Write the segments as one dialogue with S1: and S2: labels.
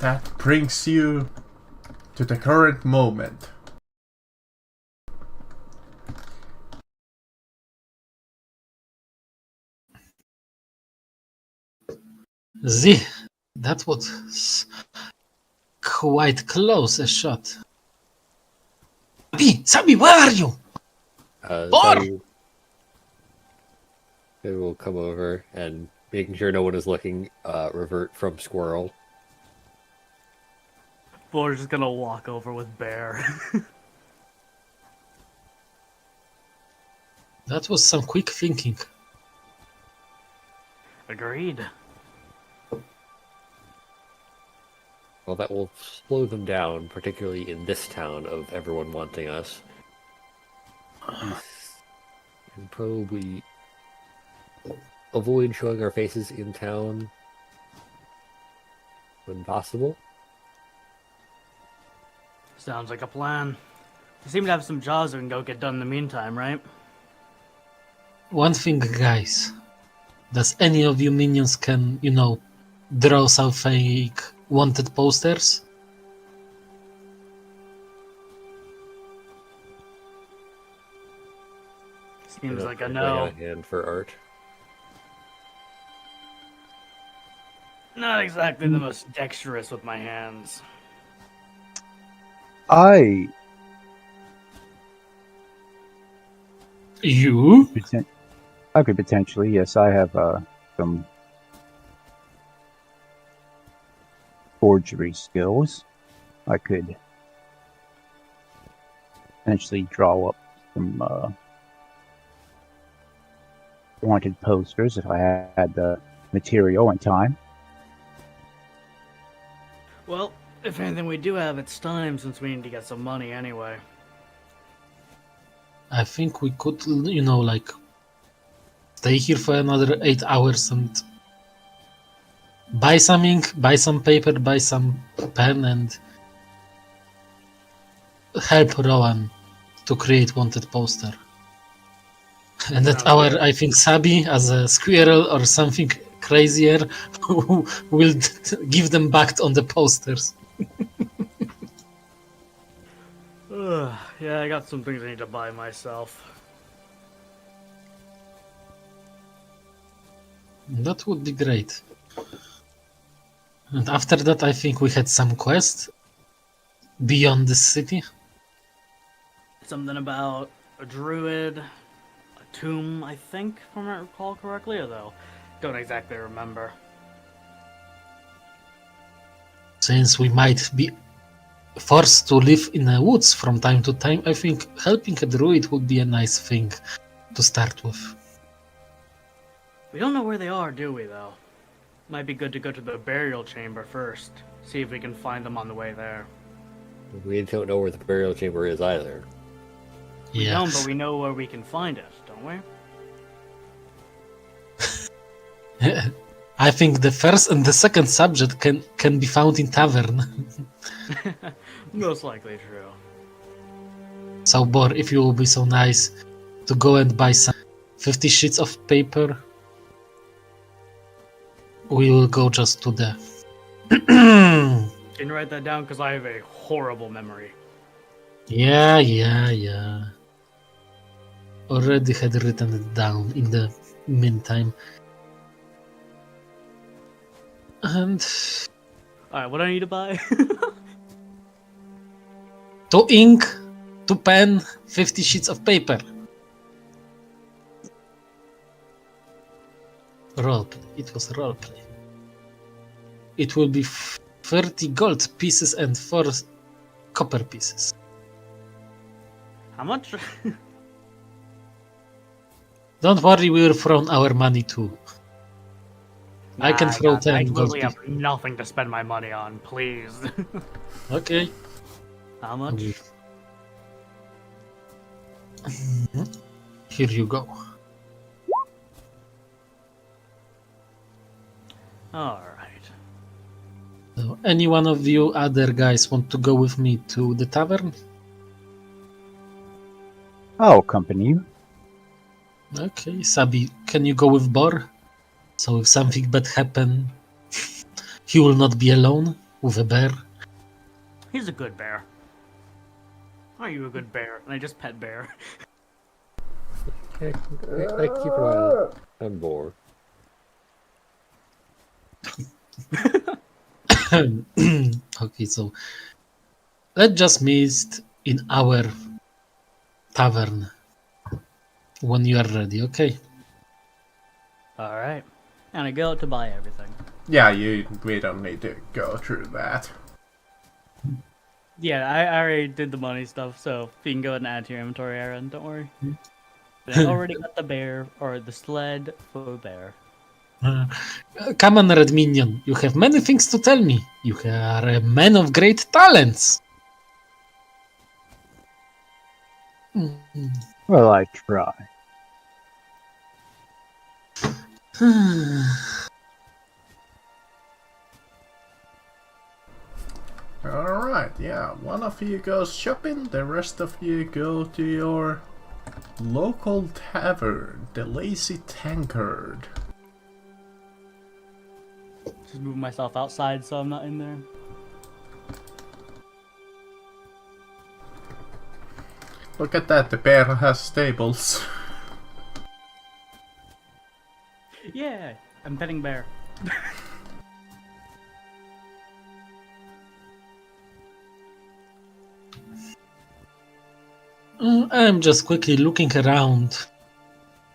S1: that brings you to the current moment.
S2: That was quite close a shot. Sabi, where are you?
S3: Sabi will come over and, making sure no one is looking, revert from squirrel.
S4: Boar's just gonna walk over with Bear.
S2: That was some quick thinking.
S4: Agreed.
S3: Well, that will slow them down, particularly in this town of everyone wanting us. And probably avoid showing our faces in town when possible.
S4: Sounds like a plan. You seem to have some jobs we can go get done in the meantime, right?
S2: One thing, guys. Does any of you minions can, draw some fake wanted posters?
S4: Seems like a
S3: I
S4: no.
S3: have a hand for art.
S4: Not exactly the most dexterous with my hands.
S2: You?
S5: I could potentially, yes. I have some forgery skills. I could potentially draw up some wanted posters if I had the material and time.
S4: Well, if anything we do have, it's time since we need to get some money anyway.
S2: I think we could, stay here for another 8 hours and buy some ink, buy some paper, buy some pen, and help Rowan to create wanted poster. And that hour, I think Sabi, as a squirrel or something crazier, will give them back on the posters.
S4: Yeah, I got some things I need to buy myself.
S2: That would be great. And after that, I think we had some quest beyond the city.
S4: Something about a druid, a tomb, I think, if I recall correctly, although don't exactly remember.
S2: Since we might be forced to live in the woods from time to time, I think helping a druid would be a nice thing to start with.
S4: We don't know where they are, do we, though? Might be good to go to the burial chamber first. See if we can find them on the way there.
S3: We don't know where the burial chamber is either.
S4: We don't, but we know where we can find it, don't we?
S2: I think the first and the second subject can be found in tavern.
S4: Most likely true.
S2: So, Bor, if you will be so nice to go and buy some 50 sheets of paper, we will go just to the...
S4: Can you write that down? Because I have a horrible memory.
S2: Yeah. Already had written it down in the meantime. And...
S4: Alright, what do I need to buy?
S2: 2 ink, 2 pen, 50 sheets of paper. Roleplay. It was roleplay. It will be 30 gold pieces and 4 copper pieces.
S4: How much?
S2: Don't worry, we will throw our money too. I can throw 10
S4: I
S2: gold
S4: literally
S2: pieces.
S4: have nothing to spend my money on, please.
S2: Okay.
S4: How much?
S2: Here you go.
S4: Alright.
S2: So, any one of you other guys want to go with me to the tavern?
S5: I'll accompany you.
S2: Okay, Sabi, can you go with Bor? So if something bad happen, he will not be alone. with a bear.
S4: He's a good bear. Are you a good bear? And I just pet bear.
S3: I keep an eye on board.
S2: Okay, so let's just meet in our tavern when you are ready, okay?
S4: Alright. And I go out to buy everything.
S1: Yeah, we don't need to go through that.
S4: Yeah, I already did the money stuff, so you can go ahead and add to your inventory, Aaron. Don't worry. I already got the bear, or the sled for the bear.
S2: Come on, Red Minion. You have many things to tell me. You are a man of great talents.
S5: Well, I try.
S1: Alright, yeah. One of you goes shopping, the rest of you go to your local tavern, the Lazy Tankard.
S4: Just move myself outside so I'm not in there.
S1: Look at that, the bear has stables.
S4: Yeah, I'm petting bear.
S2: I'm just quickly looking around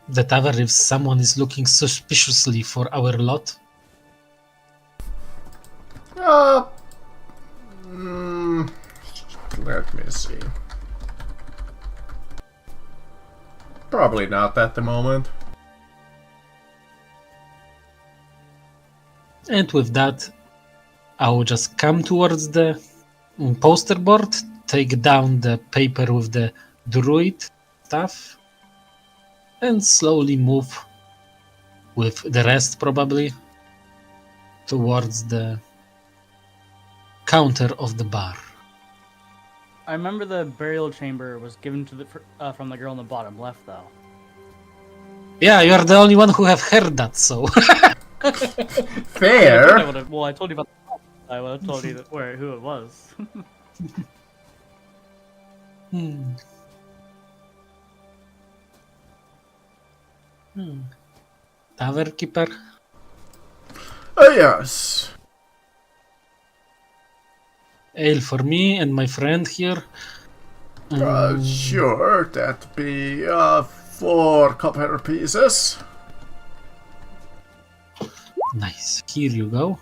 S2: the tavern if someone is looking suspiciously for our lot.
S1: Let me see. Probably not at the moment.
S2: And with that, I will just come towards the poster board, take down the paper with the druid stuff, and slowly move with the rest probably towards the counter of the bar.
S4: I remember the burial chamber was given to the from the girl in the bottom left, though.
S2: Yeah, you are the only one who have heard that, so.
S1: Fair!
S4: Well, I told you about. I would have told you who it was.
S2: Tavern keeper.
S1: Oh yes.
S2: Ale for me and my friend here.
S1: Sure, that'd be 4 copper pieces.
S2: Nice. Here you go.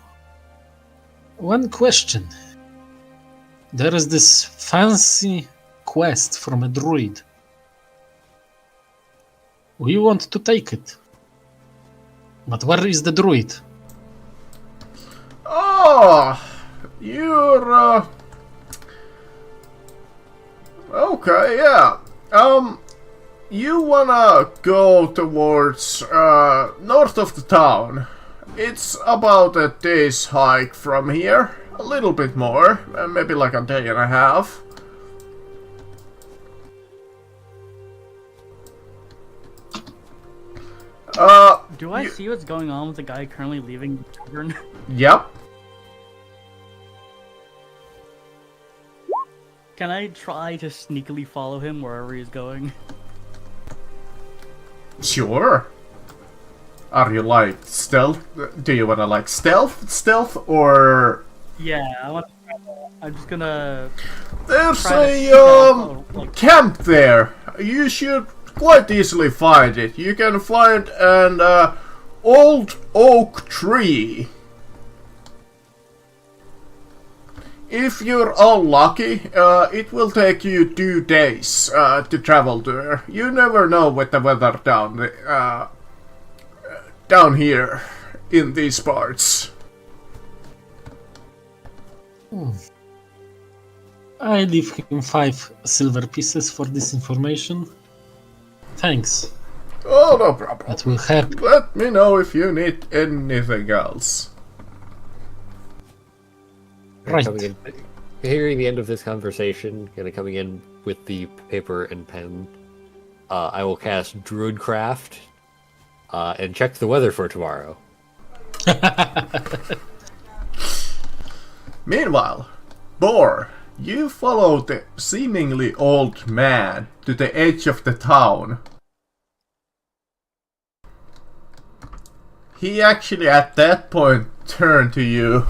S2: One question. There is this fancy quest from a druid. We want to take it. But where is the druid?
S1: Oh, you're okay, yeah. You wanna go towards north of the town. It's about a day's hike from here. A little bit more, maybe like a day and a half.
S4: Do I see what's going on with the guy currently leaving the tavern?
S1: Yep.
S4: Can I try to sneakily follow him wherever he's going?
S1: Sure. Are you like stealth? Do you wanna like stealth, or?
S4: Yeah, I'm just gonna.
S1: There's
S4: try to
S1: a
S4: sneak out, like,
S1: camp there. You should quite easily find it. You can find an old oak tree. If you're unlucky, it will take you 2 days to travel there. You never know with the weather down here in these parts.
S2: I leave him 5 silver pieces for this information. Thanks.
S1: Oh, no problem.
S2: That will help.
S1: Let me know if you need anything else.
S2: Right.
S3: Hearing the end of this conversation, coming in with the paper and pen, I will cast Druidcraft and check the weather for tomorrow.
S1: Meanwhile, Boar, you follow the seemingly old man to the edge of the town. He actually at that point turned to you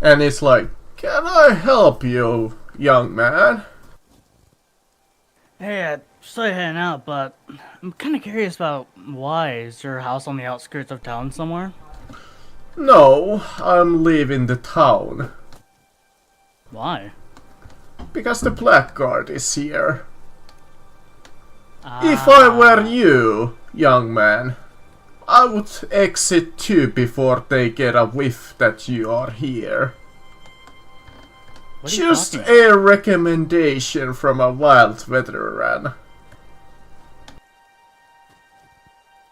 S1: and is like, "Can I help you, young man?"
S4: Hey, I still heading out, but I'm kind of curious about why. Is your house on the outskirts of town somewhere?
S1: No, I'm leaving the town.
S4: Why?
S1: Because the blackguard is here. If I were you, young man, I would exit too before they get a whiff that you are here.
S4: What are you
S1: Just
S4: talking about?
S1: a recommendation from a wild veteran.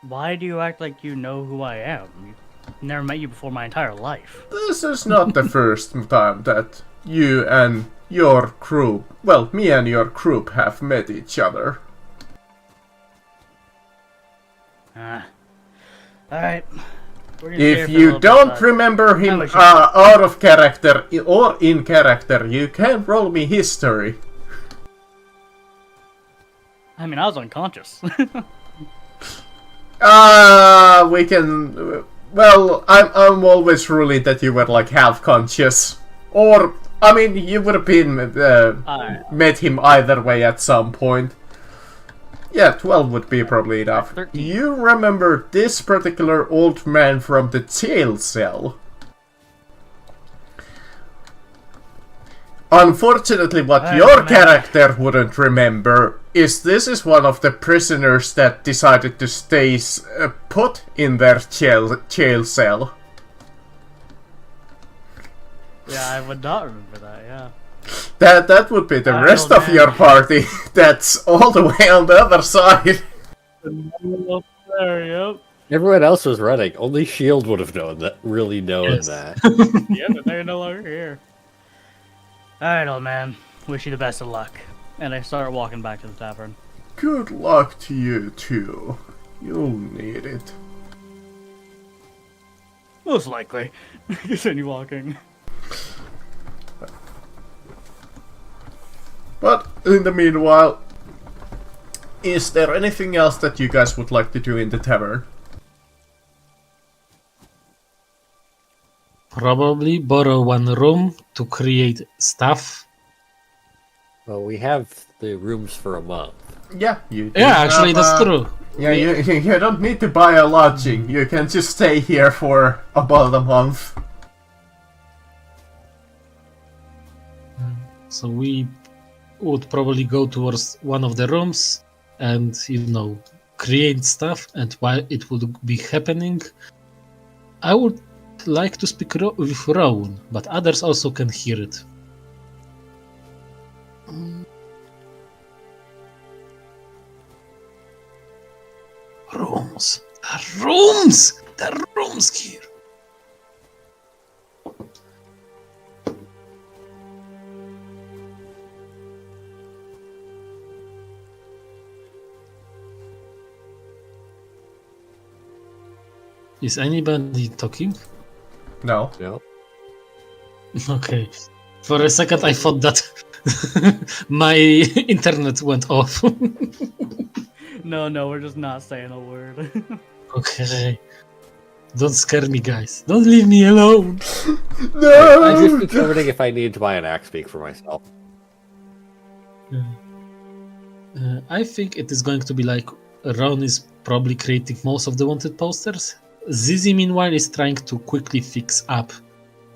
S4: Why do you act like you know who I am? I've never met you before my entire life.
S1: This is not the first time that you and your group, well, me and your group have met each other.
S4: Alright.
S1: If you don't remember him out of character or in character, you can roll me history.
S4: I mean, I was unconscious.
S1: We can. Well, I'm always ruling that you were like half conscious, or I mean, you would have been met him either way at some point. Yeah, 12 would be probably enough.
S4: 13.
S1: You remember this particular old man from the jail cell. Unfortunately, what your character wouldn't remember is this is one of the prisoners that decided to stay put in their jail cell.
S4: Yeah, I would not remember that, yeah.
S1: That would be the rest of your party. That's all the way on the other side.
S4: There, yep.
S3: Everyone else was running. Only Shield would have known that. Really known
S2: Yes.
S3: that.
S4: Yeah, but they're no longer here. Alright, old man. Wish you the best of luck. And I start walking back to the tavern.
S1: Good luck to you too. You'll need it.
S4: Most likely. Continue walking.
S1: But in the meanwhile, is there anything else that you guys would like to do in the tavern?
S2: Probably borrow one room to create stuff.
S3: Well, we have the rooms for a month.
S1: Yeah, you do
S2: Yeah, actually,
S1: have,
S2: that's true.
S1: Yeah, you don't need to buy a lodging. You can just stay here for about a month.
S2: So we would probably go towards one of the rooms and, you know, create stuff. And while it would be happening, I would like to speak with Rowan, but others also can hear it. Rooms! The rooms! The rooms here! Is anybody talking?
S1: No.
S3: No?
S2: Okay. For a second I thought that my internet went off.
S4: No, we're just not saying a word.
S2: Okay. Don't scare me, guys. Don't leave me alone.
S1: No!
S3: I'm just determining if I need to buy an axe beak for myself.
S2: I think it is going to be like Ron is probably creating most of the wanted posters. Zizi, meanwhile, is trying to quickly fix up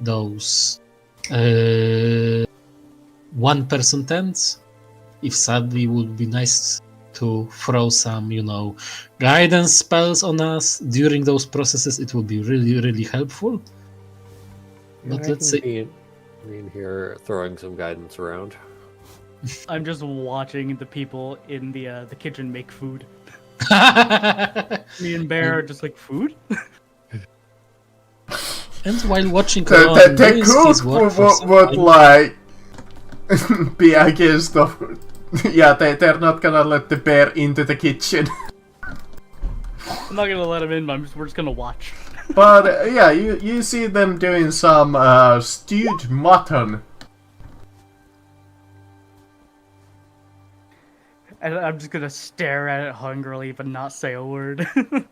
S2: those one-person tents. If sadly, would be nice to throw some, you know, guidance spells on us during those processes. It would be really, really helpful. But let's see.
S3: Be in here throwing some guidance around.
S4: I'm just watching the people in the kitchen make food. Me and Bear are just like, food?
S2: And while watching
S1: The
S2: Ron doing his work for some
S1: would
S2: time-
S1: like be against the. Yeah, they're not gonna let the bear into the kitchen.
S4: I'm not gonna let him in, but we're just gonna watch.
S1: But yeah, you see them doing some stewed mutton.
S4: And I'm just gonna stare at it hungrily, but not say a word. I'm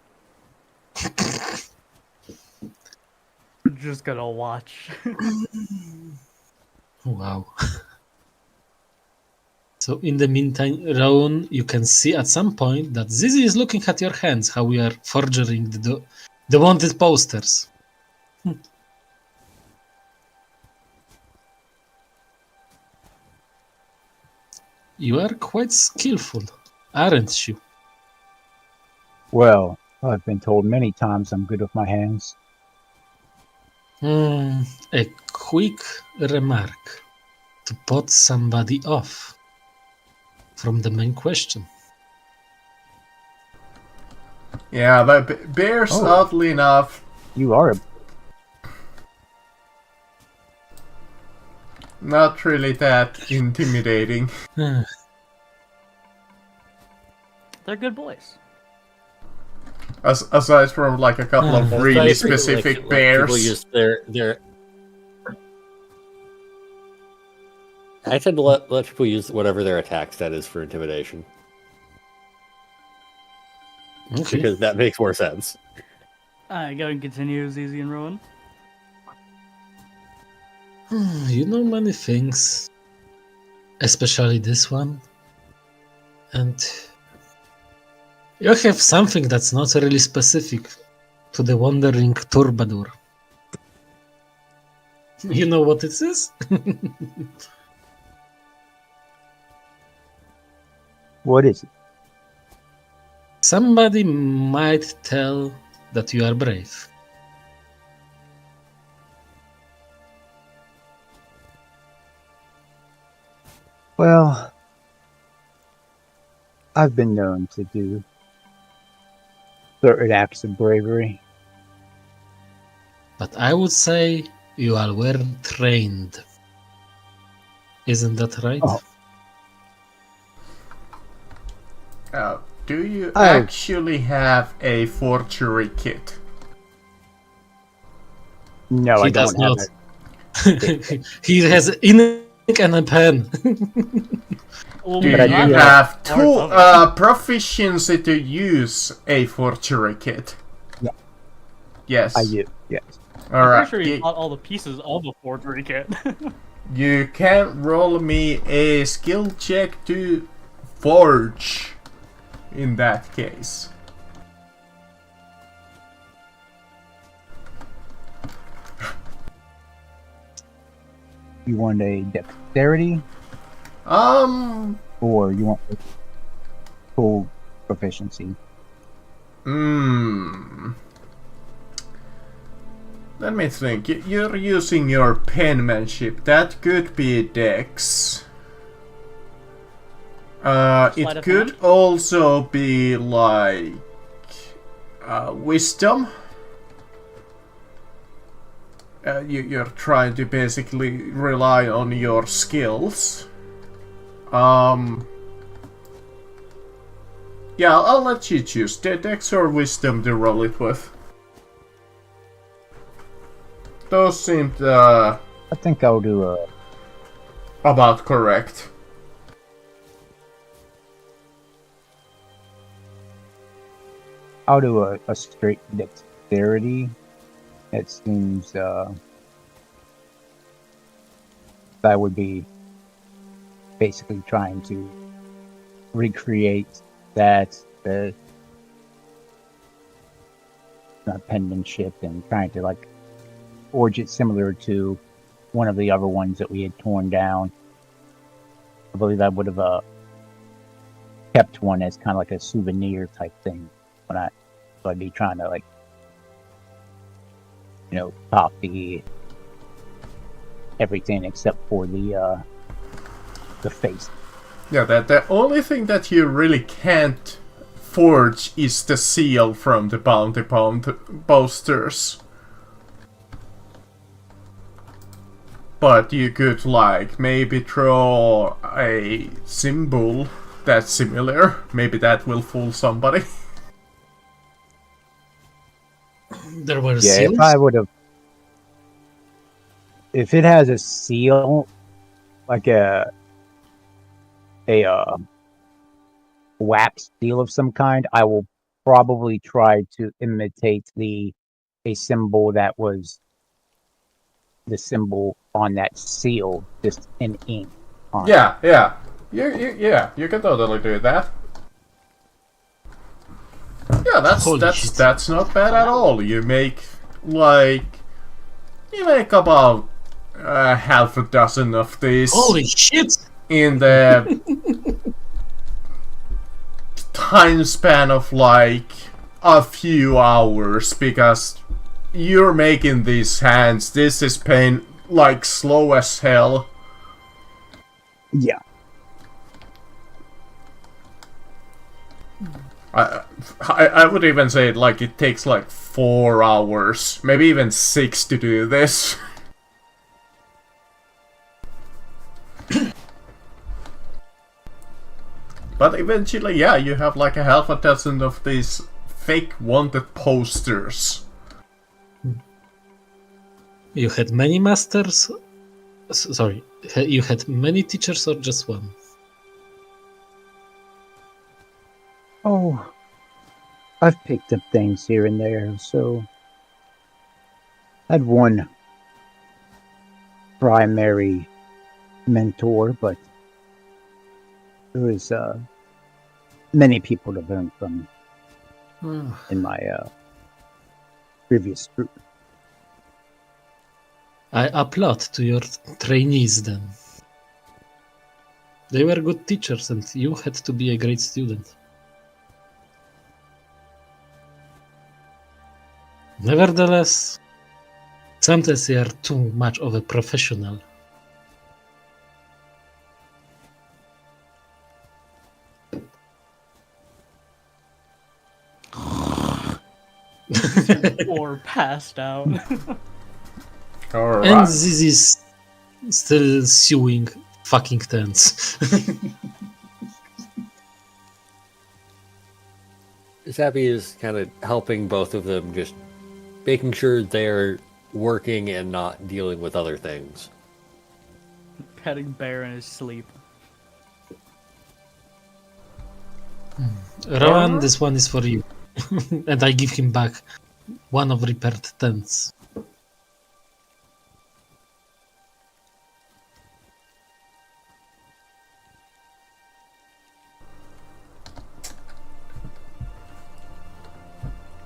S4: just gonna watch.
S2: Wow. So in the meantime, Rowan, you can see at some point that Zizi is looking at your hands, how we are forging the wanted posters. You are quite skillful, aren't you?
S5: Well, I've been told many times I'm good with my hands.
S2: A quick remark to put somebody off from the main question.
S1: Yeah, but bears,
S5: Oh.
S1: oddly enough,
S5: You are a
S1: not really that intimidating.
S4: They're good boys.
S1: Aside from like a couple of
S2: That's
S1: really
S3: Basically,
S1: specific
S3: like,
S1: bears.
S3: people use their. I tend to let people use whatever their attack stat is for intimidation
S2: Okay.
S3: because that makes more sense.
S4: Alright, go and continue, Zizi and Rowan.
S2: You know many things, especially this one, and you have something that's not really specific to the wandering Turbadur. You know what it is?
S5: What is it?
S2: Somebody might tell that you are brave.
S5: Well, I've been known to do certain acts of bravery.
S2: But I would say you are well trained. Isn't that right?
S5: Oh.
S1: Do you
S5: Oh.
S1: actually have a forgery kit?
S5: No,
S2: He
S5: I
S2: does
S5: don't have
S2: not.
S5: it.
S2: He has ink and a pen.
S4: Well,
S1: Do
S5: But I
S1: you
S5: do
S1: have
S4: parts of it.
S1: proficiency to use a forgery kit?
S5: Yeah.
S1: Yes.
S5: I do, yes.
S4: I'm
S1: Alright.
S4: pretty sure you bought all the pieces of a forgery kit.
S1: You can roll me a skill check to forge in that case.
S5: You want a dexterity,
S1: Um,
S5: or you want a full proficiency?
S1: Let me think. You're using your penmanship. That could be dex.
S4: Sleight
S1: It
S4: of
S1: could
S4: hand?
S1: also be like wisdom. You're trying to basically rely on your skills. Yeah, I'll let you choose dex or wisdom to roll it with. Those seemed
S5: I think I'll do a
S1: about correct.
S5: straight dexterity. It seems that would be basically trying to recreate that the penmanship and trying to like forge it similar to one of the other ones that we had torn down. I believe I would have kept one as kind of like a souvenir type thing when so I'd be trying to like, you know, copy everything except for the face.
S1: Yeah, the only thing that you really can't forge is the seal from the bounty posters. But you could like maybe draw a symbol that's similar. Maybe that will fool somebody.
S2: There were
S5: Yeah,
S2: seals?
S5: if I would have, if it has a seal, like a wax seal of some kind, I will probably try to imitate a symbol that was the symbol on that seal, just in ink. On it.
S1: Yeah. You can totally do that. Yeah,
S2: Holy shit.
S1: that's not bad at all. You make about half a dozen of these
S2: Holy shit!
S1: in the time span of like a few hours, because you're making these hands. This is pain like slow as hell.
S5: Yeah.
S1: I would even say like it takes like 4 hours, maybe even 6 to do this. But eventually, yeah, you have like a half a dozen of these fake wanted posters.
S2: You had many masters? Sorry, you had many teachers or just one?
S5: Oh, I've picked up things here and there, so I had one primary mentor, but there was many people to learn from in my previous group.
S2: I applaud to your trainees then. They were good teachers and you had to be a great student. Nevertheless, sometimes you are too much of a professional.
S4: Or passed out.
S1: Alright.
S2: And this is still sewing fucking tents.
S3: Zappy is kind of helping both of them, just making sure they're working and not dealing with other things.
S4: Petting Bear in his sleep.
S2: Rowan, this one is for you. And I give him back one of repaired tents.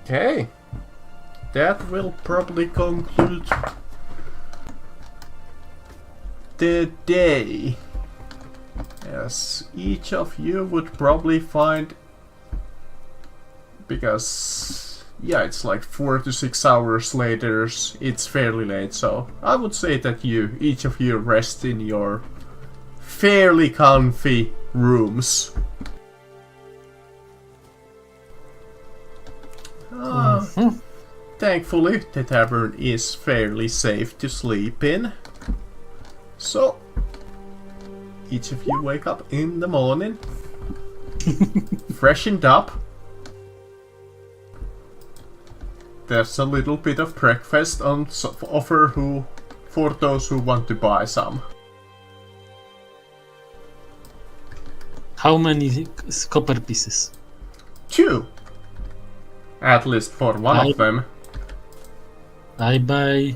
S1: Okay. That will probably conclude the day. Yes, each of you would probably find, because yeah, it's like 4 to 6 hours later, it's fairly late, so I would say that each of you rest in your fairly comfy rooms. Thankfully, the tavern is fairly safe to sleep in. So, each of you wake up in the morning, freshened up. There's a little bit of breakfast on offer for those who want to buy some.
S2: How many copper pieces?
S1: 2! At least for one of them.
S2: I buy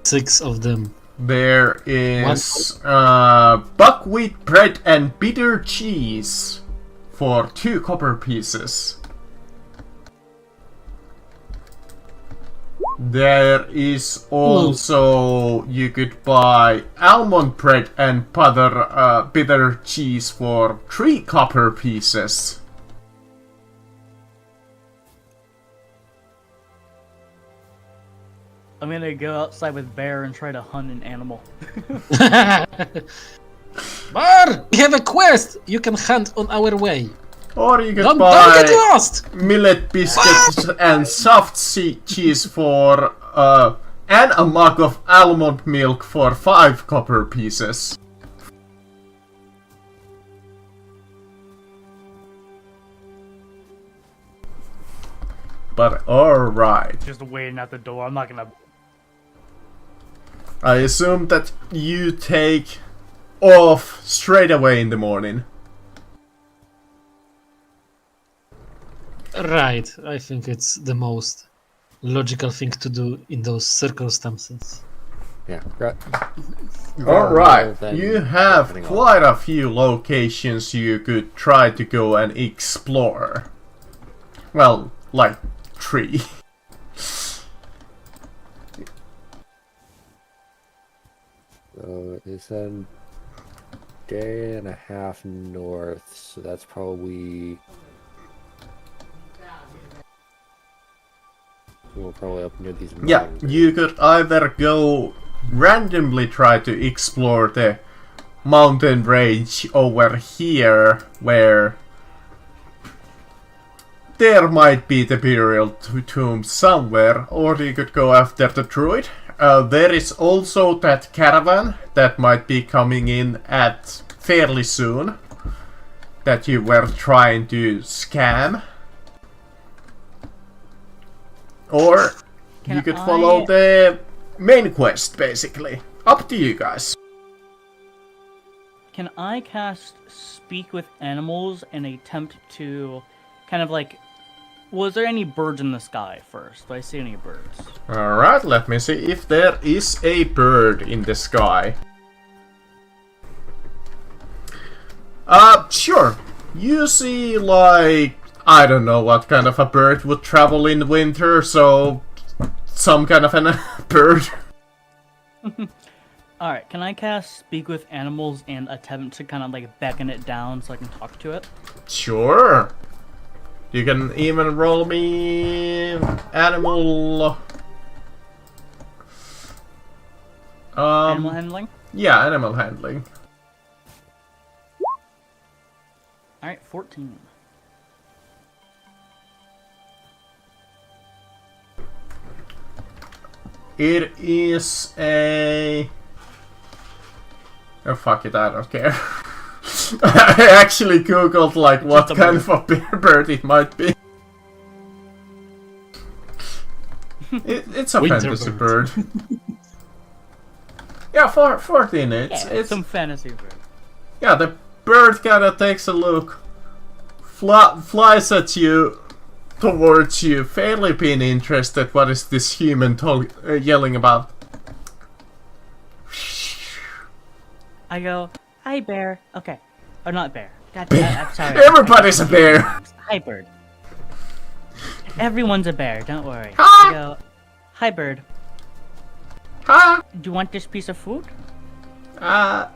S2: 6 of them.
S1: There is buckwheat bread and bitter cheese for 2 copper pieces. There is also, you could buy almond bread and bitter cheese for 3 copper pieces.
S4: I'm gonna go outside with Bear and try to hunt an animal.
S2: Bar! We have a quest! You can hunt on our way.
S1: Or you could
S2: Don't
S1: buy
S2: get lost!
S1: millet biscuits and soft cheese for and a mug of almond milk for 5 copper pieces. but alright.
S4: Just waiting at the door. I'm not gonna.
S1: I assume that you take off straight away in the morning.
S2: Right, I think it's the most logical thing to do in those circumstances.
S3: Yeah.
S1: Alright,
S3: Then
S1: you have
S3: opening up.
S1: quite a few locations you could try to go and explore. Well, like 3.
S3: So it's a day and a half north, so that's probably. We'll probably up near these
S1: Yeah,
S3: mountains.
S1: you could either go randomly try to explore the mountain range over here, where there might be the burial tomb somewhere, or you could go after the druid. There is also that caravan that might be coming in at fairly soon, that you were trying to scam. Or
S4: Can
S1: you could follow
S4: I-
S1: the main quest, basically. Up to you guys.
S4: Can I cast Speak with Animals and attempt to kind of like. Was there any birds in the sky first? Do I see any birds?
S1: Alright, let me see if there is a bird in the sky. Sure. You see, like, I don't know what kind of a bird would travel in winter, so some kind of a bird.
S4: Alright, can I cast Speak with Animals and attempt to kind of like beckon it down so I can talk to it?
S1: Sure. You can even roll me animal.
S4: Animal handling?
S1: Yeah, animal handling.
S4: Alright, 14.
S1: It is a. Oh fuck it, I don't care. I actually googled like what
S4: a
S1: kind of a bird it might be. It's a
S2: Winter
S1: fantasy
S2: bird.
S1: bird. Yeah, 14. It's
S4: some fantasy bird.
S1: yeah. The bird kind of takes a look, flies at you, towards you, fairly being interested. What is this human yelling about?
S4: I go, hi bear. Okay. Or not bear. God, I'm sorry.
S1: Everybody's a bear.
S4: Hi bird. Everyone's a bear, don't worry.
S1: Hi.
S4: I go, hi bird.
S1: Huh?
S4: Do you want this piece of food?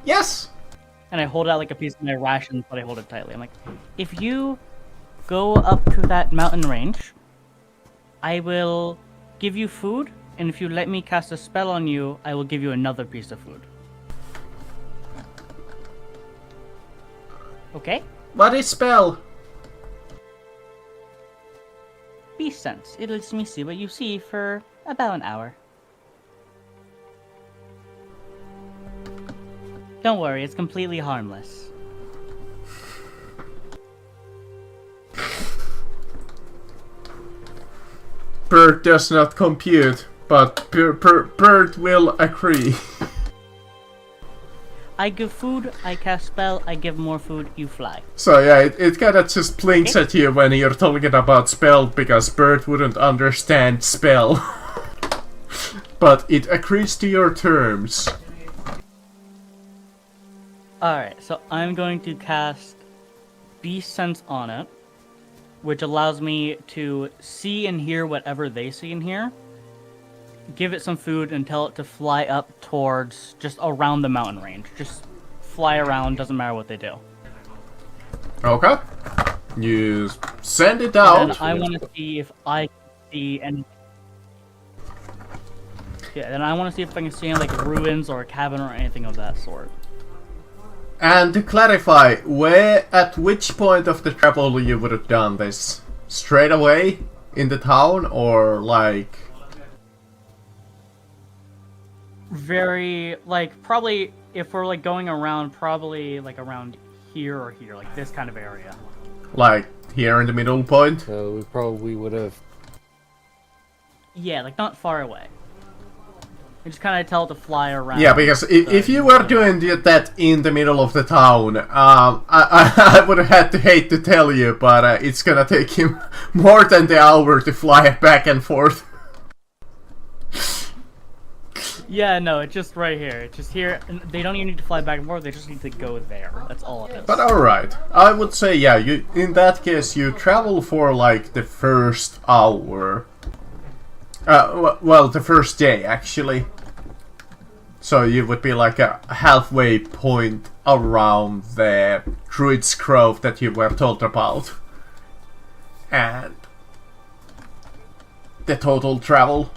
S1: Yes.
S4: And I hold out like a piece of my rations, but I hold it tightly. I'm like, if you go up to that mountain range, I will give you food, and if you let me cast a spell on you, I will give you another piece of food. Okay?
S1: What is spell?
S4: Beast sense. It lets me see what you see for about an hour. Don't worry, it's completely harmless.
S1: Bird does not compute, but bird will agree.
S4: I give food, I cast spell, I give more food, you fly.
S1: So yeah, it kind of just blinks at you when you're talking about spell, because bird wouldn't understand spell. But it agrees to your terms.
S4: Alright, so I'm going to cast Beast Sense on it, which allows me to see and hear whatever they see and hear. Give it some food and tell it to fly up towards just around the mountain range. Just fly around, doesn't matter what they do.
S1: Okay. You send it
S4: And
S1: out.
S4: then I want to see if I can see any. Yeah, then I want to see if I can see any, like ruins or a cabin or anything of that sort.
S1: And to clarify, at which point of the travel you would have done this? Straight away in the town, or like?
S4: Very, like, probably, if we're, like, going around, probably, like, around here or here, like, this kind of area.
S1: Like here in the middle point?
S3: So we probably would have
S4: Yeah, like not far away. You just kind of tell it to fly around.
S1: Yeah, because if you were doing that in the middle of the town, I would have had to hate to tell you, but it's gonna take him more than the hour to fly back and forth.
S4: Yeah, no, it's just right here. It's just here. And they don't even need to fly back and forth. They just need to go there. That's all it is.
S1: But alright, I would say, yeah, you in that case, you travel for like the first hour. Well, the first day, actually. So you would be like a halfway point around the Druid's Grove that you were told about. And the total travel.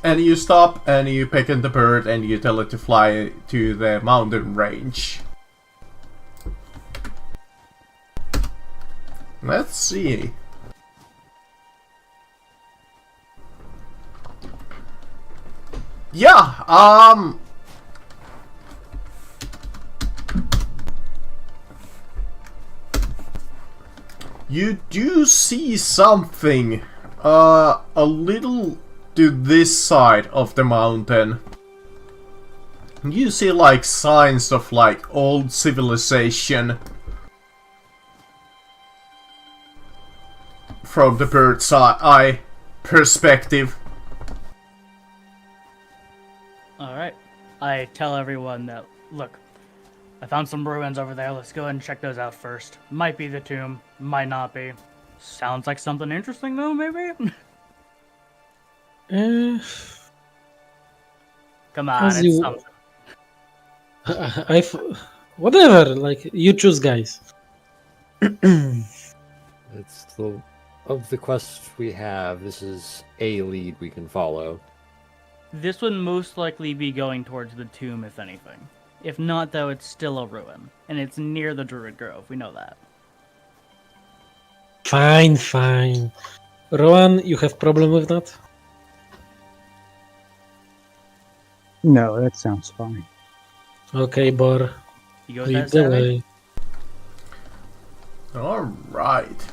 S1: And you stop and you pick in the bird and you tell it to fly to the mountain range. Let's see. Yeah, you do see something, a little to this side of the mountain. You see like signs of like old civilization from the bird's eye perspective.
S4: Alright. I tell everyone that, look, I found some ruins over there. Let's go ahead and check those out first. Might be the tomb, might not be. Sounds like something interesting, though, maybe? Come on,
S2: As
S4: it's
S2: you-
S4: something.
S2: Whatever, like, you choose, guys.
S3: It's the of the quests we have. This is a lead we can follow.
S4: This would most likely be going towards the tomb, if anything. If not, though, it's still a ruin. And it's near the Druid Grove, we know that.
S2: Fine. Rowan, you have problem with that?
S5: No, that sounds fine.
S2: Okay, Bor,
S4: You go with
S2: lead
S4: that,
S2: the
S4: Savvy?
S2: way.
S1: Alright.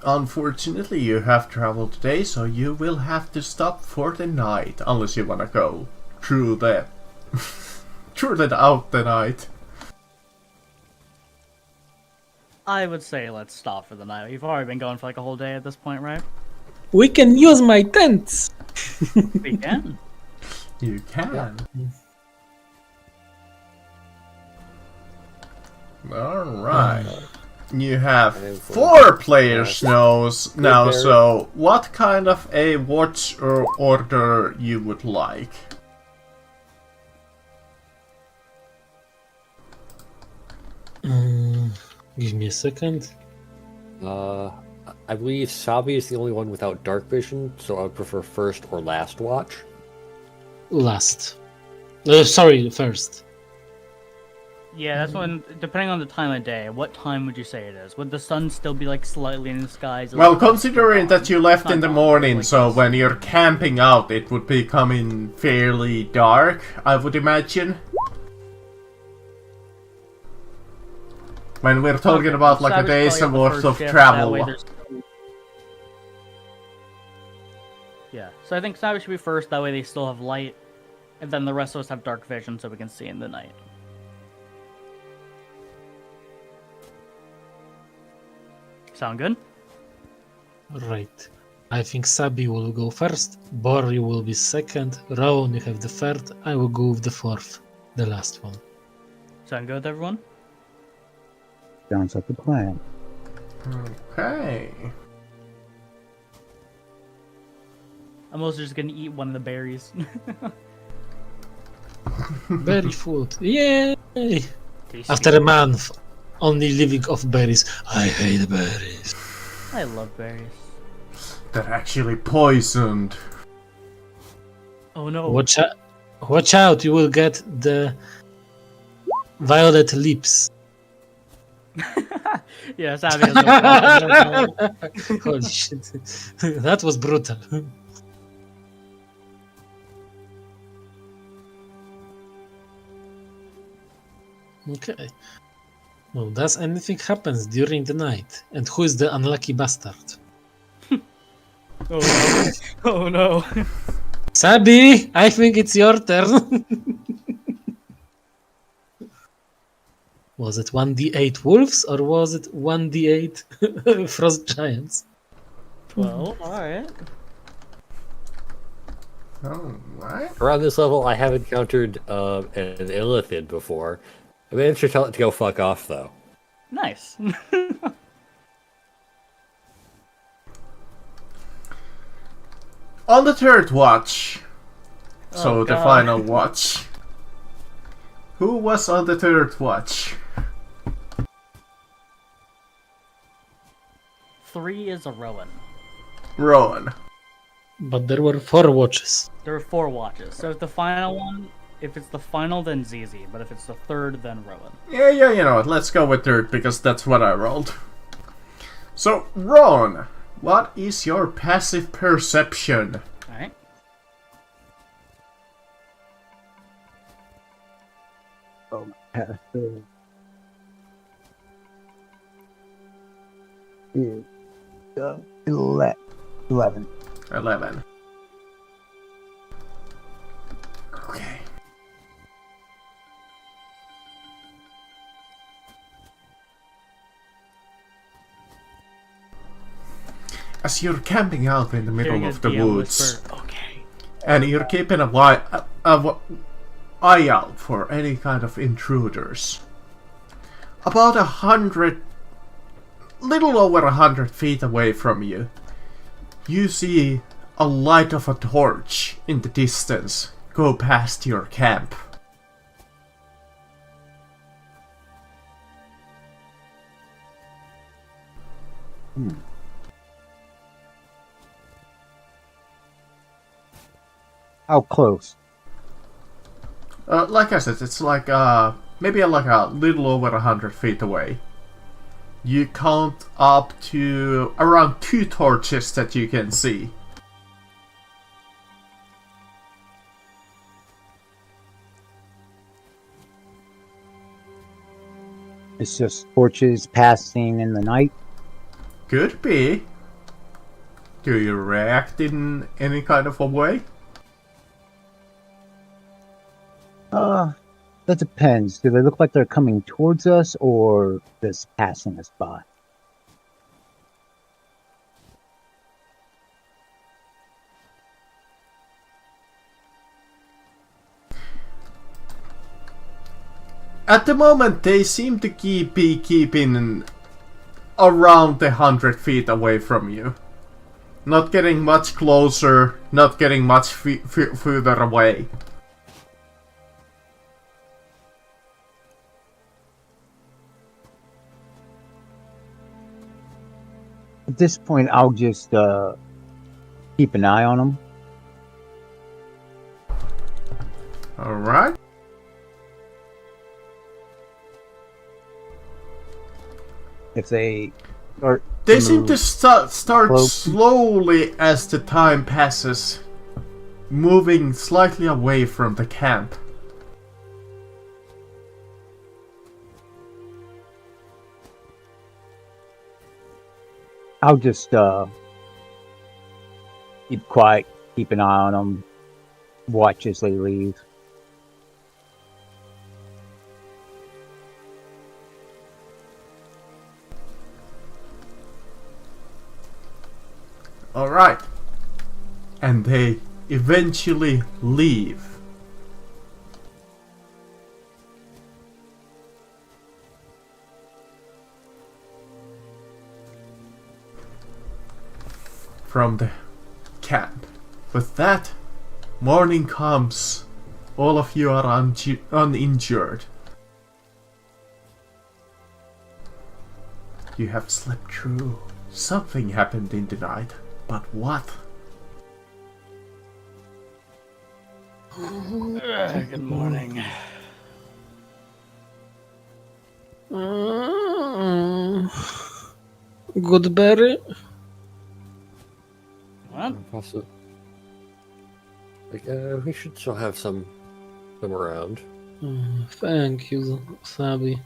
S1: Unfortunately, you have traveled today, so you will have to stop for the night, unless you wanna go through the out the night.
S4: I would say let's stop for the night. You've already been going for like a whole day at this point, right?
S2: We can use my tents!
S4: We can.
S1: You can. Alright. You have
S3: And
S1: 4 players
S3: Yes.
S1: now,
S3: Barry.
S1: so what kind of a watch or order you would like?
S2: Give me a second.
S3: I believe Sabi is the only one without dark vision, so I would prefer first or last watch.
S2: Last. First.
S4: Yeah, that's when, depending on the time of day, what time would you say it is? Would the sun still be like slightly in the skies?
S1: Well, considering that you left in the
S4: Not
S1: morning,
S4: like
S1: so
S4: this.
S1: when you're camping out, it would be coming fairly dark, I would imagine. When we're talking
S4: Okay,
S1: about like a
S4: Savage
S1: day's
S4: probably
S1: worth
S4: prefers
S1: of
S4: shift, that
S1: travel.
S4: way there's- Yeah, so I think Savage should be first, that way they still have light, and then the rest of us have dark vision so we can see in the night. Sound good?
S2: Right. I think Sabi will go first, Bor, you will be second, Rowan, you have the third, I will go with the fourth, the last one.
S4: Sound good with everyone?
S5: Sounds like a plan.
S1: Okay.
S4: I'm also just gonna eat one of the berries.
S2: Berry food, yay!
S4: Tasty.
S2: After a month, only living off berries. I hate berries.
S4: I love berries.
S1: They're actually poisoned.
S4: Oh no.
S2: Watch out, you will get the violet lips.
S4: Yeah, Savvy has no problem.
S2: Holy shit. That was brutal. Okay. Well, does anything happens during the night? And who is the unlucky bastard?
S4: Oh no. Oh no.
S2: Sabi, I think it's your turn. Was it 1d8 wolves or was it 1d8 frost giants?
S4: 12. Alright.
S1: Alright.
S3: Around this level, I have encountered an illithid before. I managed to tell it to go fuck off, though.
S4: Nice.
S1: On the third watch. So
S4: Oh,
S1: the
S4: God.
S1: final watch. Who was on the third watch?
S4: 3 is a Rowan.
S1: Rowan.
S2: But there were 4 watches.
S4: There are 4 watches. So if the final one, if it's the final, then Zizi. But if it's the third, then Rowan.
S1: Yeah, you know what, let's go with third because that's what I rolled. So, Rowan, what is your passive perception?
S4: Alright.
S5: Oh, 11.
S1: 11. Okay. As you're camping out in the middle
S4: Hearing a
S1: of the
S4: DM
S1: woods,
S4: whisper, okay.
S1: and you're keeping a eye out for any kind of intruders. About 100, little over 100 feet away from you, you see a light of a torch in the distance go past your camp.
S5: How close?
S1: Like I said, it's like maybe like a little over 100 feet away. You count up to around 2 torches that you can see.
S5: It's just torches passing in the night.
S1: Could be. Do you react in any kind of a way?
S5: That depends. Do they look like they're coming towards us or just passing us by?
S1: At the moment, they seem to be keeping around 100 feet away from you. Not getting much closer, not getting much further away.
S5: At this point, I'll just keep an eye on them.
S1: Alright.
S5: If they start,
S1: They seem to
S5: move
S1: start
S5: close.
S1: slowly as the time passes, moving slightly away from the camp.
S5: I'll just keep quiet, keep an eye on them, watch as they leave.
S1: Alright. And they eventually leave. From the camp. With that, morning comes. All of you are uninjured. You have slept through. Something happened in the night. But what?
S4: Good morning.
S2: Goodberry?
S4: What?
S3: Possibly. Like, we should still have some around.
S2: Thank you, Sabi.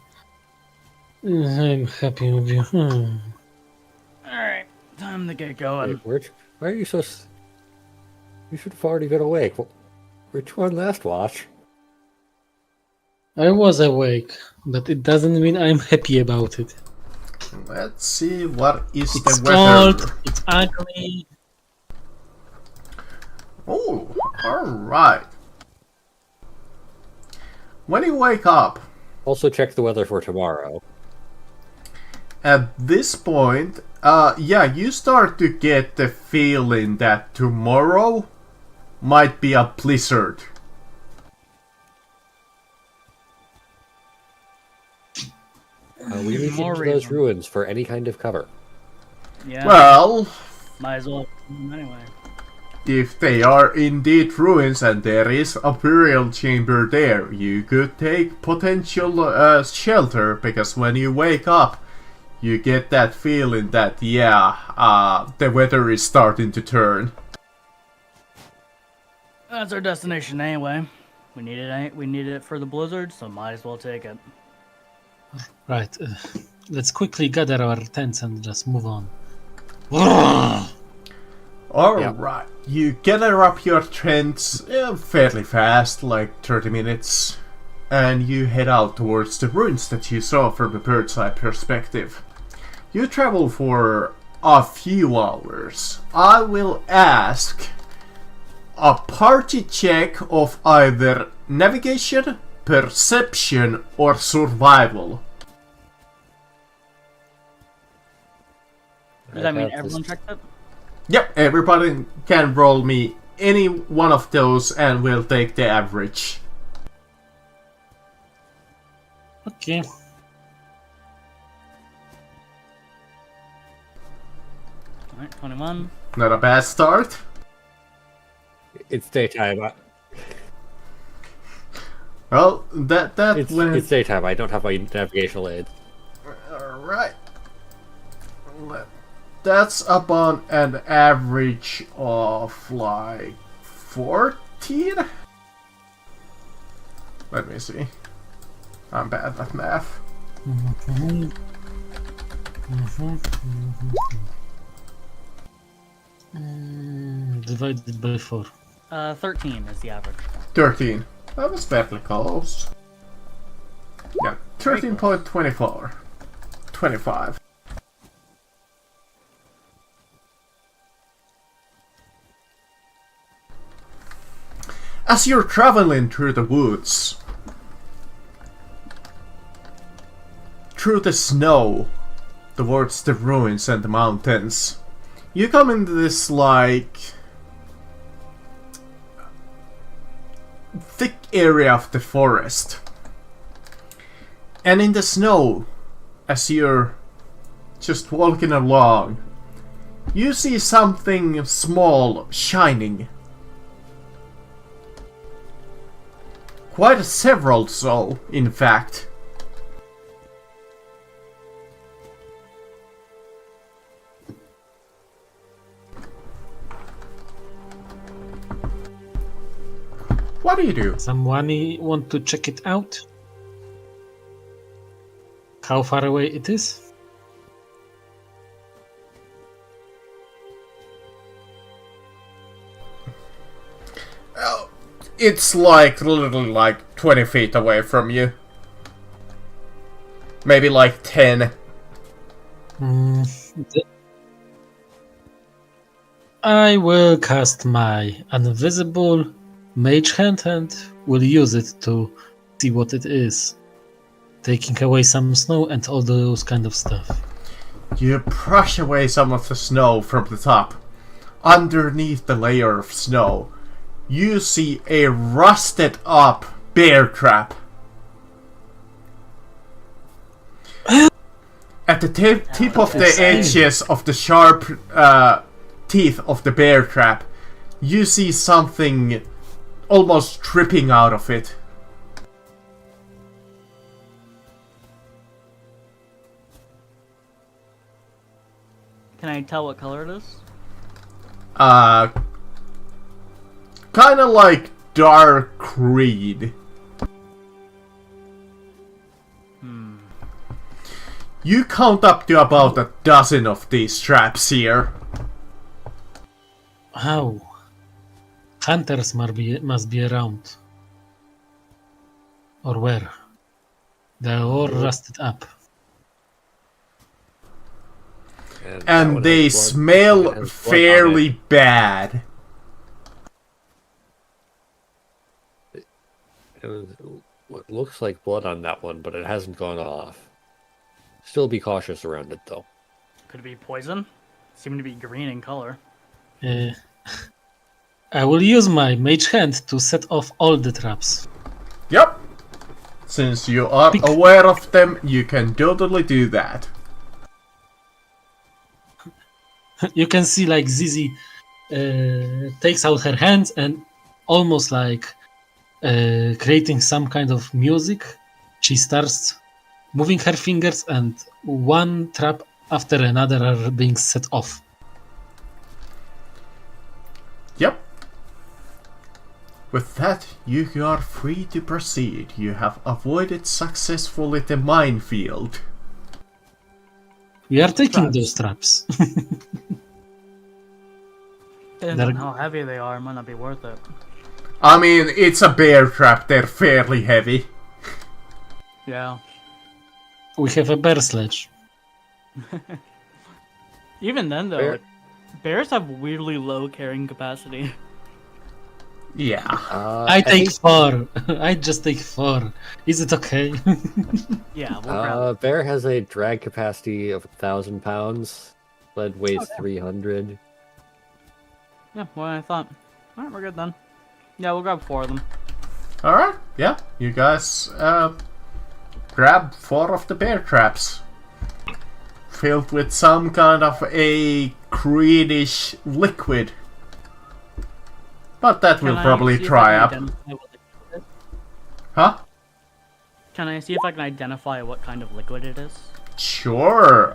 S2: I'm happy with you.
S4: Alright, time to get going.
S3: Wait, why are you so... You should have already been awake. Which one last watch?
S2: I was awake, but it doesn't mean I'm happy about it.
S1: Let's see what is
S2: It's
S1: the weather.
S2: cold, it's ugly.
S1: Oh, alright. When you wake up,
S3: Also check the weather for tomorrow.
S1: at this point, yeah, you start to get the feeling that tomorrow might be a blizzard.
S3: We need to
S4: More
S3: use those
S4: reason.
S3: ruins for any kind of cover.
S4: Yeah,
S1: Well,
S4: might as well anyway.
S1: if they are indeed ruins and there is a burial chamber there, you could take potential shelter, because when you wake up, you get that feeling that, yeah, the weather is starting to turn.
S4: That's our destination anyway. We needed it for the blizzard, so might as well take it.
S2: Right, let's quickly gather our tents and just move on.
S1: Alright, you gather up your tents fairly fast, like 30 minutes, and you head out towards the ruins that you saw from the bird's eye perspective. You travel for a few hours. I will ask a party check of either navigation, perception, or survival.
S4: Does that mean everyone checked it?
S1: Yep, everybody can roll me any one of those and we'll take the average.
S2: Okay.
S4: Alright, 21.
S1: Not a bad start.
S3: It's daytime.
S1: Well, that
S3: It's
S1: went...
S3: daytime. I don't have my navigational aids.
S1: Alright. That's about an average of like 14? Let me see. I'm bad at math.
S2: Divided by 4.
S4: 13 is the average.
S1: 13. That was fairly close. Yeah, 13.24. 25. As you're traveling through the woods, through the snow, towards the ruins and the mountains, you come into this, like, thick area of the forest. And in the snow, as you're just walking along, you see something small shining. Quite several so, in fact. What do you do?
S2: Someone want to check it out? How far away it is?
S1: It's like literally like 20 feet away from you. Maybe like 10.
S2: I will cast my invisible mage hand and will use it to see what it is. Taking away some snow and all those kind of stuff.
S1: You brush away some of the snow from the top. Underneath the layer of snow, you see a rusted up bear trap. At the tip of the edges of the sharp teeth of the bear trap, you see something almost dripping out of it.
S4: Can I tell what color it is?
S1: Kinda like dark green. You count up to about a dozen of these traps here.
S2: How? Hunters must be around. Or where? They're all rusted up.
S3: that
S1: And
S3: one
S1: they
S3: has blood. It
S1: smell
S3: has blood on it.
S1: fairly bad.
S3: It was what looks like blood on that one, but it hasn't gone off. Still be cautious around it, though.
S4: Could it be poison? Seem to be green in color.
S2: I will use my mage hand to set off all the traps.
S1: Yep. Since you are aware of them, you can totally do that.
S2: You can see like Zizi takes out her hands and almost like creating some kind of music. She starts moving her fingers and one trap after another are being set off.
S1: Yep. With that, you are free to proceed. You have avoided successfully the minefield.
S2: We are taking
S4: Traps.
S2: those traps.
S4: Depends on how heavy they are. It might not be worth it.
S1: I mean, it's a bear trap. They're fairly heavy.
S4: Yeah.
S2: We have a bear sledge.
S4: Even then, though,
S3: Bear-
S4: bears have weirdly low carrying capacity.
S1: Yeah.
S2: I take
S3: think,
S2: 4. I just take 4. Is it okay?
S4: Yeah, we'll grab it.
S3: Bear has a drag capacity of 1,000 pounds. Lead weighs 300.
S4: Yeah, well, I thought. Alright, we're good then. Yeah, we'll grab 4 of them.
S1: Alright, yeah. You guys grab 4 of the bear traps. Filled with some kind of a greenish liquid. But that will probably dry up. Huh?
S4: Can I see if I can identify what kind of liquid it is?
S1: Sure.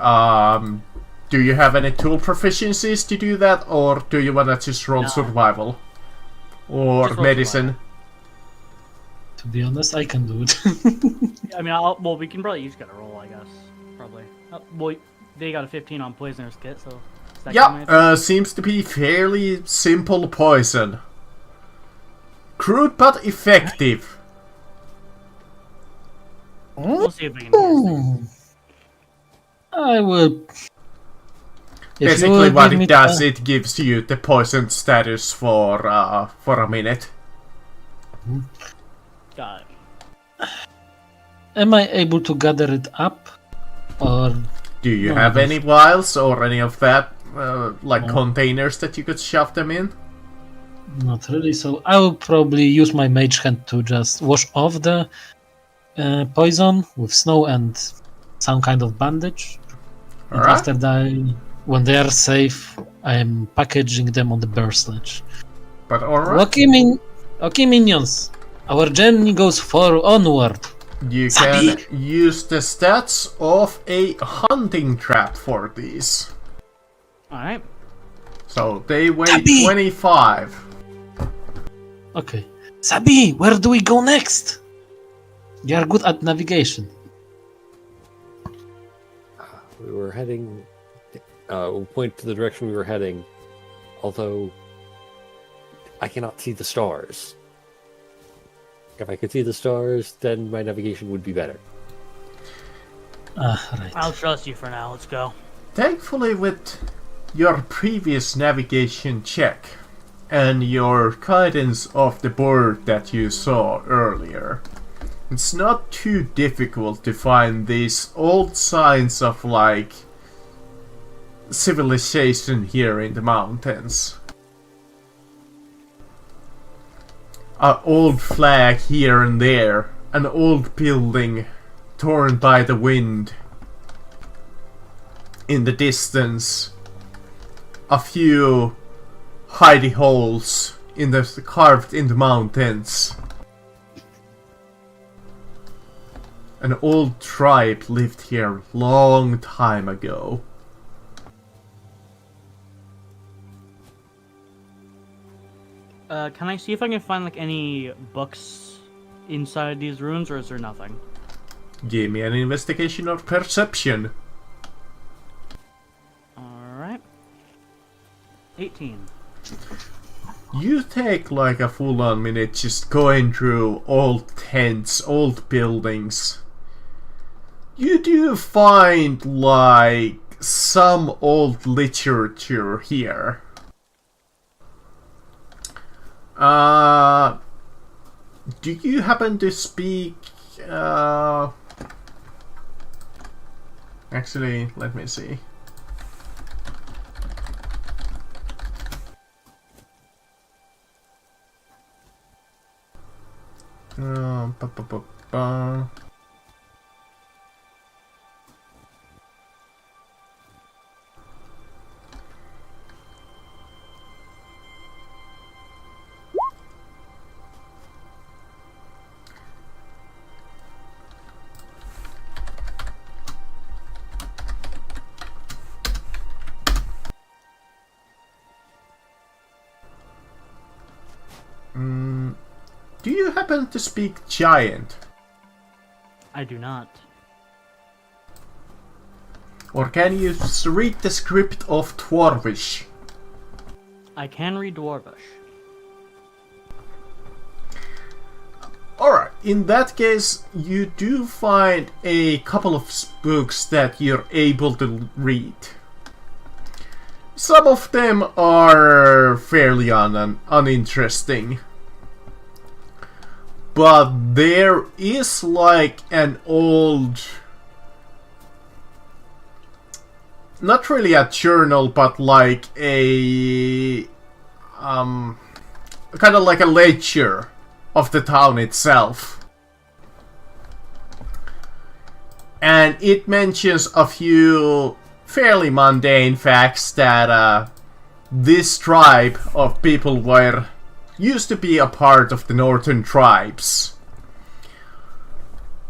S1: Do you have any tool proficiencies to do that, or do you wanna just roll
S4: No.
S1: survival? Or
S4: Just roll
S1: medicine?
S2: To be honest, I can do it.
S4: I mean, well, we can probably each get a roll, I guess. Probably. Well, they got a 15 on Poisoner's Kit, so... is that good, mate?
S1: Yeah, seems to be fairly simple poison. Crude but effective.
S4: We'll see if we can do this.
S2: I will. If you
S1: Basically
S2: will
S1: what
S2: give me
S1: it does,
S2: the-
S1: it gives you the poison status for a minute.
S4: Got it.
S2: Am I able to gather it up? Or.
S1: Do you
S2: No,
S1: have
S2: that's-
S1: any vials or any of that, like containers that you could shove them in?
S2: Not really, so I will probably use my mage hand to just wash off the poison with snow and some kind of bandage. And
S1: Alright.
S2: after that, when they are safe, I am packaging them on the bear sledge.
S1: But alright.
S2: Okay, minions. Our journey goes onward.
S1: You can use the stats of a hunting trap for these.
S4: Alright.
S1: So they weigh
S2: Sabi!
S1: 25.
S2: Okay. Sabi, where do we go next? You are good at navigation.
S3: We were heading. We'll point to the direction we were heading. Although, I cannot see the stars. If I could see the stars, then my navigation would be better.
S2: Right.
S4: I'll trust you for now. Let's go.
S1: Thankfully, with your previous navigation check and your guidance of the board that you saw earlier, it's not too difficult to find these old signs of, like, civilization here in the mountains. An old flag here and there, an old building torn by the wind. In the distance, a few hidey holes in the carved in the mountains. An old tribe lived here long time ago.
S4: Can I see if I can find like any books inside these ruins, or is there nothing?
S1: Give me an investigation or perception.
S4: Alright. 18.
S1: You take like a full-on minute just going through old tents, old buildings. You do find like some old literature here. Do you happen to speak actually, let me see. Ba, ba, ba, ba. Do you happen to speak Giant?
S4: I do not.
S1: Or can you read the script of Dwarvish?
S4: I can read Dwarvish.
S1: Alright, in that case, you do find a couple of books that you're able to read. Some of them are fairly uninteresting. But there is like an old... not really a journal, but like a... kind of like a ledger of the town itself. And it mentions a few fairly mundane facts that this tribe of people used to be a part of the northern tribes.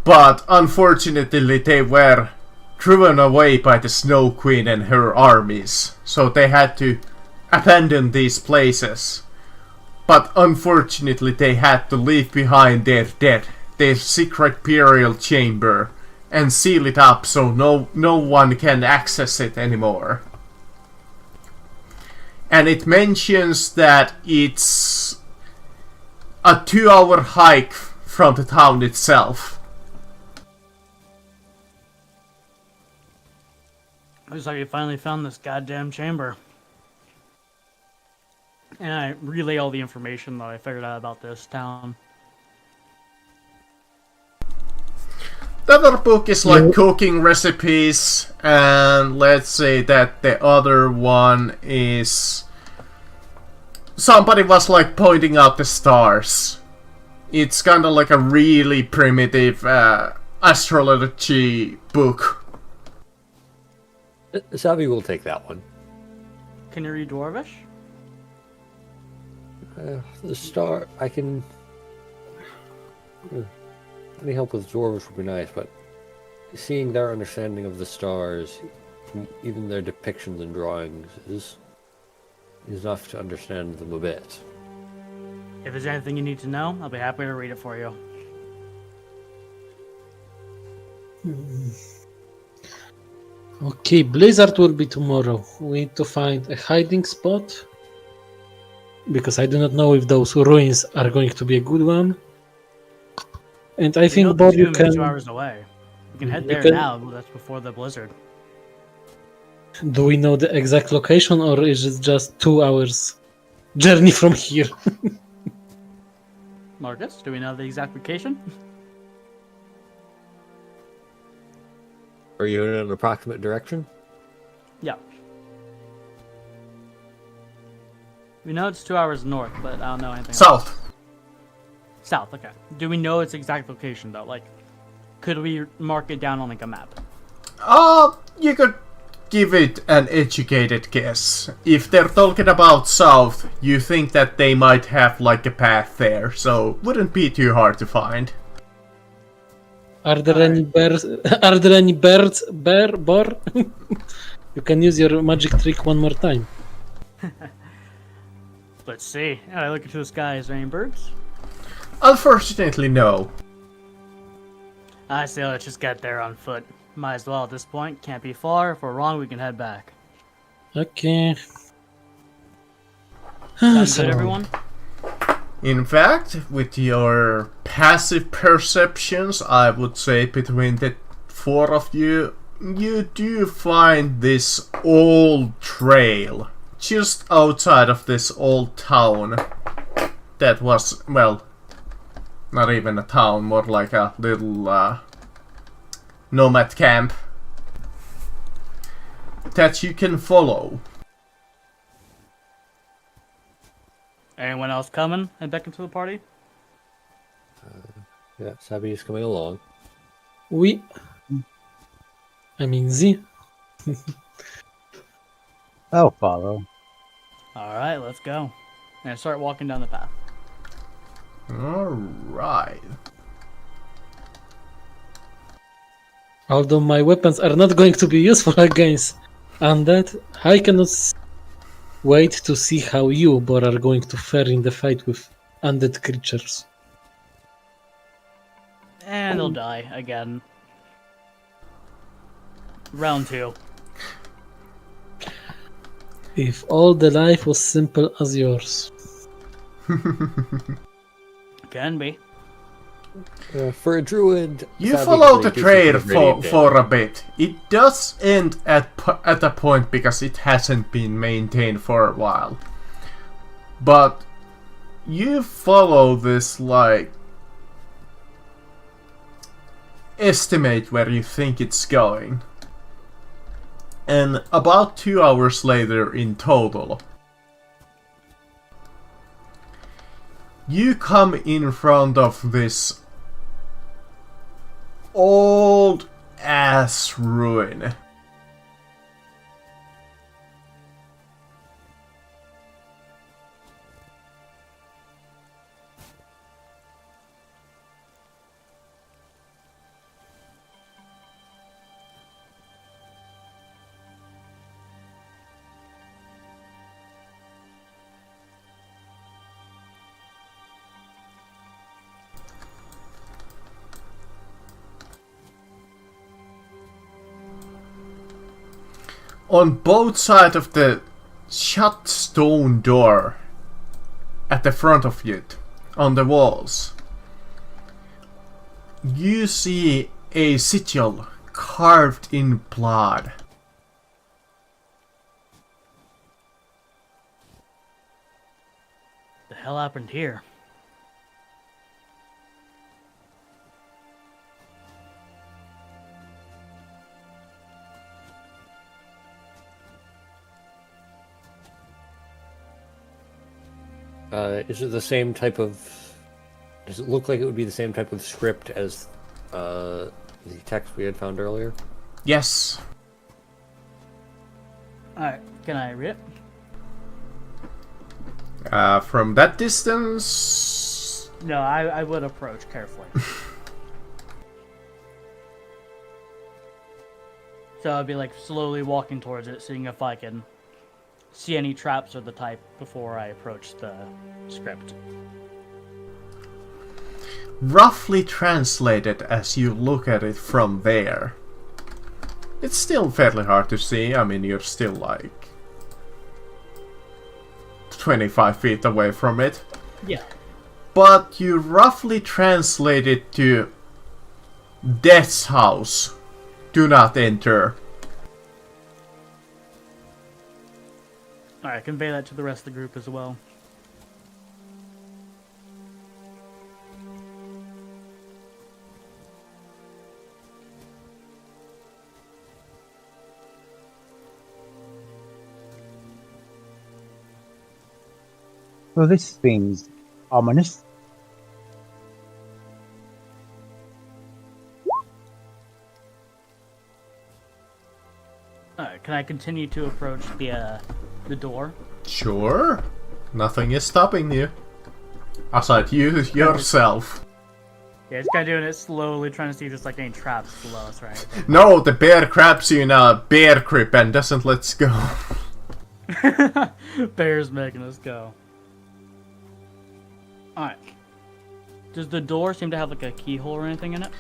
S1: But unfortunately they were driven away by the Snow Queen and her armies, so they had to abandon these places. But unfortunately they had to leave behind their dead, their secret burial chamber, and seal it up so no one can access it anymore. And it mentions that it's a 2-hour hike from the town itself.
S4: Looks like you finally found this goddamn chamber. And I relay all the information that I figured out about this town.
S1: The other book is like cooking recipes, and let's say that the other one is... somebody was like pointing out the stars. It's kind of like a really primitive astrology book.
S3: Sabi will take that one.
S4: Can you read Dwarvish?
S3: The star, I can... any help with Dwarvish would be nice, but seeing their understanding of the stars, even their depictions and drawings, is enough to understand them a bit.
S4: If there's anything you need to know, I'll be happy to read it for you.
S2: Okay, Blizzard will be tomorrow. We need to find a hiding spot. Because I do not know if those ruins are going to be a good one. And I think, Bob, you can...
S4: 2 hours away. You can head
S2: You
S4: there
S2: can-
S4: now, but that's before the blizzard.
S2: Do we know the exact location, or is it just 2 hours journey from here?
S4: Marcus, do we know the exact location?
S3: Are you in an approximate direction?
S4: Yeah. We know it's 2 hours north, but I don't know anything else.
S1: South.
S4: South, okay. Do we know its exact location, though? Like, could we mark it down on, like, a map?
S1: You could give it an educated guess. If they're talking about south, you think that they might have like a path there, so wouldn't be too hard to find.
S2: Are there any bears? Are there any birds? Boar? You can use your magic trick one more time.
S4: Let's see. I look into the sky. Is there any birds?
S1: Unfortunately, no.
S4: I say let's just get there on foot. Might as well at this point. Can't be far. If we're wrong, we can head back.
S2: Okay.
S4: Sound
S2: So-
S4: good, everyone?
S1: In fact, with your passive perceptions, I would say between the four of you, you do find this old trail just outside of this old town that was, well, not even a town, more like a little nomad camp that you can follow.
S4: Anyone else coming? Head back into the party?
S3: Yeah, Sabi is coming along.
S2: Oui. I mean, Z.
S5: I'll follow.
S4: Alright, let's go. And start walking down the path.
S1: Alright.
S2: Although my weapons are not going to be useful against undead, I cannot wait to see how you, Bor, are going to fare in the fight with undead creatures.
S4: And they'll die again. Round 2.
S2: If all the life was simple as yours.
S4: Can be.
S3: For a druid,
S1: You
S3: Sabi
S1: follow the
S3: gives you
S1: trail
S3: some radiant
S1: for a bit. It does end at a point because it hasn't been maintained for a while. But you follow this, like, estimate where you think it's going. And about 2 hours later in total, you come in front of this old ass ruin. On both sides of the shut stone door at the front of it, on the walls, you see a sigil carved in blood.
S4: The hell happened here?
S3: Is it the same type of... Does it look like it would be the same type of script as the text we had found earlier?
S1: Yes.
S4: Alright, can I read it?
S1: From that distance...
S4: No, I would approach carefully. So I'd be like slowly walking towards it, seeing if I can see any traps or the type before I approach the script.
S1: Roughly translated as you look at it from there. It's still fairly hard to see. I mean, you're still like 25 feet away from it.
S4: Yeah.
S1: But you roughly translate it to Death's house. Do not enter.
S4: Alright, convey that to the rest of the group as well.
S5: Well, this seems ominous.
S4: Alright, can I continue to approach the door?
S1: Sure. Nothing is stopping you. Aside you yourself.
S4: Yeah, just kind of doing it slowly, trying to see if there's like any traps below us, right?
S1: No, the bear grabs you in a bear grip and doesn't let us go.
S4: Bear's making us go. Alright. Does the door seem to have like a keyhole or anything in it?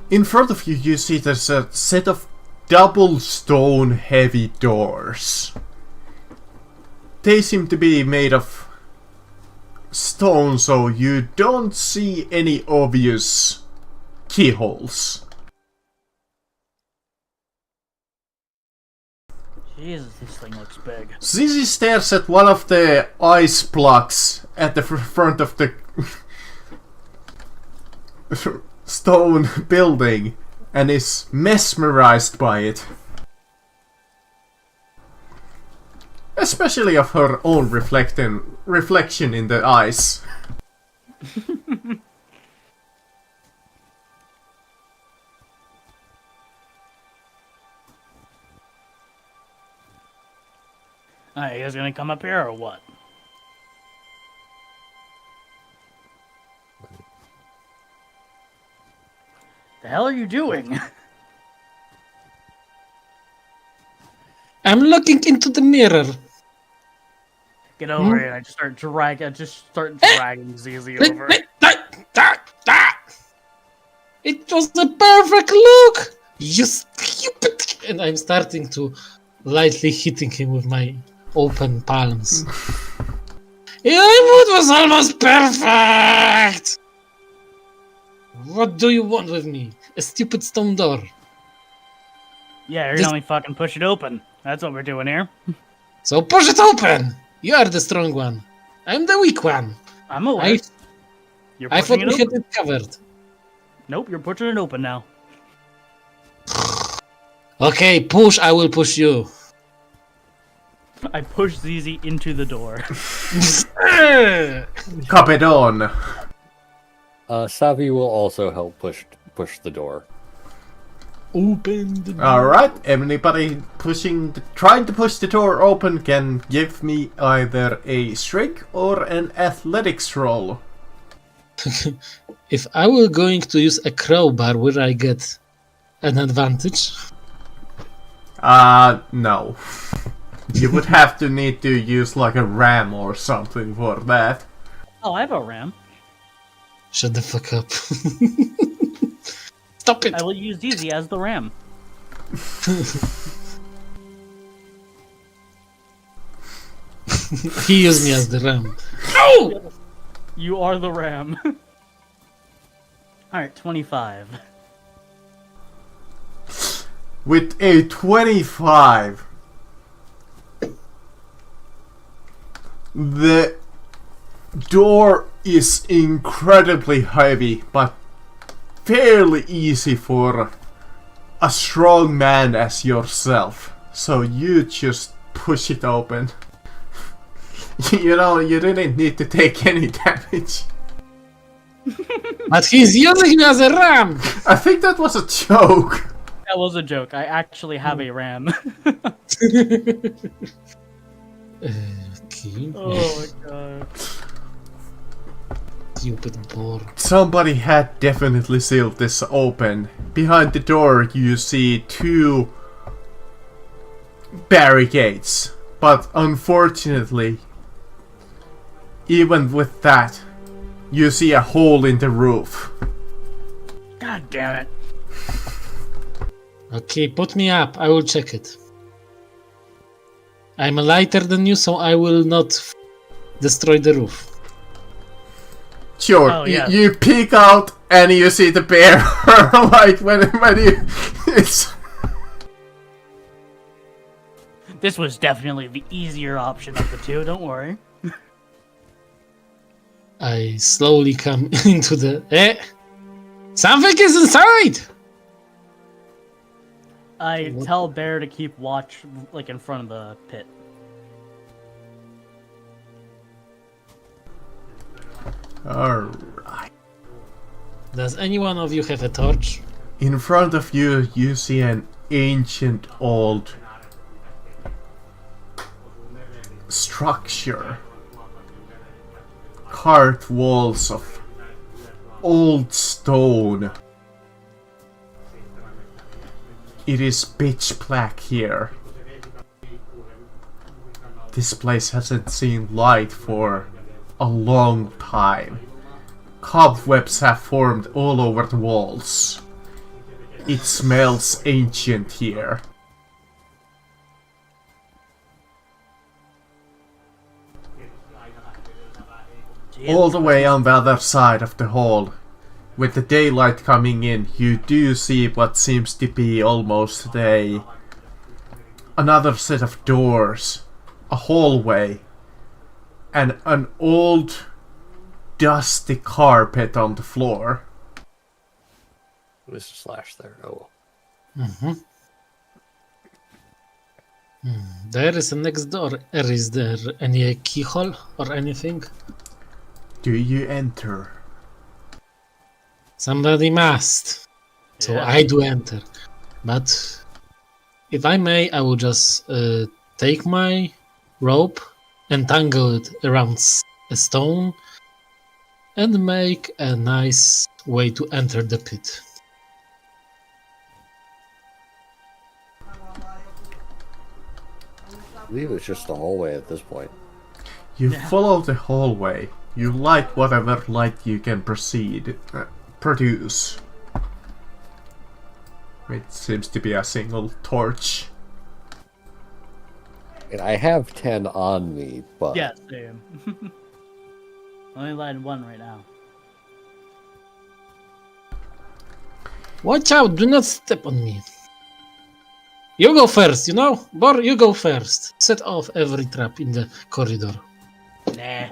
S1: In front of you, you see there's a set of double stone heavy doors. They seem to be made of stone, so you don't see any obvious keyholes.
S4: Jesus, this thing looks big.
S1: Zizi stares at one of the ice blocks at the front of the stone building and is mesmerized by it. Especially of her own reflection in the ice.
S4: Alright, you guys gonna come up here or what? The hell are you doing?
S2: I'm looking into the mirror.
S4: Get over here. I just start dragging ZZ over.
S2: It was the perfect look! You stupid! And I'm starting to lightly hitting him with my open palms. It was almost perfect! What do you want with me? A stupid stone door.
S4: Yeah, you're gonna only fucking push it open. That's what we're doing here.
S2: So push it open! You are the strong one. I'm the weak one.
S4: I'm aware. You're
S2: I thought
S4: pushing it
S2: we had
S4: open.
S2: it covered.
S4: Nope, you're pushing it open now.
S2: Okay, push, I will push you.
S4: I push ZZ into the door.
S1: Capedon.
S3: Savi will also help push the door.
S2: Open the door.
S1: Alright, anybody trying to push the door open can give me either a strength or an athletics roll.
S2: If I were going to use a crowbar, would I get an advantage?
S1: No. You would have to need to use like a ram or something for that.
S4: Oh, I have a ram.
S2: Shut the fuck up. Stop it!
S4: I will use ZZ as the ram.
S2: He used me as the ram. No!
S4: You are the ram. Alright, 25.
S1: With a 25, the door is incredibly heavy, but fairly easy for a strong man as yourself. So you just push it open. You know, you didn't need to take any damage.
S2: But he's using me as a ram!
S1: I think that was a joke.
S4: That was a joke. I actually have a ram.
S2: Okay.
S4: Oh my god.
S2: Stupid boar.
S1: Somebody had definitely sealed this open. Behind the door you see two barricades, but unfortunately, even with that, you see a hole in the roof.
S4: God damn it.
S2: Okay, put me up. I will check it. I'm lighter than you, so I will not destroy the roof.
S1: Sure,
S4: Oh, yeah.
S1: you peek out and you see the bear. Like when you, it's.
S4: This was definitely the easier option of the two, don't worry.
S2: I slowly come into the... Something is inside!
S4: I tell Bear to keep watch, like, in front of the pit.
S1: Alright.
S2: Does any one of you have a torch?
S1: In front of you, you see an ancient old structure. Carved walls of old stone. It is pitch black here. This place hasn't seen light for a long time. Cobwebs have formed all over the walls. It smells ancient here. All the way on the other side of the hall, with the daylight coming in, you do see what seems to be almost another set of doors, a hallway, and an old dusty carpet on the floor.
S3: There's a slash there. Oh.
S2: There is a next door. Is there any keyhole or anything?
S1: Do you enter?
S2: Somebody must. So
S4: Yeah.
S2: I do enter. But if I may, I will just take my rope, entangle it around a stone, and make a nice way to enter the pit.
S3: I believe it's just the hallway at this point.
S1: You follow the hallway. You light whatever light you can produce. It seems to be a single torch.
S3: And I have 10 on me, but...
S4: Yeah, same. Only lighted one right now.
S2: Watch out, do not step on me. You go first, you know? Bor, you go first. Set off every trap in the corridor.
S4: Nah.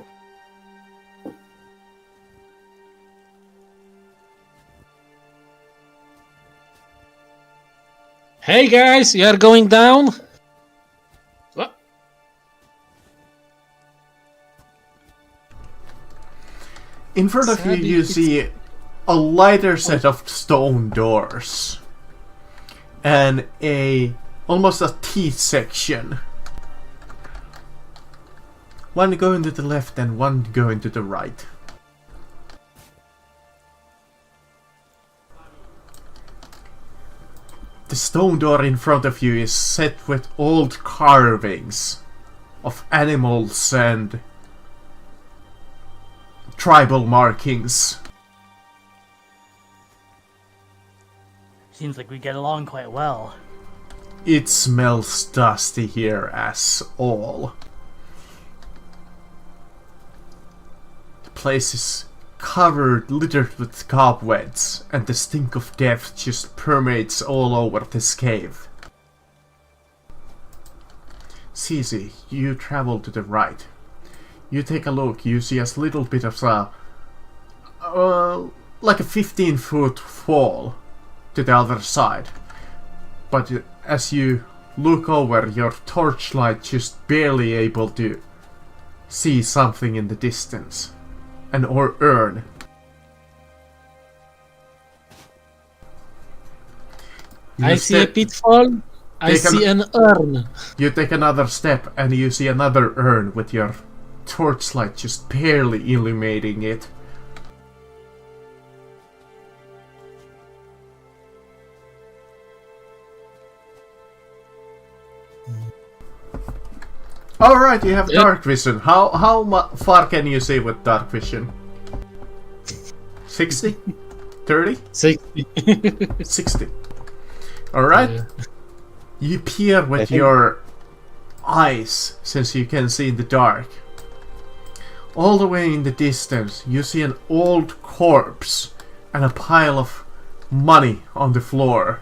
S2: Hey guys, you are going down? What?
S1: In front of
S2: Sadly,
S1: you, you
S2: it's-
S1: see a lighter set of stone doors. And almost a teeth section. One going to the left and one going to the right. The stone door in front of you is set with old carvings of animals and tribal markings.
S4: Seems like we get along quite well.
S1: It smells dusty here as all. The place is covered, littered with cobwebs, and the stink of death just permeates all over this cave. Cece, you travel to the right. You take a look, you see a little bit of like a 15-foot fall to the other side. But as you look over, your torchlight just barely able to see something in the distance. An urn.
S2: I
S1: You
S2: see a
S1: step-
S2: pitfall. I
S1: Take
S2: see an urn.
S1: You take another step and you see another urn with your torchlight just barely illuminating it. Alright, you have
S2: Yep.
S1: dark vision. How far can you see with dark vision? 60? 30?
S2: 60.
S1: 60. Alright?
S2: Yeah.
S1: You peer with
S3: think-
S1: your eyes, since you can see in the dark. All the way in the distance, you see an old corpse and a pile of money on the floor.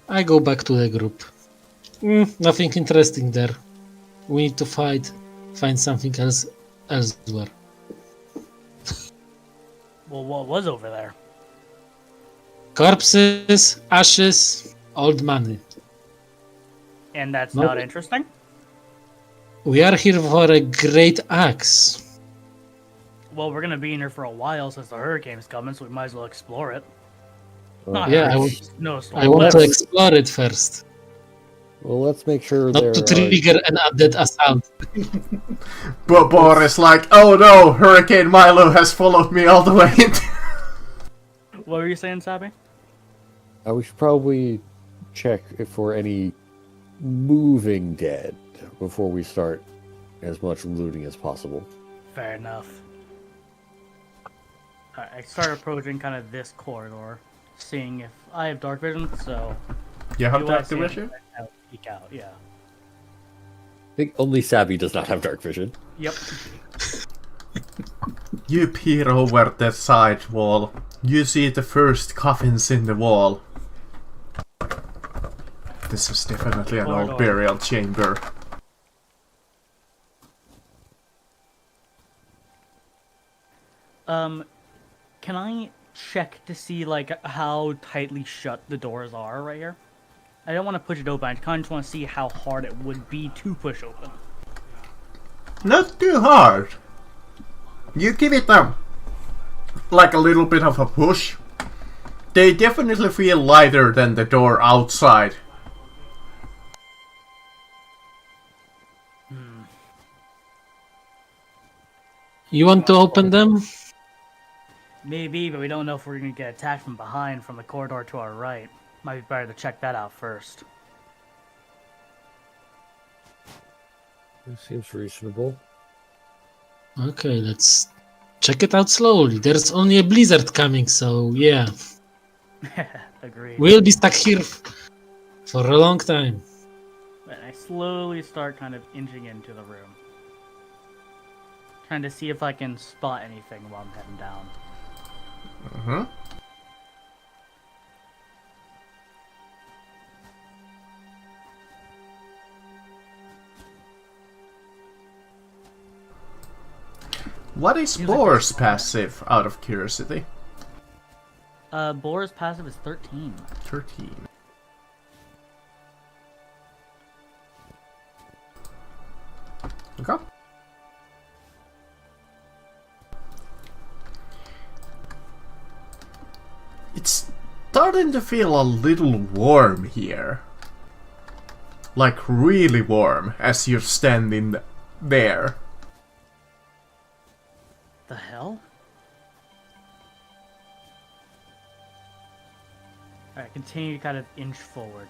S2: I go back to the group. Nothing interesting there. We need to find something else elsewhere.
S4: Well, what was over there?
S2: Corpses, ashes, old money.
S4: And that's
S2: Nope.
S4: not interesting?
S2: We are here for a great axe.
S4: Well, we're gonna be in here for a while since the hurricane's coming, so we might as well explore it.
S2: Yeah, I want to explore it first,
S3: Well, let's make sure
S2: not
S3: there
S2: to
S3: are...
S2: trigger an undead assault.
S1: But Boris like, oh no, Hurricane Milo has followed me all the way into...
S4: What were you saying, Sabi?
S3: we should probably check for any moving dead before we start as much looting as possible.
S4: Fair enough. Alright, I start approaching kind of this corridor, seeing if I have dark vision, so...
S1: You have
S4: do I
S1: dark
S4: see
S1: vision?
S4: anything, I'll peek out, yeah.
S3: I think only Sabby does not have dark vision.
S4: Yep.
S1: You peer over the side wall. You see the first coffins in the wall. This is definitely an old
S4: Corridor.
S1: burial chamber.
S4: Can I check to see, like, how tightly shut the doors are right here? I don't want to push it open, I kind of just want to see how hard it would be to push open.
S1: Not too hard. You give it like a little bit of a push. They definitely feel lighter than the door outside.
S2: You want to open them?
S4: Maybe, but we don't know if we're going to get attacked from behind from the corridor to our right. Might be better to check that out first.
S3: It seems reasonable.
S2: Okay, let's check it out slowly. There's only a blizzard coming, so yeah.
S4: Agreed.
S2: We'll be stuck here for a long time.
S4: And I slowly start kind of inching into the room. Trying to see if I can spot anything while I'm heading down.
S1: Mm-hmm. What is
S4: Seems like
S1: Boar's
S4: there's-
S1: passive, out of curiosity?
S4: Boar's passive is 13.
S1: 13. Okay. It's starting to feel a little warm here. Like really warm as you're standing there.
S4: The hell? Alright, continue to kind of inch forward.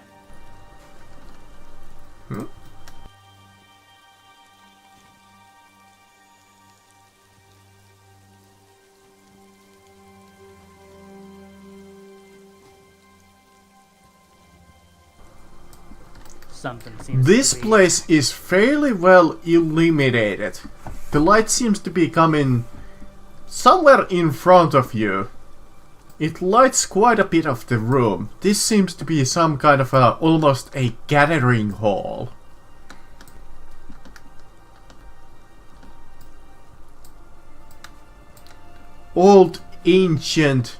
S1: Hmm?
S4: Something seems
S1: This
S4: to be...
S1: place is fairly well illuminated. The light seems to be coming somewhere in front of you. It lights quite a bit of the room. This seems to be some kind of almost a gathering hall. Old, ancient,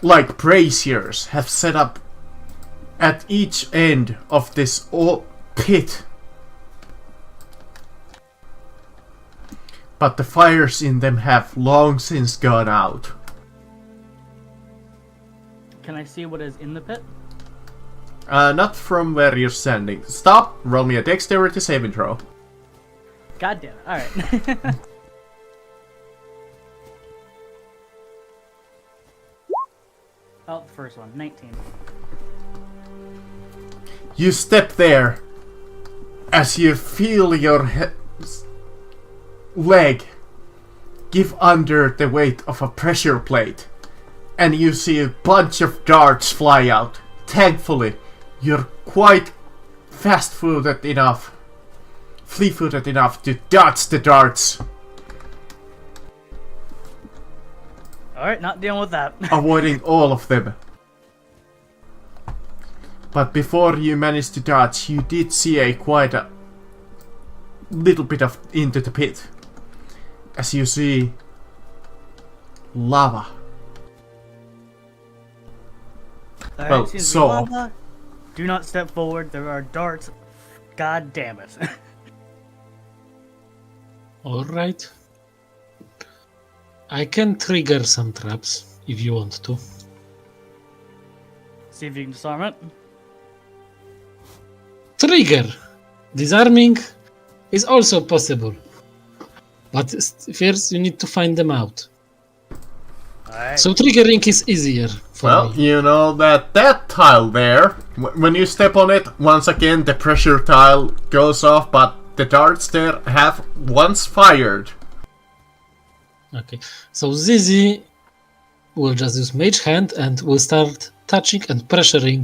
S1: like braziers have set up at each end of this pit. But the fires in them have long since gone out.
S4: Can I see what is in the pit?
S1: Not from where you're standing. Stop! Roll me a dexterity saving throw.
S4: God damn it. Alright. Oh, the first one. 19.
S1: You step there as you feel your leg give under the weight of a pressure plate, and you see a bunch of darts fly out. Thankfully, you're quite fleet-footed enough to dodge the darts,
S4: Alright, not dealing with that.
S1: avoiding all of them. But before you managed to dodge, you did see quite a little bit of into the pit. As you see lava.
S4: Alright,
S1: Well,
S4: seems to be
S1: so-
S4: lava. Do not step forward. There are darts. God damn it.
S2: Alright. I can trigger some traps if you want to.
S4: See if you can disarm it.
S2: Trigger! Disarming is also possible. But first you need to find them out.
S4: Alright.
S2: So triggering is easier for
S1: Well,
S2: me.
S1: you know that tile there, when you step on it, once again the pressure tile goes off, but the darts there have once fired.
S2: Okay, so Zizi will just use Mage Hand and will start touching and pressuring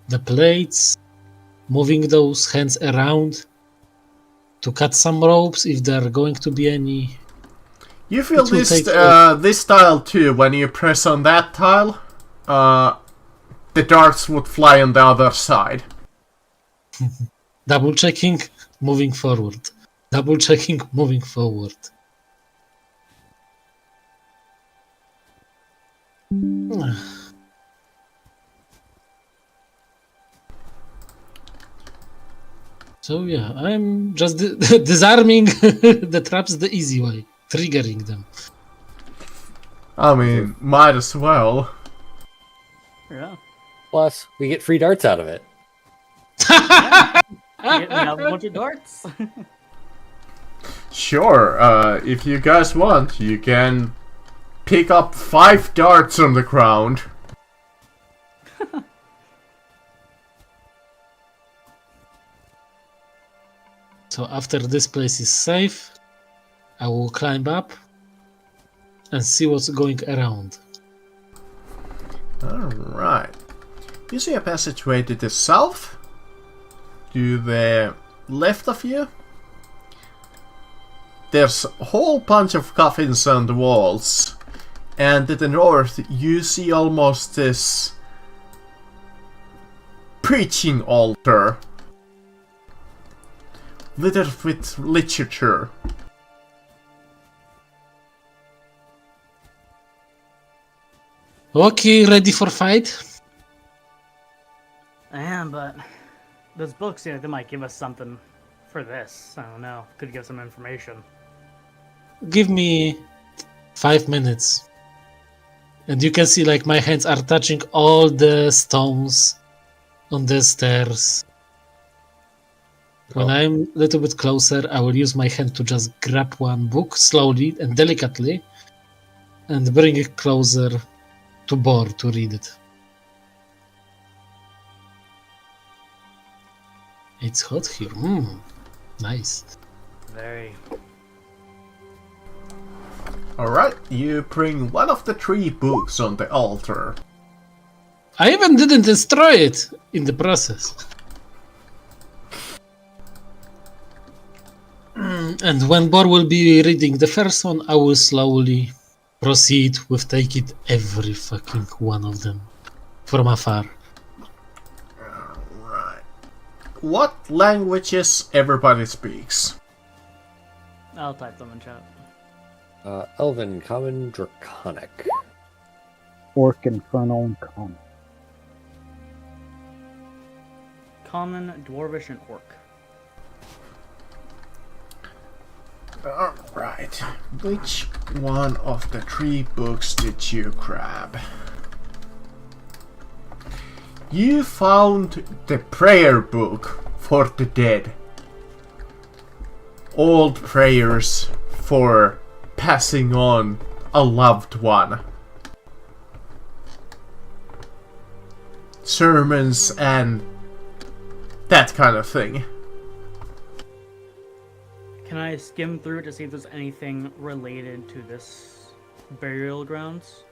S2: the plates, moving those hands around to cut some ropes if there are going to be any.
S1: You feel
S2: It will
S1: this
S2: take-
S1: this tile too. When you press on that tile, the darts would fly on the other side.
S2: Double checking, moving forward. Double checking, moving forward. So yeah, I'm just disarming the traps the easy way, triggering them.
S1: I mean, might as well.
S4: Yeah.
S3: Plus, we get free darts out of it.
S4: Getting out a bunch of darts.
S1: Sure, if you guys want, you can pick up 5 darts from the ground.
S2: So after this place is safe, I will climb up and see what's going around.
S1: Alright. You see a passageway to the south, to the left of you. There's a whole bunch of coffins on the walls, and to the north you see almost this preaching altar littered with literature.
S2: Okay, ready for fight?
S4: I am, but those books, they might give us something for this. I don't know. Could give some information.
S2: Give me 5 minutes. And you can see like my hands are touching all the stones on the stairs. When I'm a little bit closer, I will use my hand to just grab one book slowly and delicately and bring it closer to Bor to read it. It's hot here. Nice.
S4: Very.
S1: Alright, you bring one of the 3 books on the altar.
S2: I even didn't destroy it in the process. And when Bor will be reading the first one, I will slowly proceed with taking every fucking one of them from afar.
S1: Alright. What languages everybody speaks?
S4: I'll type them in chat.
S3: Elven, Common, Draconic.
S5: Orc, Infernal, and Common.
S4: Common, Dwarvish, and Orc.
S1: Alright. Which one of the 3 books did you grab? You found the prayer book for the dead. Old prayers for passing on a loved one. Sermons and that kind of thing.
S4: Can I skim through it to see if there's anything related to this burial grounds?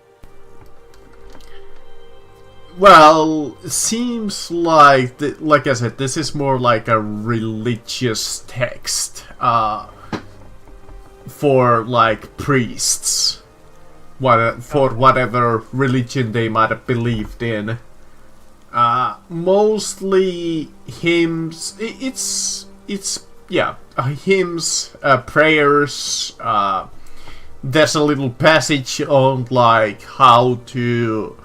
S1: Well, it seems like, like I said, this is more like a religious text for like priests, for whatever religion they might have believed in. Mostly hymns. It's hymns, prayers. There's a little passage on like how to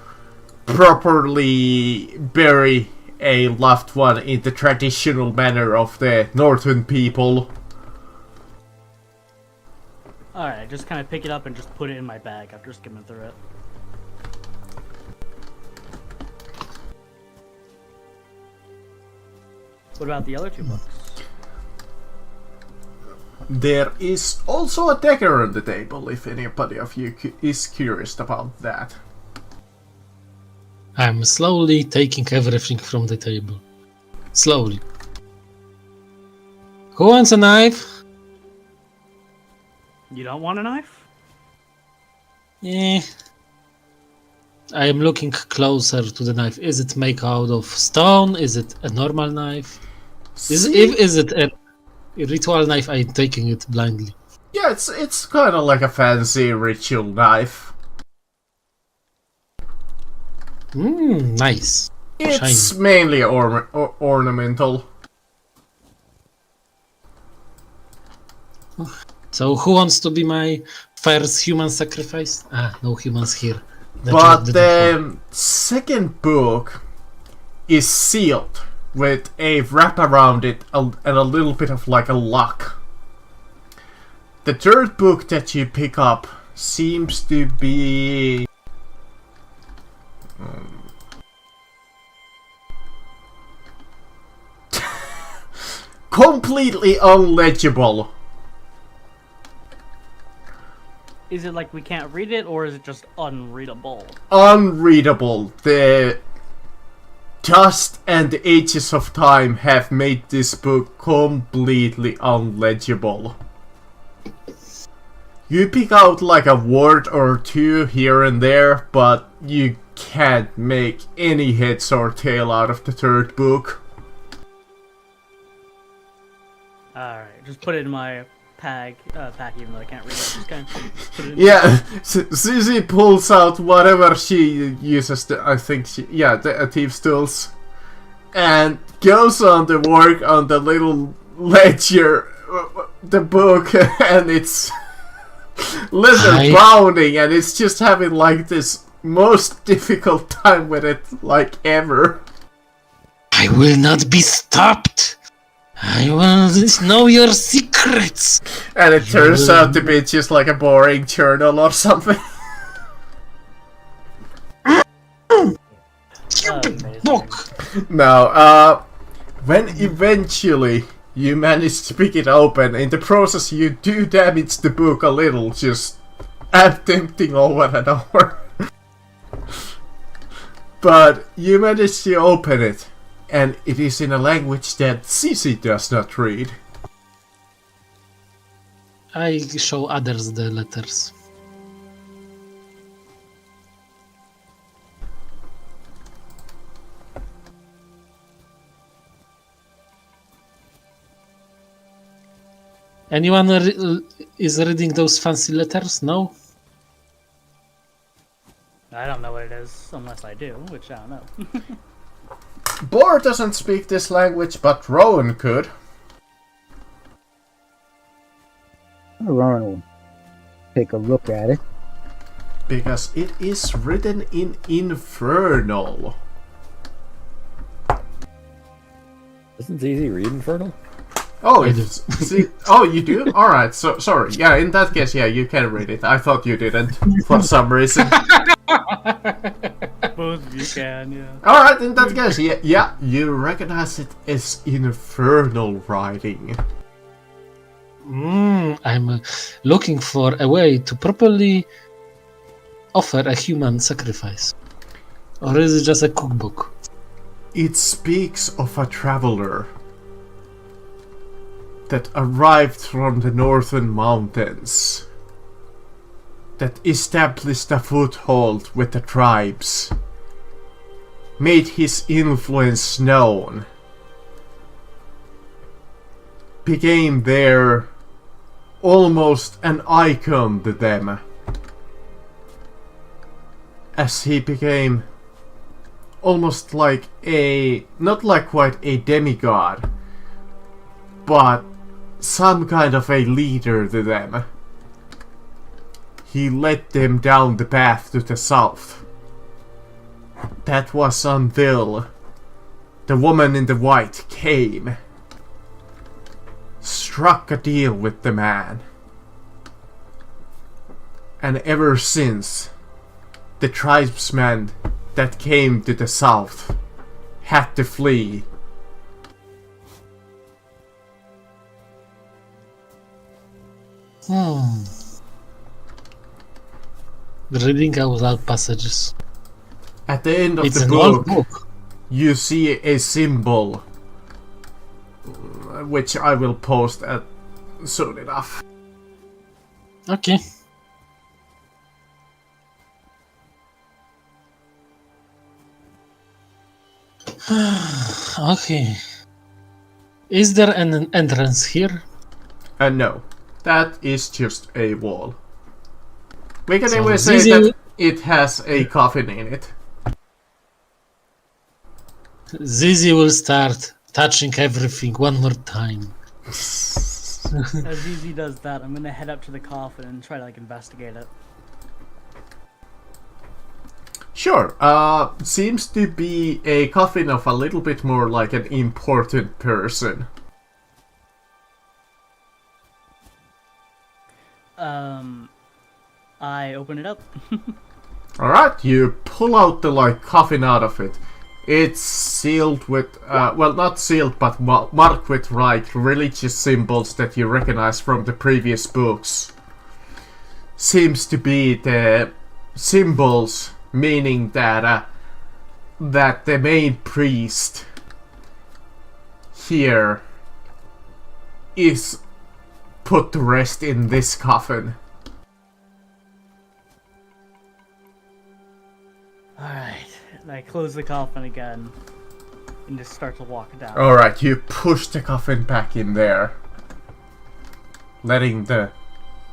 S1: properly bury a loved one in the traditional manner of the northern people.
S4: Alright, just kind of pick it up and just put it in my bag after skimming through it. What about the other 2 books?
S1: There is also a dagger on the table, if anybody of you is curious about that.
S2: I'm slowly taking everything from the table. Slowly. Who wants a knife?
S4: You don't want a knife?
S2: Eh. I am looking closer to the knife. Is it made out of stone? Is it a normal knife? Is it a ritual knife? I'm taking it blindly.
S1: Yeah, it's kind of like a fancy ritual knife.
S2: Nice.
S1: It's
S2: Shiny.
S1: mainly ornamental.
S2: So who wants to be my first human sacrifice? No humans here.
S1: But the second book is sealed with a wrap around it and a little bit of like a lock. The third book that you pick up seems to be completely unlegible.
S4: Is it like we can't read it, or is it just unreadable?
S1: Unreadable. The dust and the ages of time have made this book completely unlegible. You pick out like a word or two here and there, but you can't make any heads or tail out of the third book.
S4: Alright, just put it in my pack, even though I can't read it. Just kind of put it in
S1: Yeah, Susie pulls out whatever she uses, the thief's tools, and goes on to work on the little ledger, the book, and it's leather bounding, and it's just having like this most difficult time with it, like ever.
S2: I will not be stopped. I will know your secrets.
S1: And it turns out to be just like a boring journal or something.
S4: Amazing.
S2: Book.
S1: No, when eventually you manage to pick it open, in the process you do damage the book a little, just attempting over and over. But you manage to open it, and it is in a language that Cici does not read.
S2: I show others the letters. Anyone is reading those fancy letters? No?
S4: I don't know what it is, unless I do, which I don't know.
S1: Boar doesn't speak this language, but Rowan could.
S5: Rowan will take a look at it.
S1: Because it is written in Infernal.
S3: Doesn't Zizi read Infernal?
S1: Oh,
S2: I do.
S1: Oh, you do? Alright, so sorry. Yeah, in that case, yeah, you can read it. I thought you didn't, for some reason.
S4: Both of you can, yeah.
S1: Alright, in that case, yeah, you recognize it as Infernal writing.
S2: I'm looking for a way to properly offer a human sacrifice. Or is it just a cookbook?
S1: It speaks of a traveler that arrived from the northern mountains, that established a foothold with the tribes, made his influence known, became their almost an icon to them, as he became almost like not like quite a demigod, but some kind of a leader to them. He led them down the path to the south. That was until the woman in the white came, struck a deal with the man, and ever since, the tribesmen that came to the south had to flee.
S2: Reading out loud passages.
S1: At the end of
S2: It's
S1: the
S2: an old book.
S1: you see a symbol which I will post at soon enough.
S2: Okay. Okay. Is there an entrance here?
S1: And no, that is just a wall. We can
S2: So
S1: even say
S2: Zizi
S1: that it has a coffin in it.
S2: Zizi will start touching everything one more time.
S4: As Easy does that, I'm gonna head up to the coffin and try to like investigate it.
S1: Sure, seems to be a coffin of a little bit more like an important person.
S4: I open it up.
S1: Alright, you pull out the coffin out of it. It's sealed with, well, not sealed, but marked with religious symbols that you recognize from the previous books. Seems to be the symbols meaning that that the main priest here is put to rest in this coffin.
S4: Alright. And I close the coffin again and just start to walk down.
S1: Alright, you push the coffin back in there, letting the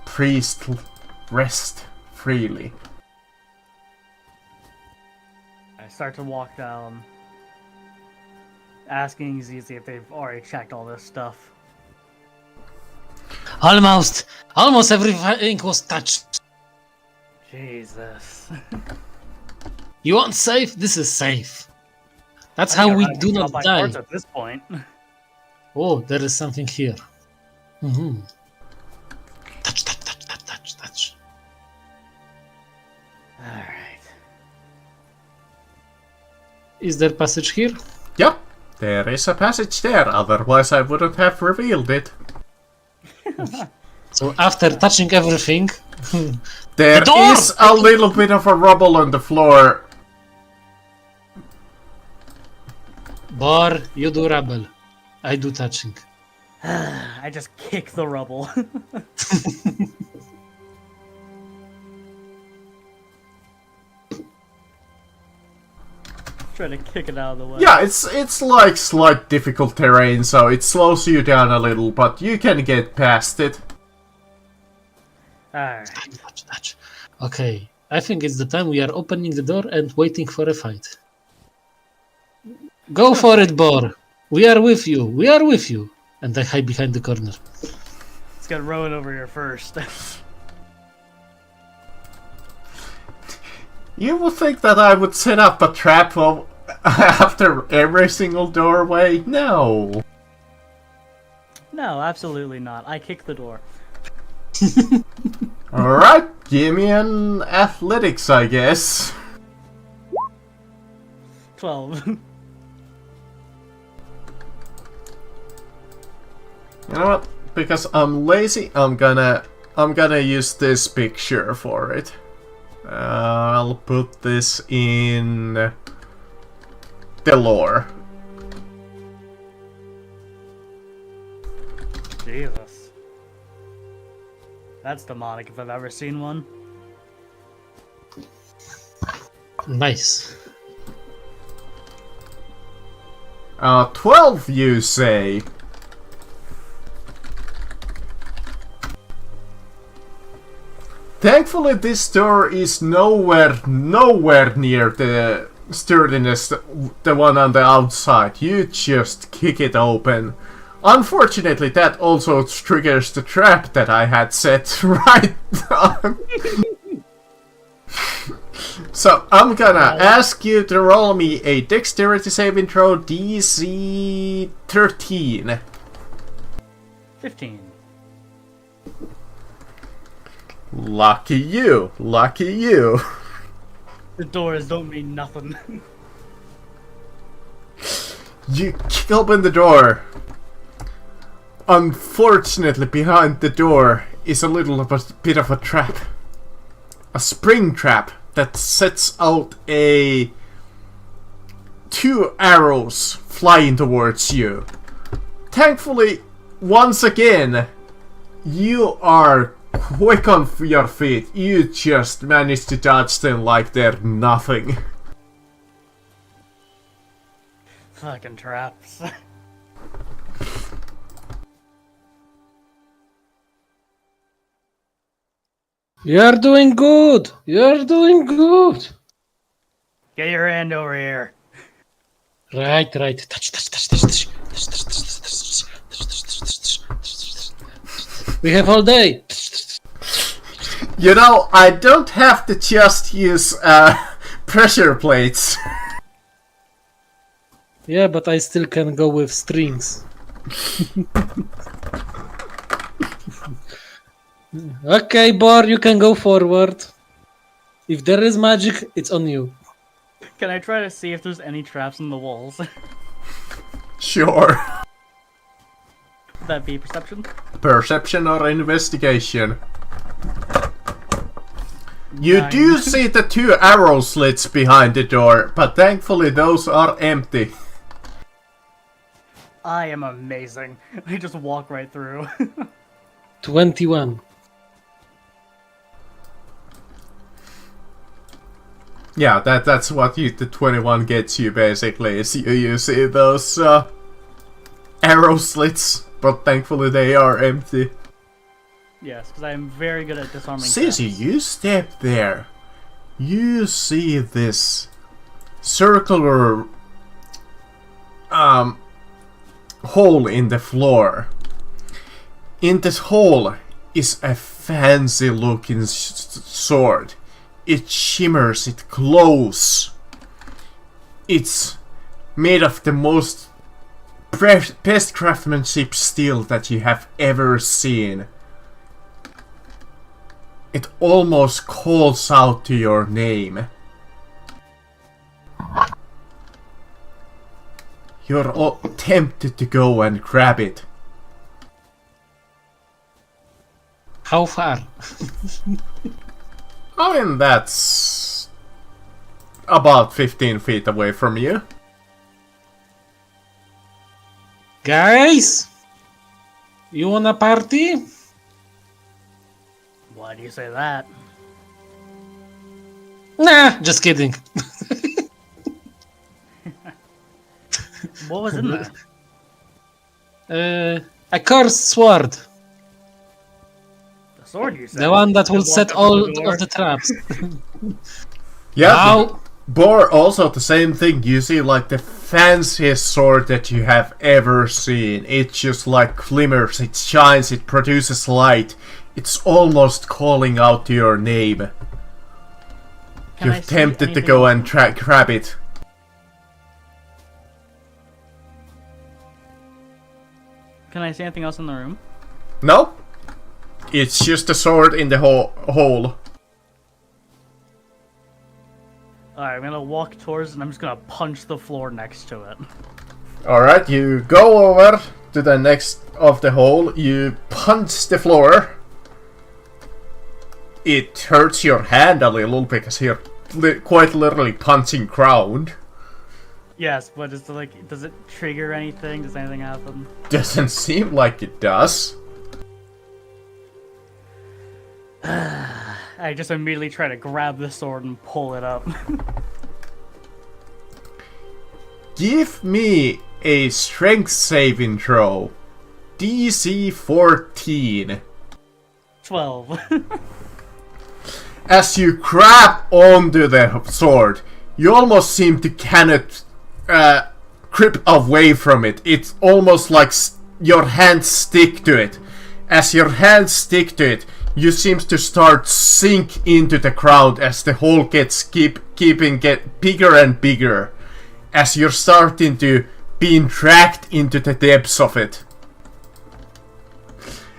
S1: priest rest freely.
S4: I start to walk down, asking Zizi if they've already checked all this stuff.
S2: Almost everything was touched.
S4: Jesus.
S2: You want safe? This is safe. That's
S4: I
S2: how
S4: think
S2: we
S4: I'm
S2: do
S4: running
S2: not
S4: out by
S2: die.
S4: parts at this point.
S2: Oh, there is something here. Mm-hmm. Touch.
S4: Alright.
S2: Is there passage here?
S1: Yep, there is a passage there, otherwise I wouldn't have revealed it.
S2: So after touching everything,
S1: There
S2: The door!
S1: is a little bit of a rubble on the floor.
S2: Bar, you do rubble. I do touching.
S4: I just kick the rubble. Try to kick it out of the way.
S1: Yeah, it's like slight difficult terrain, so it slows you down a little, but you can get past it.
S4: Alright.
S2: Touch. Okay, I think it's the time we are opening the door and waiting for a fight. Go for it, Bor. We are with you. And I hide behind the corner.
S4: Let's get Rowan over here first.
S1: You would think that I would set up a trap after every single doorway? No.
S4: No, absolutely not. I kick the door.
S1: Alright, give me an athletics, I guess.
S4: 12.
S1: You know what? Because I'm lazy, I'm gonna use this picture for it. I'll put this in the lore.
S4: Jesus. That's demonic if I've ever seen one.
S2: Nice.
S1: 12, you say? Thankfully, this door is nowhere near the sturdiness, the one on the outside. You just kick it open. Unfortunately, that also triggers the trap that I had set right on. So, I'm gonna ask you to roll me a dexterity saving throw, DC 13.
S4: 15.
S1: Lucky you.
S4: The doors don't mean nothing.
S1: You kick open the door. Unfortunately, behind the door is a little bit of a trap. A spring trap that sets out 2 arrows flying towards you. thankfully, once again, you are quick on your feet. You just managed to dodge them like they're nothing.
S4: Fucking traps.
S2: You're doing good. You're doing good.
S4: Get your hand over here.
S2: Right. Touch. We have all day.
S1: You know, I don't have to just use pressure plates.
S2: Yeah, but I still can go with strings. Okay, Bor, you can go forward. If there is magic, it's on you.
S4: Can I try to see if there's any traps in the walls?
S1: Sure.
S4: Would that be perception?
S1: Perception or investigation? You
S4: 9.
S1: do see the 2 arrow slits behind the door, but thankfully those are empty.
S4: I am amazing. I just walk right through.
S2: 21.
S1: Yeah, that's what the 21 gets you basically, is you see those arrow slits, but thankfully they are empty.
S4: Yes, because I am very good at disarming
S1: Sissy,
S4: traps.
S1: you step there. You see this circular hole in the floor. In this hole is a fancy looking sword. It shimmers, it glows. It's made of the most best craftsmanship steel that you have ever seen. It almost calls out to your name. You're all tempted to go and grab it.
S2: How far?
S1: I mean, that's about 15 feet away from you.
S2: Guys? You wanna party?
S4: Why do you say that?
S2: Nah, just kidding.
S4: What was in there?
S2: A cursed sword.
S4: The sword you said?
S2: The one that will
S4: Just
S2: set
S4: walk up
S2: all
S4: to the door?
S2: of the traps.
S1: Yeah,
S2: Now,
S1: Bor, also the same thing. You see, like, the fanciest sword that you have ever seen. It just, like, glimmers, it shines, it produces light. It's almost calling out to your name.
S4: Can I
S1: You're
S4: see
S1: tempted to
S4: anything
S1: go
S4: else?
S1: and grab it.
S4: Can I see anything else in the room?
S1: No? It's just a sword in the hole.
S4: Alright, I'm gonna walk towards and I'm just gonna punch the floor next to it.
S1: Alright, you go over to the next of the hole, you punch the floor. It hurts your hand a little because you're quite literally punching ground.
S4: Yes, but is it like, does it trigger anything? Does anything happen?
S1: Doesn't seem like it does.
S4: I just immediately try to grab the sword and pull it up.
S1: Give me a strength saving throw. DC 14.
S4: 12.
S1: As you grab onto the sword, you almost seem to cannot grip away from it. It's almost like your hands stick to it. As your hands stick to it, you seem to start sink into the ground as the hole gets get bigger and bigger. As you're starting to being dragged into the depths of it.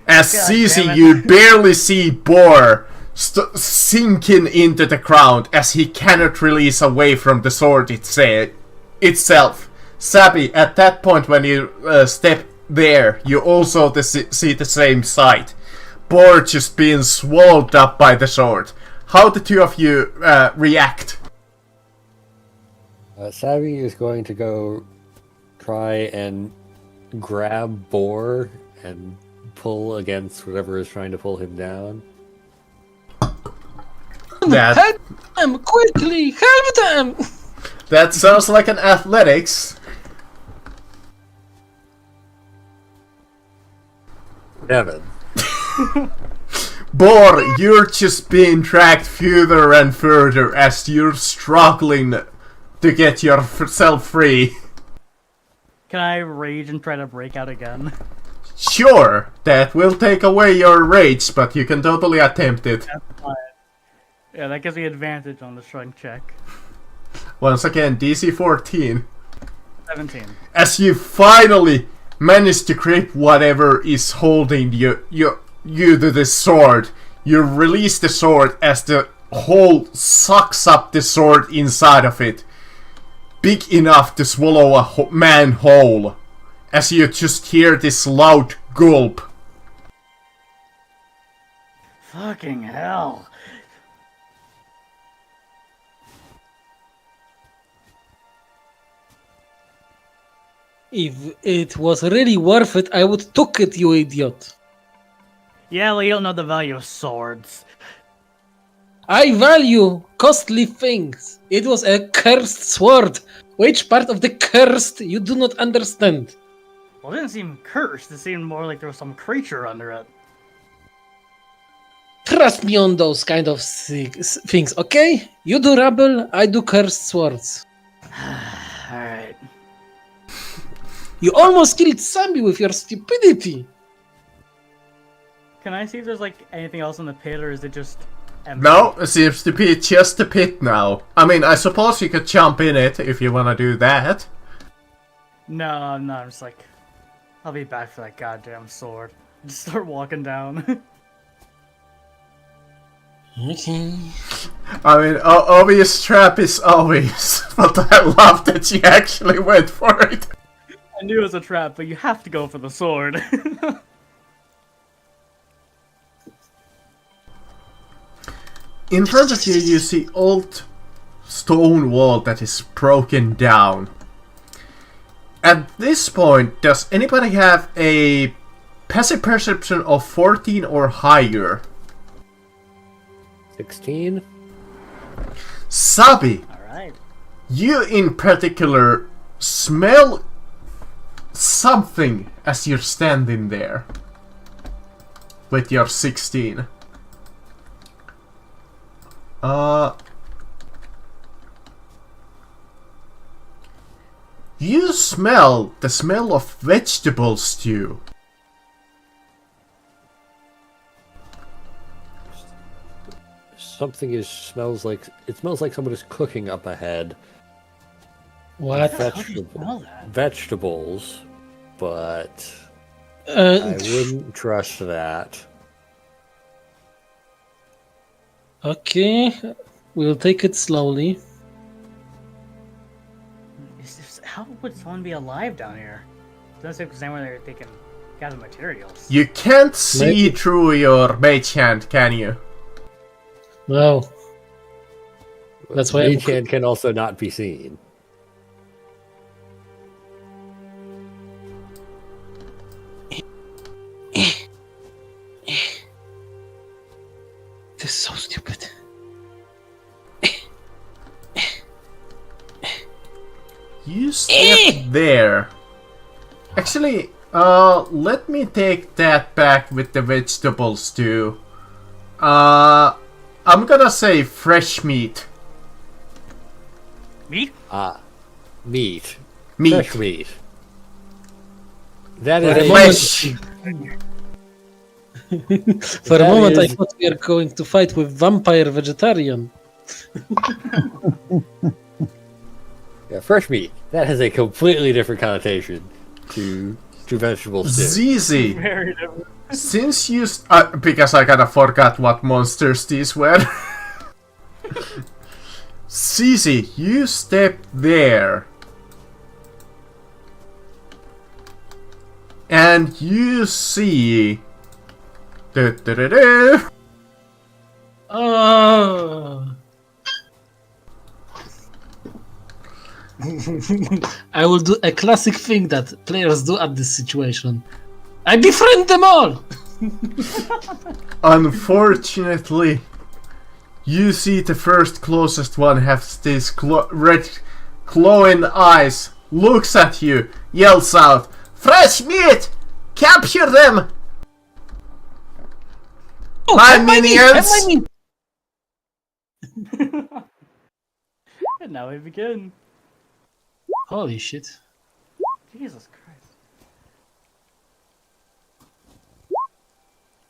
S1: As
S4: God
S1: Cece,
S4: damn it.
S1: you barely see Bor sinking into the ground as he cannot release away from the sword itself. Sabi, at that point when you step there, you also see the same sight. Bor just being swallowed up by the sword. How the two of you react?
S3: Savvy is going to go try and grab Boar and pull against whatever is trying to pull him down.
S1: That
S2: Help them! Quickly! Help them!
S1: that sounds like an athletics.
S3: Devin.
S1: Boar, you're just being dragged further and further as you're struggling to get yourself free.
S4: Can I rage and try to break out again?
S1: Sure, that will take away your rage, but you can totally attempt it.
S4: That's fine. Yeah, that gives me advantage on the strength check.
S1: Once again, DC 14.
S4: 17.
S1: As you finally manage to grip whatever is holding you to the sword, you release the sword as the hole sucks up the sword inside of it. Big enough to swallow a man whole. As you just hear this loud gulp.
S4: Fucking hell.
S2: If it was really worth it, I would took it, you idiot.
S4: Yeah, well, you don't know the value of swords.
S2: I value costly things. It was a cursed sword. Which part of the cursed you do not understand?
S4: Well, it didn't seem cursed. It seemed more like there was some creature under it.
S2: Trust me on those kind of things, okay? You do rubble, I do cursed swords.
S4: Alright.
S2: You almost killed Sammy with your stupidity.
S4: Can I see if there's like anything else in the pit, or is it just empty?
S1: No, it seems to be just a pit now. I mean, I suppose you could jump in it if you want to do that.
S4: No, I'm not. I'm just like, I'll be back for that goddamn sword. Just start walking down.
S2: Okay.
S1: I mean, obvious trap is obvious, but I love that you actually went for it.
S4: I knew it was a trap, but you have to go for the sword.
S1: In front of you, you see old stone wall that is broken down. At this point, does anybody have a passive perception of 14 or higher?
S3: 16?
S1: Sabi,
S4: Alright.
S1: you in particular smell something as you're standing there with your 16. You smell the smell of vegetable stew.
S3: Something smells like someone is cooking up ahead.
S2: What?
S3: Vegetables, but I wouldn't trust that.
S2: Okay, we'll take it slowly.
S4: How would someone be alive down here? Doesn't seem somewhere they can gather materials.
S1: You can't see
S2: Maybe.
S1: through your mage hand, can you?
S2: No. That's why
S3: Mage hand can also not be seen.
S2: This is so stupid.
S1: You step there. Actually, let me take that back with the vegetables too. I'm gonna say fresh meat.
S4: Meat?
S3: Meat.
S1: Meat.
S3: Fresh meat. That is
S1: Flesh.
S2: For a
S3: That
S2: moment, I
S3: is-
S2: thought we are going to fight with vampire vegetarian.
S3: Yeah, fresh meat. That has a completely different connotation to vegetables too.
S1: Zizi,
S4: Very different.
S1: since you... because I kinda forgot what monsters these were. Zizi, you step there. And you see... Du-du-du-du.
S2: Oh. I will do a classic thing that players do at this situation. I befriend them all!
S1: Unfortunately, you see the first closest one has these red glowing eyes, looks at you, yells out, "Fresh meat! Capture them!
S2: Oh,
S1: My
S2: have my meat, have
S1: minions!"
S2: my meat.
S4: And now we begin.
S2: Holy shit.
S4: Jesus Christ.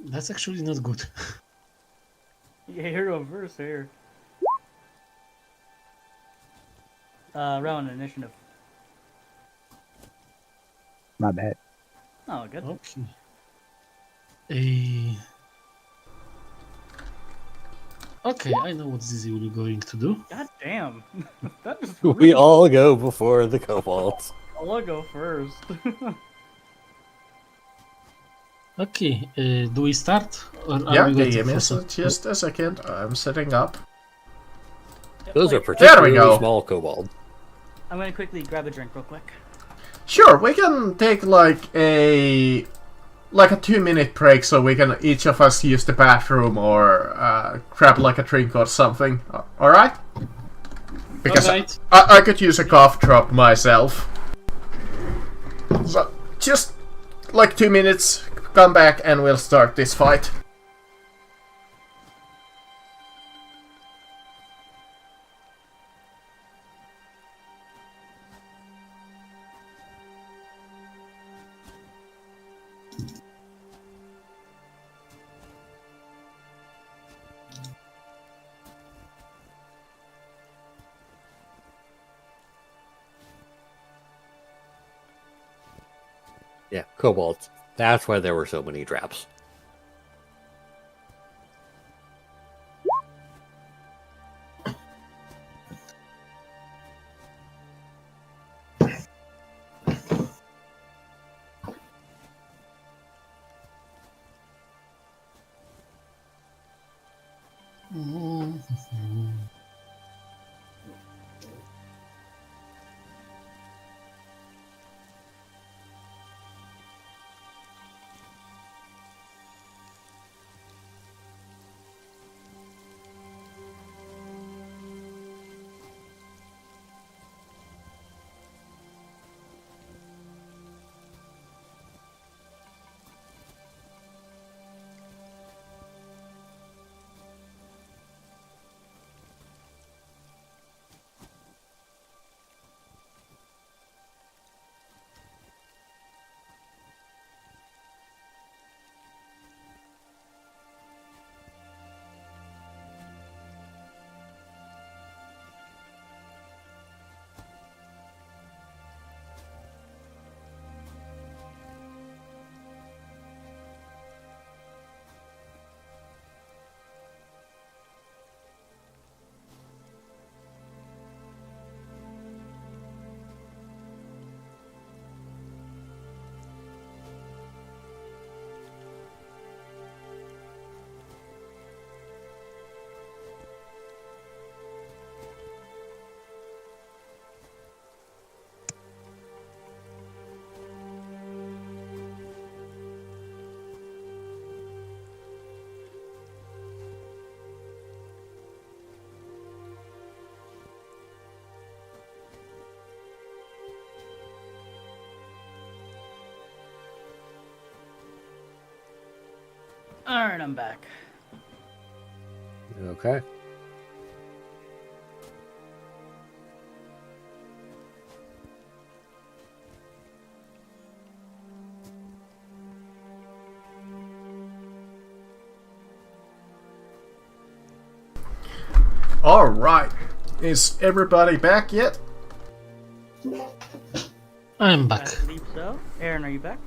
S2: That's actually not good.
S4: You get hero verse here. Round initiative.
S5: My bad.
S4: Oh, good.
S2: Okay. Okay, I know what Zizi will be going to do.
S4: God damn. That is
S3: We
S4: really...
S3: all go before the kobolds.
S4: I'll go first.
S2: Okay, do we start? Or are
S1: Yeah,
S2: we waiting
S1: give me
S2: for some-
S1: just a second. I'm setting up.
S3: Those are
S4: Wait,
S3: particularly
S1: go.
S3: small kobolds.
S4: I'm gonna quickly grab a drink real quick.
S1: Sure, we can take like a 2-minute break so we can each of us use the bathroom or grab like a drink or something. Alright? Because
S2: Alright.
S1: I could use a cough drop myself. So just like 2 minutes, come back and we'll start this fight.
S3: Yeah, kobolds. That's why there were so many traps.
S4: Alright, I'm back.
S3: Okay.
S1: Alright. Is everybody back yet?
S2: I'm
S4: I
S2: back.
S4: believe so. Aaron, are you back?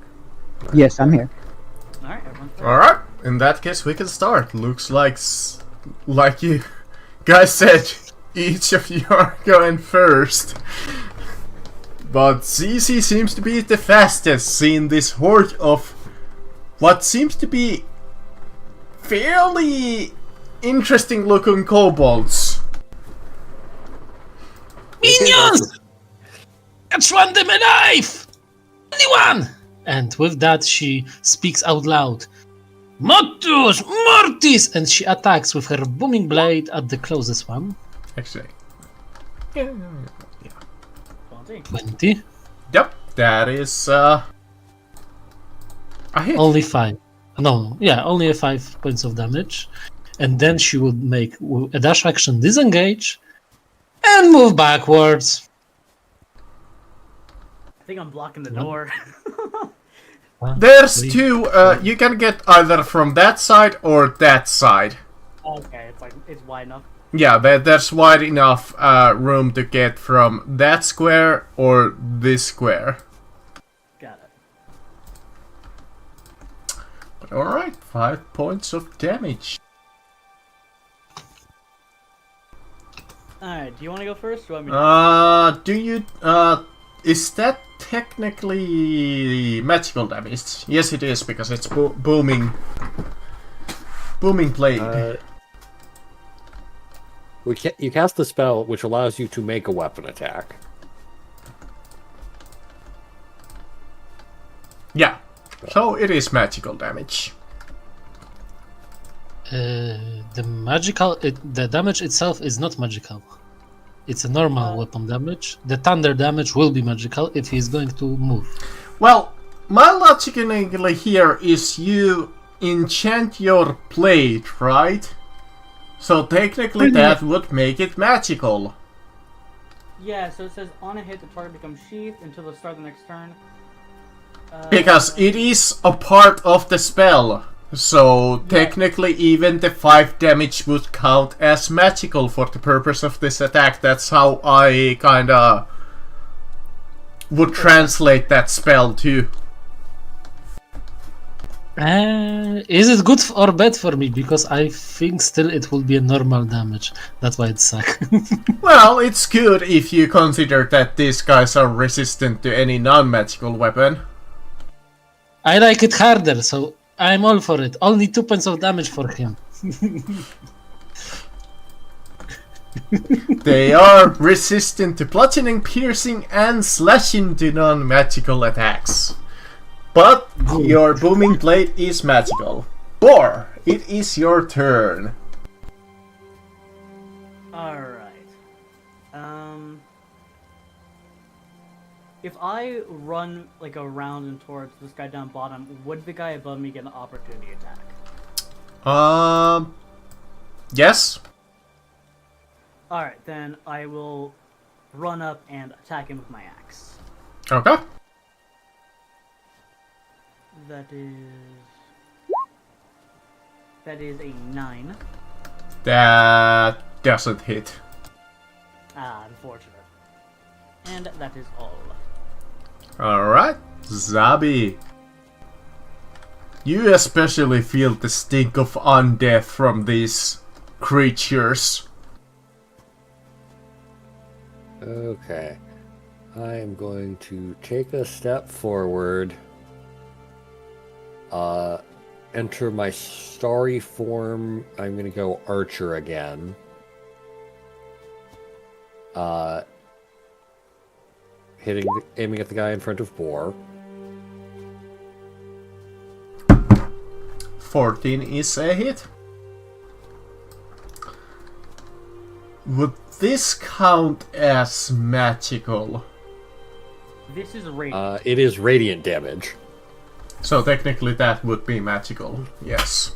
S5: Yes, I'm here.
S4: Alright, everyone's back.
S1: Alright. In that case, we can start. Looks like you guys said each of you are going first. But ZZ seems to be the fastest, seeing this horde of what seems to be fairly interesting looking kobolds.
S2: Minions! Catch one them alive! Anyone! And with that, she speaks out loud. Motus! Mortis! And she attacks with her booming blade at the closest one.
S1: Actually. Yeah.
S4: 20.
S2: 20.
S1: Yep, that is a hit.
S2: Only 5. No, yeah, only 5 points of damage. And then she would make a dash action disengage and move backwards.
S4: I think I'm blocking the
S2: No.
S4: door.
S1: There's two, you can get either from that side or that side.
S4: Okay, it's wide enough.
S1: Yeah, there's wide enough room to get from that square or this square.
S4: Got it.
S1: But alright, 5 points of damage.
S4: Alright, do you want to go first? Or do you want me to?
S1: Do you, is that technically magical damage? Yes, it is, because it's booming blade.
S3: You cast the spell, which allows you to make a weapon attack.
S1: Yeah, so it is magical damage.
S2: The damage itself is not magical. It's a normal weapon damage. The thunder damage will be magical if he's going to move.
S1: Well, my logic here is you enchant your blade, right? So technically that would make it magical.
S4: Yeah, so it says on a hit, the target becomes sheathed until the start of the next turn.
S1: Because it is a part of the spell. So technically even the 5 damage would count as magical for the purpose of this attack. That's how I kinda would translate that spell too.
S2: Is it good or bad for me? Because I think still it will be a normal damage. That's why it sucks.
S1: Well, it's good if you consider that these guys are resistant to any non-magical weapon.
S2: I like it harder, so I'm all for it. Only 2 points of damage for him.
S1: They are resistant to bludgeoning, piercing, and slashing to non-magical attacks. But your booming blade is magical. Boar, it is your turn.
S4: Alright. If I run like around and towards this guy down bottom, would the guy above me get an opportunity attack?
S1: Yes.
S4: Alright, then I will run up and attack him with my axe.
S1: Okay.
S4: That is a 9.
S1: That doesn't hit.
S4: Ah, unfortunate. And that is all.
S1: Alright, Zabi. You especially feel the stink of undeath from these creatures.
S3: Okay. I am going to take a step forward. Enter my starry form. I'm going to go archer again. Aiming at the guy in front of Boar.
S1: 14 is a hit. Would this count as magical?
S4: This is radiant.
S3: It is radiant damage.
S1: So technically that would be magical, yes.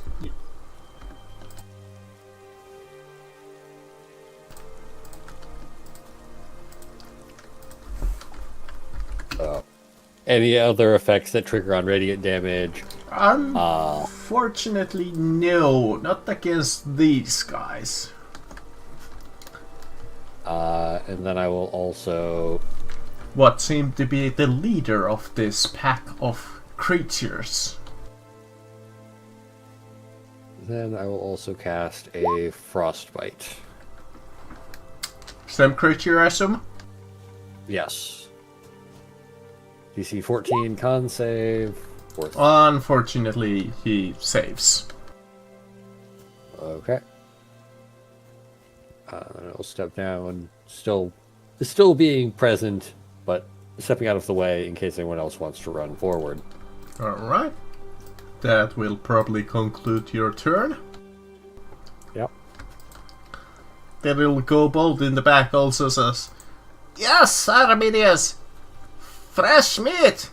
S3: Any other effects that trigger on radiant damage?
S1: Unfortunately, no. Not against these guys.
S3: And then I will also...
S1: What seemed to be the leader of this pack of creatures.
S3: Then I will also cast a frostbite.
S1: Same creature, I assume?
S3: Yes. DC 14 con save.
S1: Unfortunately, he saves.
S3: Okay. Then I'll step down. Still being present, but stepping out of the way in case anyone else wants to run forward.
S1: Alright. That will probably conclude your turn.
S3: Yep.
S1: The little kobold in the back also says, "Yes, Arminius! Fresh meat!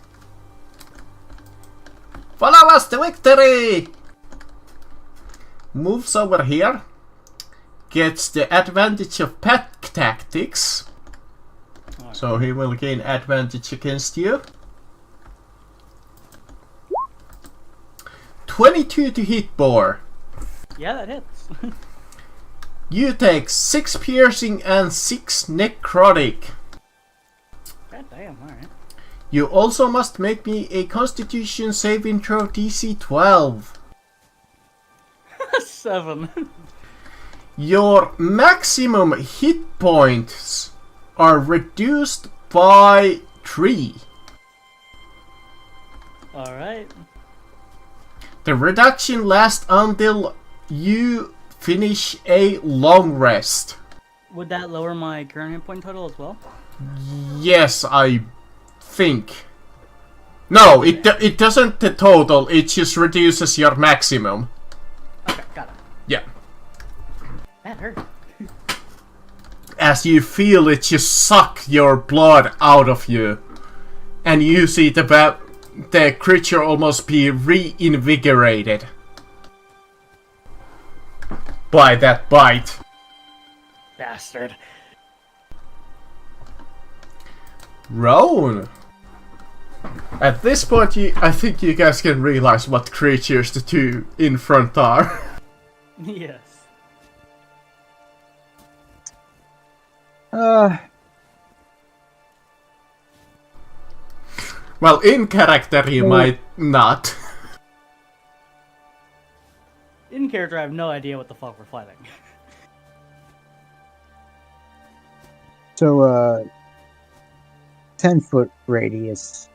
S1: Follow us to victory!" Moves over here. Gets the advantage of pack tactics. So he will gain advantage against you. 22 to hit, Boar.
S4: Yeah, that hits.
S1: You take 6 piercing and 6 necrotic.
S4: God damn, alright.
S1: You also must make me a Constitution saving throw DC 12.
S4: 7.
S1: Your maximum hit points are reduced by 3.
S4: Alright.
S1: The reduction lasts until you finish a long rest.
S4: Would that lower my current hit point total as well?
S1: Yes, I think. No, it doesn't the total, it just reduces your maximum.
S4: Okay, got it.
S1: Yeah.
S4: That hurt.
S1: As you feel it just suck your blood out of you. And you see the creature almost be reinvigorated by that bite.
S4: Bastard.
S1: Roan. At this point, I think you guys can realize what creatures the two in front are.
S4: Yes.
S1: Well, in character you might not.
S4: In character, I have no idea what the fuck we're fighting.
S5: So, 10-foot radius.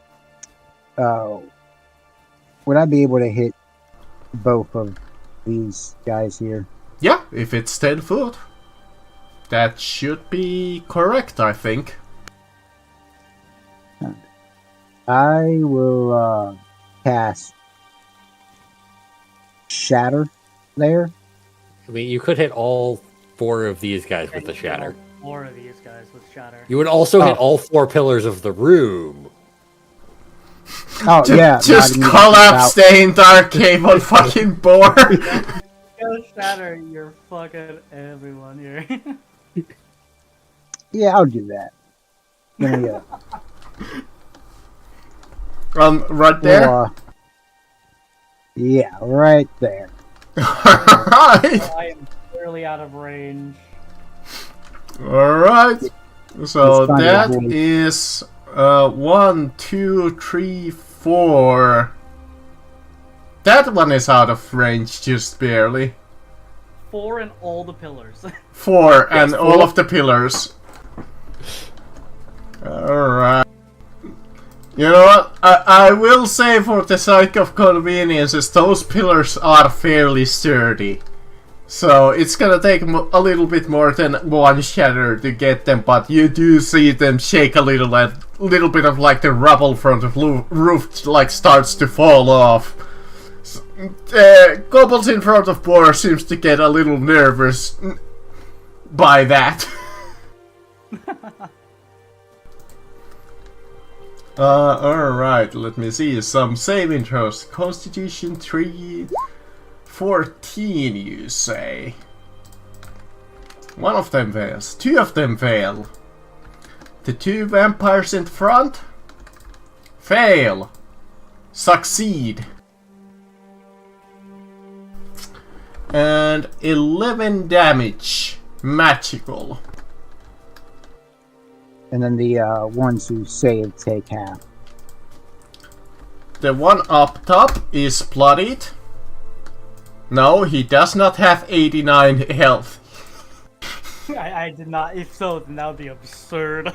S5: Would I be able to hit both of these guys here?
S1: Yeah, if it's 10 foot. That should be correct, I think.
S5: I will cast Shatter there.
S3: I mean, you could hit all 4 of these guys with the shatter.
S4: 4 of these guys with shatter.
S3: You would also hit all 4 pillars of the room.
S5: Oh, yeah.
S1: Just collapse the entire cave on fucking board.
S4: Go shatter your fucking everyone here.
S5: Yeah, I'll do that. There we go.
S1: Right there?
S5: Yeah, right there.
S1: Alright.
S4: I am clearly out of range.
S1: Alright. So
S5: It's fine,
S1: that
S5: boy.
S1: is 1, 2, 3, 4. That one is out of range just barely.
S4: 4 and all the pillars.
S1: 4 and
S3: Yes,
S1: all
S3: 4.
S1: of the pillars. Alright. You know what? I will say for the sake of conveniences, those pillars are fairly sturdy. So it's gonna take a little bit more than one shatter to get them, but you do see them shake a little, and a little bit of like the rubble from the roof like starts to fall off. Kobolds in front of Boar seems to get a little nervous by that. Alright, let me see. Some saving throws. Constitution 3, 14, you say. One of them fails. 2 of them fail. The 2 vampires in front fail. Succeed. And 11 damage. Magical.
S5: And then the ones who save take half.
S1: The one up top is bloodied. No, he does not have 89 health.
S4: I did not. If so, then that would be absurd.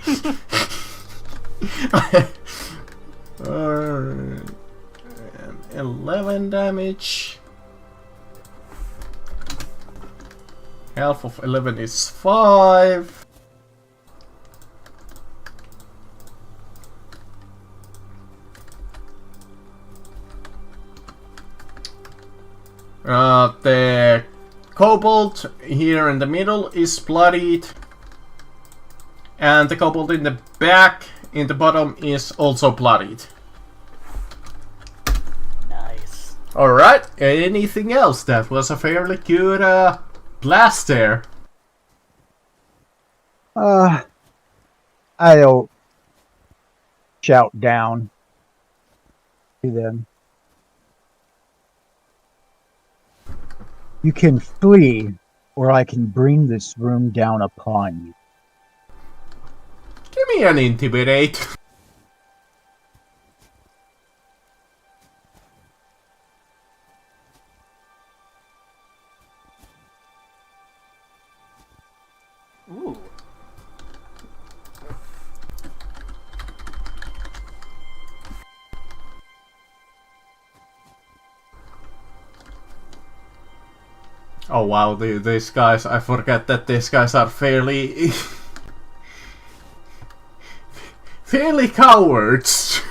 S1: Alright. 11 damage. Health of 11 is 5. The kobold here in the middle is bloodied. And the kobold in the back, in the bottom, is also bloodied.
S4: Nice.
S1: Alright, anything else? That was a fairly good blast there.
S5: I'll shout down to them. You can flee, or I can bring this room down upon you.
S1: Give me an intimidate.
S4: Ooh.
S1: Oh wow, these guys, I forget that these guys are fairly... fairly cowards.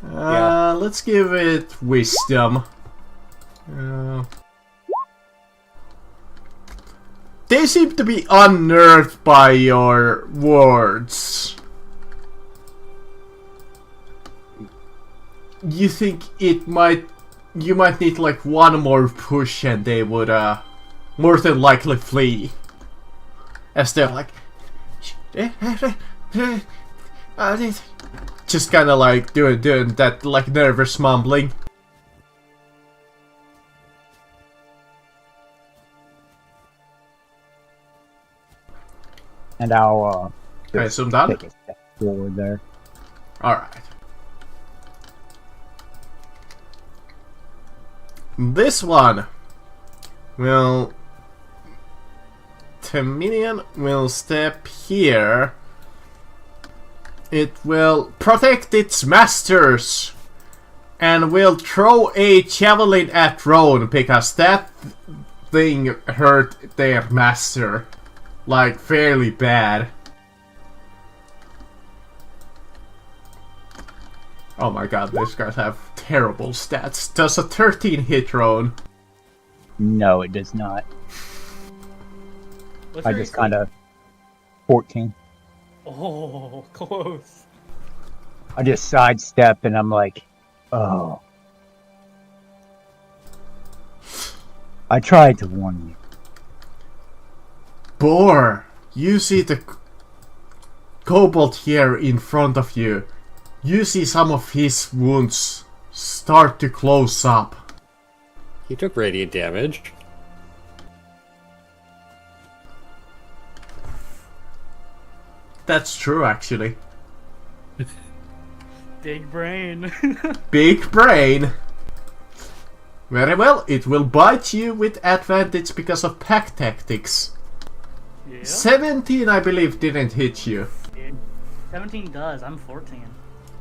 S3: Yeah.
S1: Let's give it wisdom. They seem to be unnerved by your words. You think you might need like one more push and they would more than likely flee. As they're like just kinda like doing that like nervous mumbling.
S5: And I'll
S1: I assume done?
S5: take a step forward there.
S1: Alright. This one will... the minion will step here. It will protect its masters and will throw a javelin at Roan because that thing hurt their master. Like, fairly bad. Oh my god, these guys have terrible stats. Does a 13 hit, Roan?
S5: No, it does not.
S4: What's
S5: I
S4: your
S5: just
S4: AC?
S5: kind of 14.
S4: Oh, close.
S5: I just sidestep and I'm like, oh. I tried to warn you.
S1: Boar, you see the kobold here in front of you. You see some of his wounds start to close up.
S3: He took radiant damage.
S1: That's true, actually.
S4: Big brain.
S1: Big brain. Very well, it will bite you with advantage because of pack tactics.
S4: Yeah.
S1: 17, I believe, didn't hit you.
S4: 17 does. I'm 14.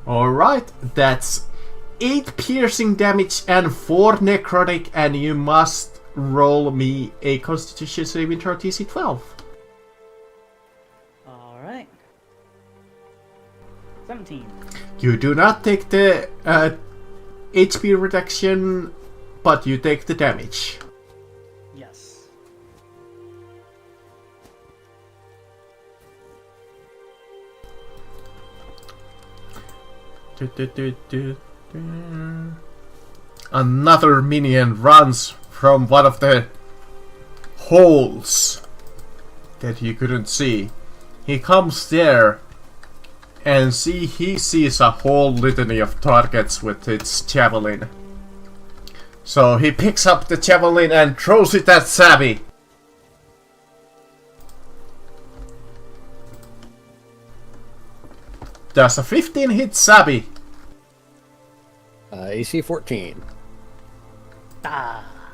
S1: Alright, that's 8 piercing damage and 4 necrotic, and you must roll me a Constitution saving throw DC 12.
S4: Alright. 17.
S1: You do not take the HP reduction, but you take the damage.
S4: Yes.
S1: Another minion runs from one of the holes that you couldn't see. He comes there and he sees a whole litany of targets with its javelin. So he picks up the javelin and throws it at Sabby. Does a 15 hit Sabby?
S3: AC 14.
S4: Ah.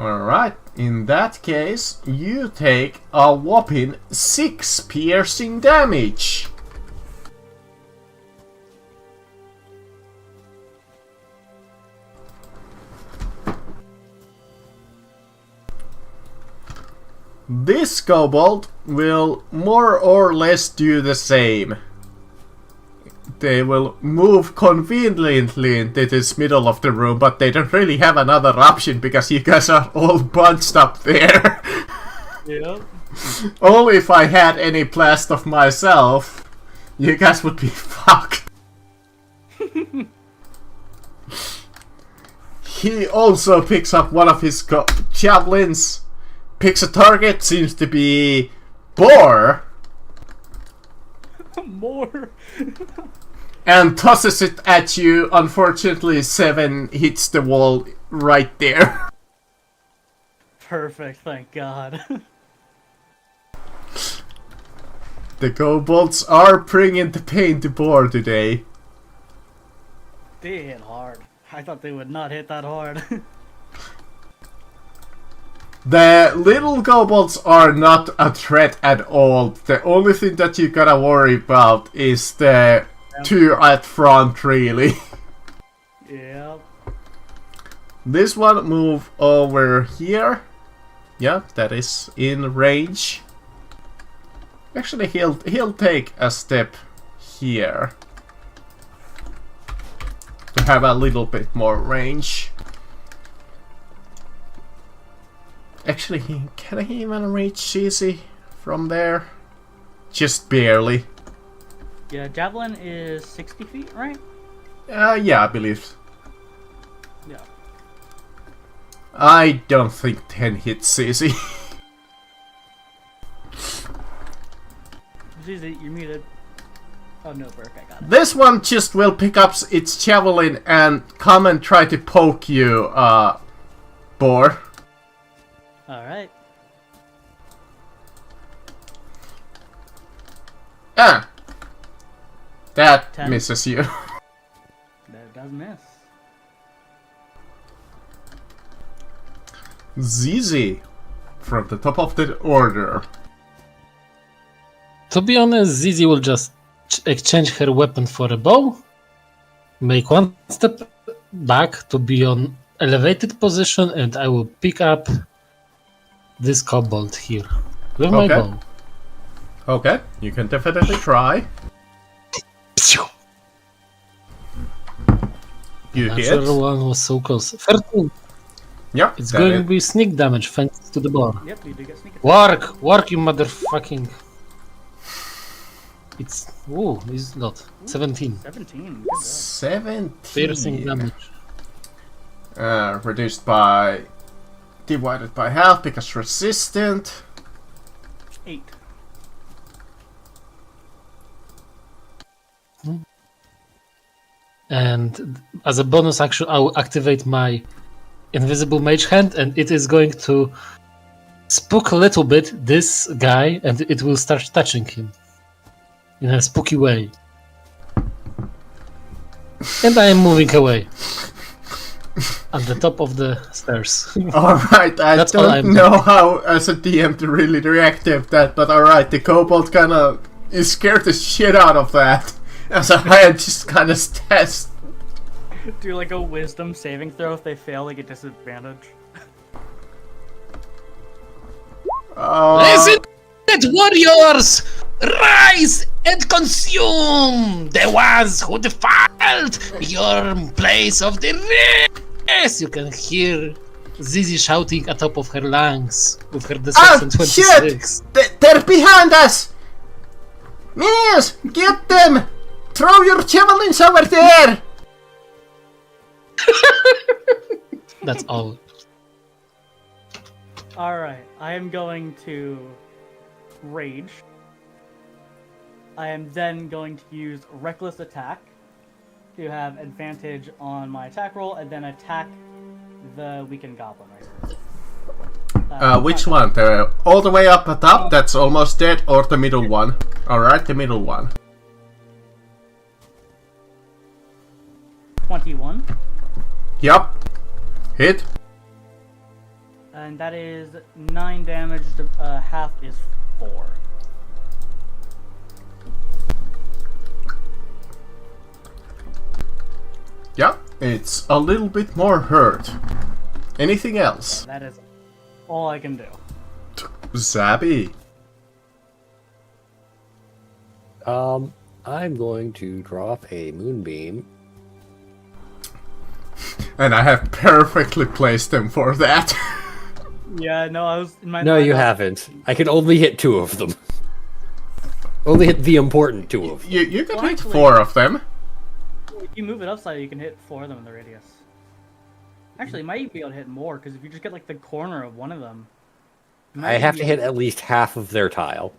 S1: Alright, in that case, you take a whopping 6 piercing damage. This kobold will more or less do the same. they will move conveniently into this middle of the room, but they don't really have another option because you guys are all bunched up there.
S4: Yep.
S1: Only if I had any blast of myself, you guys would be fucked. He also picks up one of his javelins, picks a target, seems to be Boar,
S4: More.
S1: and tosses it at you. Unfortunately, 7 hits the wall right there.
S4: Perfect, thank God.
S1: The kobolds are bringing the pain to Boar today.
S4: They hit hard. I thought they would not hit that hard.
S1: The little kobolds are not a threat at all. The only thing that you gotta worry about is the 2 at front, really.
S4: Yep.
S1: This one move over here. Yeah, that is in range. Actually, he'll take a step here to have a little bit more range. Actually, can he even reach Cheesy from there? Just barely.
S4: Yeah, javelin is 60 feet, right?
S1: Yeah, I believe.
S4: Yeah.
S1: I don't think 10 hits Cheesy.
S4: Zizi, you're muted. Oh no, Burke, I got it.
S1: This one just will pick up its javelin and come and try to poke you, Boar.
S4: Alright.
S1: Ah! That
S4: 10.
S1: misses you.
S4: That does miss.
S1: ZZ from the top of the order.
S2: To be honest, Zizi will just exchange her weapon for a bow, make one step back to be on elevated position, and I will pick up this kobold here with my
S1: Okay.
S2: bow.
S1: Okay, you can definitely try. You hit.
S2: Natural one was so close. 13.
S1: Yeah,
S2: It's
S1: that
S2: going
S1: is.
S2: to be sneak damage thanks to the boar.
S4: Yep, you do get sneak attack.
S2: Work, you motherfucking. It's it's not 17
S4: 17. Good job.
S1: 17.
S2: piercing damage.
S1: Reduced by... divided by half because resistant.
S4: 8.
S2: And as a bonus action, I will activate my invisible mage hand, and it is going to spook a little bit this guy, and it will start touching him in a spooky way. And I am moving away at the top of the stairs.
S1: Alright, I
S2: That's all
S1: don't
S2: I'm
S1: know how as a DM to really react to that, but alright, the kobold kinda is scared the shit out of that. As a hand just kinda test.
S4: Do like a wisdom saving throw. If they fail, they get disadvantage.
S2: Listen, warriors! Rise and consume the ones who defiled your place of the race! You can hear Zizi shouting at top of her lungs with her Desolation 26.
S1: They're behind us! Minions, get them! Throw your javelins over there!
S2: That's all.
S4: Alright, I am going to rage. I am then going to use reckless attack to have advantage on my attack roll and then attack the weakened goblin right here.
S1: Which one? The all the way up at top, that's almost dead, or the middle one? Alright, the middle one.
S4: 21.
S1: Yup. Hit.
S4: And that is 9 damage. Half is 4.
S1: Yup. It's a little bit more hurt. Anything else?
S4: That is all I can do.
S1: Zabby.
S3: I'm going to drop a moonbeam.
S1: And I have perfectly placed them for that.
S4: Yeah, no, I was in my.
S3: No,
S4: mind,
S3: you
S4: I was-
S3: haven't. I can only hit 2 of them. Only hit the important 2 of them.
S1: You can
S4: Well,
S1: hit
S4: actually-
S1: 4 of them.
S4: If you move it upside, you can hit 4 of them in the radius. Actually, you might be able to hit more because if you just get like the corner of one of them. you
S3: I
S4: might
S3: have
S4: be
S3: to hit
S4: able-
S3: at least half of their tile.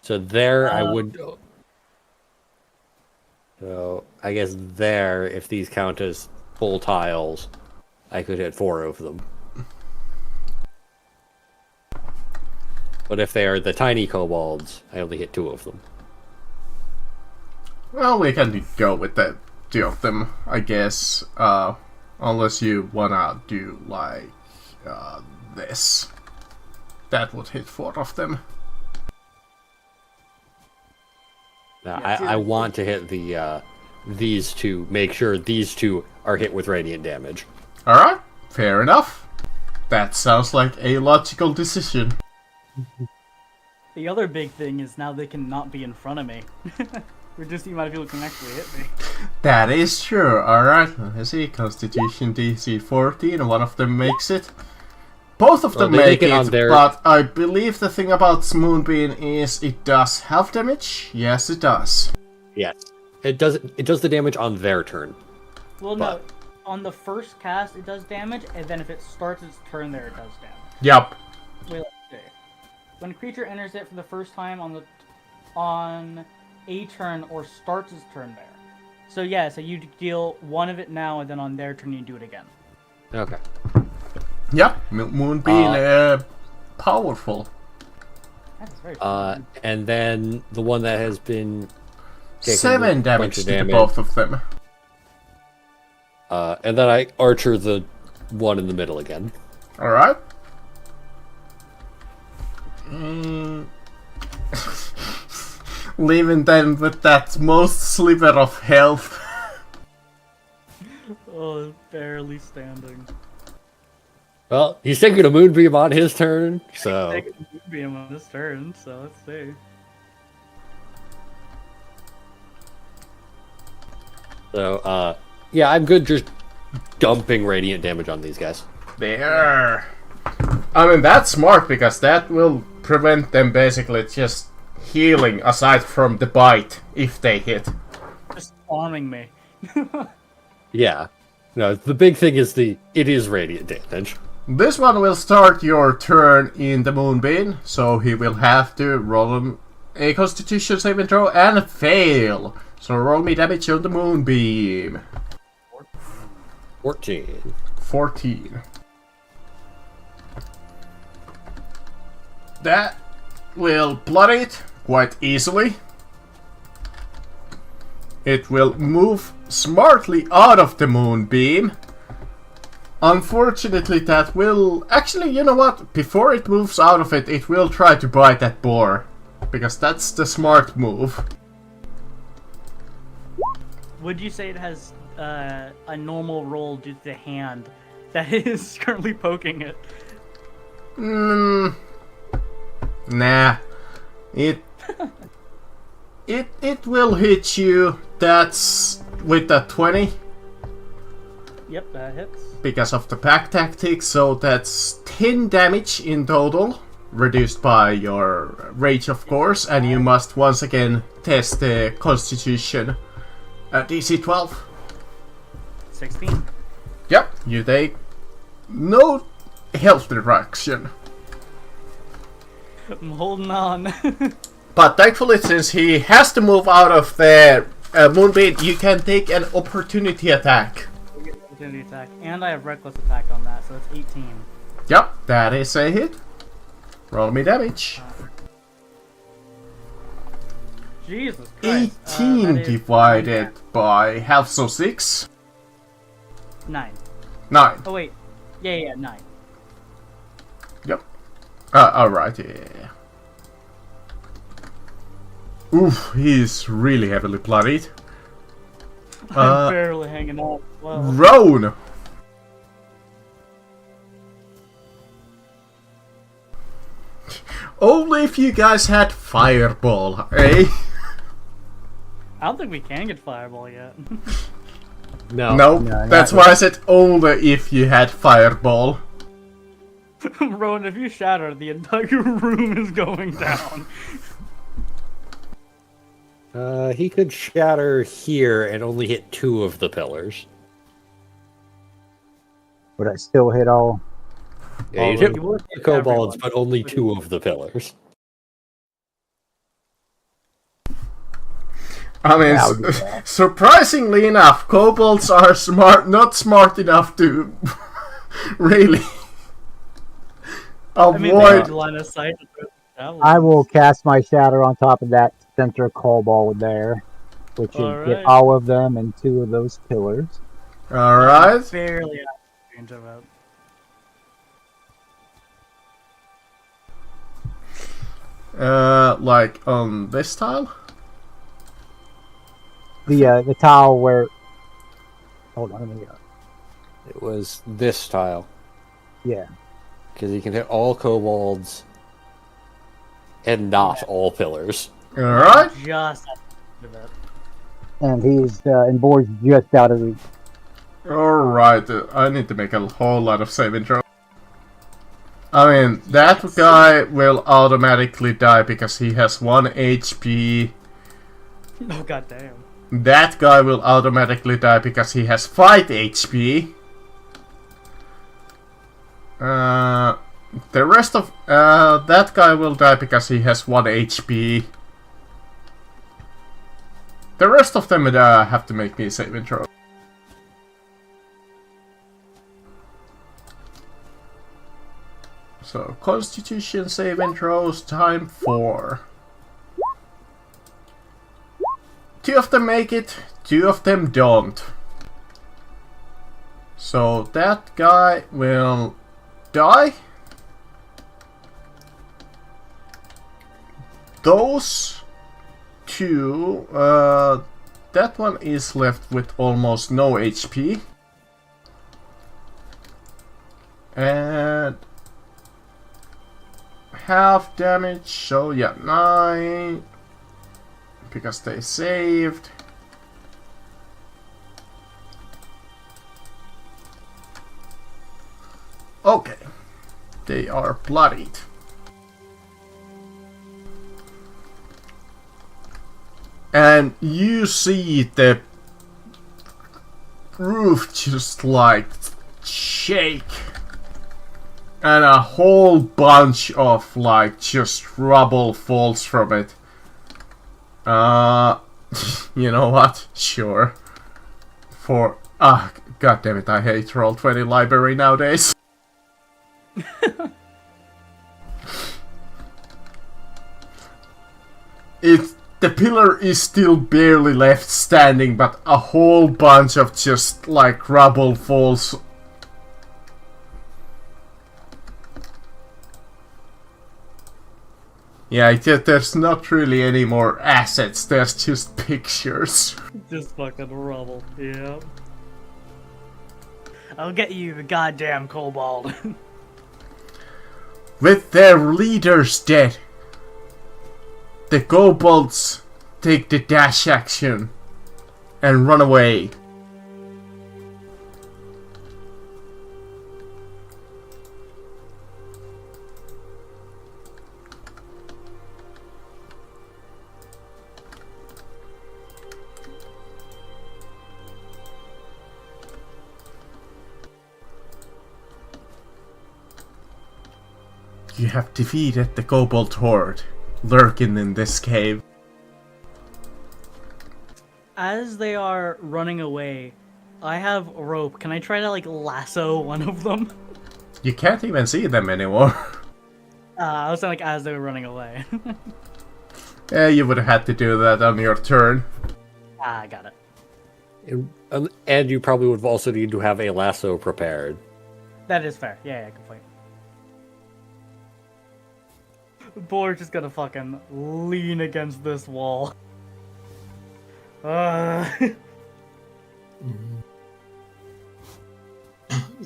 S3: So there I
S4: Oh.
S3: would... So I guess there, if these count as full tiles, I could hit 4 of them. But if they are the tiny kobolds, I only hit 2 of them.
S1: Well, we can go with the 2 of them, I guess. Unless you wanna do like this. That would hit 4 of them.
S3: Now,
S4: Yeah,
S3: I want to hit the these 2, make sure these 2 are hit with radiant damage.
S1: Alright, fair enough. That sounds like a logical decision.
S4: The other big thing is now they can not be in front of me. Reduce the amount of people who can actually hit me.
S1: That is true. Alright, let's see. Constitution DC 14, one of them makes it. Both of them
S3: they
S1: make
S3: make it on
S1: it,
S3: their-
S1: but I believe the thing about Moonbeam is it does health damage. Yes, it does.
S3: Yes. It does the damage on their turn.
S4: Well,
S3: But-
S4: no. On the first cast, it does damage, and then if it starts its turn there, it does damage.
S1: Yup.
S4: Wait, let's see. When a creature enters it for the first time on a turn or starts its turn there. So yeah, so you deal 1 of it now, and then on their turn you do it again.
S3: Okay.
S1: Yep. Moonbeam, powerful.
S4: That's very
S3: And then the one that has been taking
S1: 7
S3: a
S1: damage
S3: bunch
S1: to
S3: of
S1: the
S3: damage.
S1: both of them.
S3: And then I archer the one in the middle again.
S1: Alright. Leaving them with that most sliver of health.
S4: Oh, barely standing.
S3: Well, he's taking a moonbeam on his turn, so
S4: Taking a beam on this turn, so let's see.
S3: yeah, I'm good just dumping radiant damage on these guys.
S1: There. I mean, that's smart because that will prevent them basically just healing aside from the bite if they hit.
S4: Just arming me.
S3: Yeah. No, the big thing is it is radiant damage.
S1: This one will start your turn in the Moonbeam, so he will have to roll a Constitution saving throw and fail. So roll me damage on the Moonbeam.
S3: 14.
S1: 14. That will blood it quite easily. It will move smartly out of the Moonbeam. Unfortunately, that will... Actually, you know what? Before it moves out of it, it will try to bite that boar. Because that's the smart move.
S4: Would you say it has a normal roll due to the hand that is currently poking it?
S1: Nah. It will hit you. That's with a 20
S4: Yep, that hits.
S1: because of the pack tactic, so that's 10 damage in total, reduced by your rage of course, and you must once again test the constitution at DC 12.
S4: 16.
S1: Yep, you take no health reduction.
S4: I'm holding on.
S1: But thankfully, since he has to move out of the Moonbeam, you can take an opportunity attack.
S4: Opportunity attack. And I have reckless attack on that, so it's 18.
S1: Yep, that is a hit. Roll me damage.
S4: Jesus Christ.
S1: 18
S4: that is
S1: divided by half, so 6.
S4: 9.
S1: 9.
S4: Oh wait. Yeah, 9.
S1: Yep. Alright, yeah. Oof, he's really heavily bloodied.
S4: I'm barely hanging on. Well,
S1: Roan! Only if you guys had Fireball, eh?
S4: I don't think we can get fireball yet.
S3: No.
S1: Nope.
S5: No, not
S1: That's why I said only if you had fireball.
S4: Rowan, if you shatter, the entire room is going down.
S3: He could shatter here and only hit 2 of the pillars.
S5: Would I still hit all?
S3: Yeah, you
S5: All
S3: hit
S4: You would
S3: the
S4: hit
S3: kobolds,
S4: everyone.
S3: but only 2 of the pillars.
S1: I mean,
S5: Yeah, I'll do that.
S1: surprisingly enough, kobolds are not smart enough to really
S4: I mean, they
S1: avoid.
S4: have line of sight. to throw javelins.
S5: I will cast my shatter on top of that center cobalt there, which is hit
S4: Alright.
S5: all of them and 2 of those pillars.
S1: All right.
S4: Barely out of range of it.
S1: Like on this tile.
S5: The tile where. Hold on, let me go.
S3: It was this tile.
S5: Yeah.
S3: Because he can hit all kobolds and not all pillars.
S1: All right.
S4: Just at the end of it.
S5: And he's and Boar's just out of reach.
S1: All right. I need to make a whole lot of saving throws. I mean, that guy will automatically die because he has 1 HP.
S4: Oh goddamn.
S1: That guy will automatically die because he has 5 HP. The rest of that guy will die because he has 1 HP. The rest of them have to make me a saving throw. So, Constitution saving throws, time 4. 2 of them make it, 2 of them don't. So that guy will die. Those 2, that one is left with almost no HP. And half damage, so yeah, 9. Because they saved. Okay. They are bloodied. And you see the roof just like shake. And a whole bunch of like just rubble falls from it. You know what? Sure. God damn it, I hate Roll20 library nowadays. The pillar is still barely left standing, but a whole bunch of just like rubble falls. Yeah, there's not really any more assets, there's just pictures.
S4: Just fucking rubble. Yeah. I'll get you, the goddamn kobold.
S1: With their leaders dead, the kobolds take the dash action and run away. You have defeated the kobold horde lurking in this cave.
S4: As they are running away, I have a rope. Can I try to like lasso one of them?
S1: You can't even see them anymore.
S4: I was saying like as they were running away.
S1: Yeah, you would have had to do that on your turn.
S4: I got it.
S3: And you probably would also need to have a lasso prepared.
S4: That is fair. Yeah, good point. Boar's just gonna fucking lean against this wall.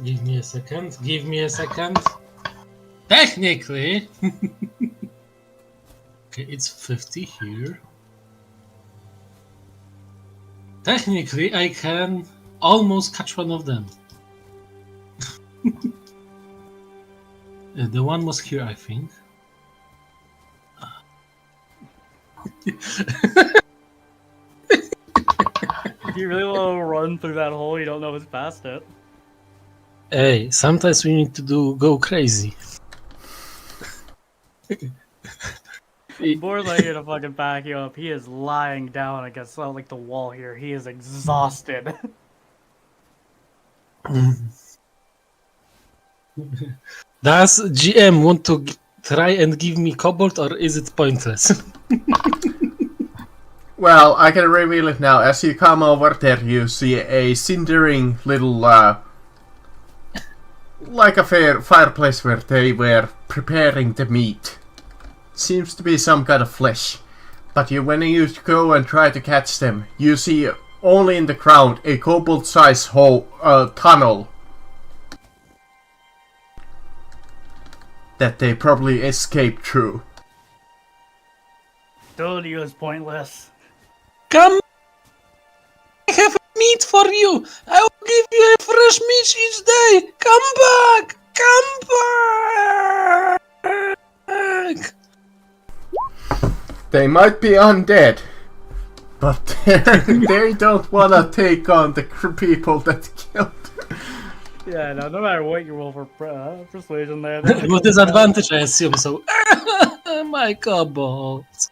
S2: Give me a second. Give me a second. Technically. Okay, it's 50 here. Technically, I can almost catch one of them. The one was here, I think.
S4: If you really want to run through that hole, you don't know what's past it.
S2: Hey, sometimes we need to go crazy.
S4: Boar's not here to fucking back you up. He is lying down against like the wall here. He is exhausted.
S2: Does GM want to try and give me cobalt, or is it pointless?
S1: Well, I can reveal it now. As you come over there, you see a cindering little, like a fireplace where they were preparing the meat. Seems to be some kind of flesh. But when you go and try to catch them, you see only in the ground a cobalt-sized tunnel that they probably escaped through.
S4: Told you it's pointless.
S2: Come! I have meat for you! I will give you a fresh meat each day! Come back! Come back!
S1: They might be undead, but they don't wanna take on the people that killed.
S4: Yeah, no matter what you roll for persuasion there.
S2: With disadvantage, I assume so. My kobolds!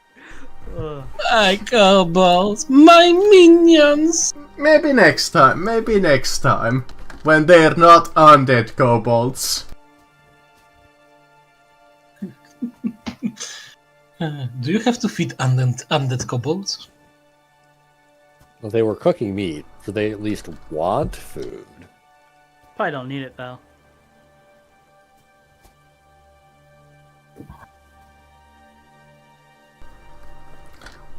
S2: My kobolds! My minions!
S1: Maybe next time, when they're not undead kobolds.
S2: Do you have to feed undead kobolds?
S3: Well, they were cooking meat, so they at least want food.
S4: Probably don't need it though.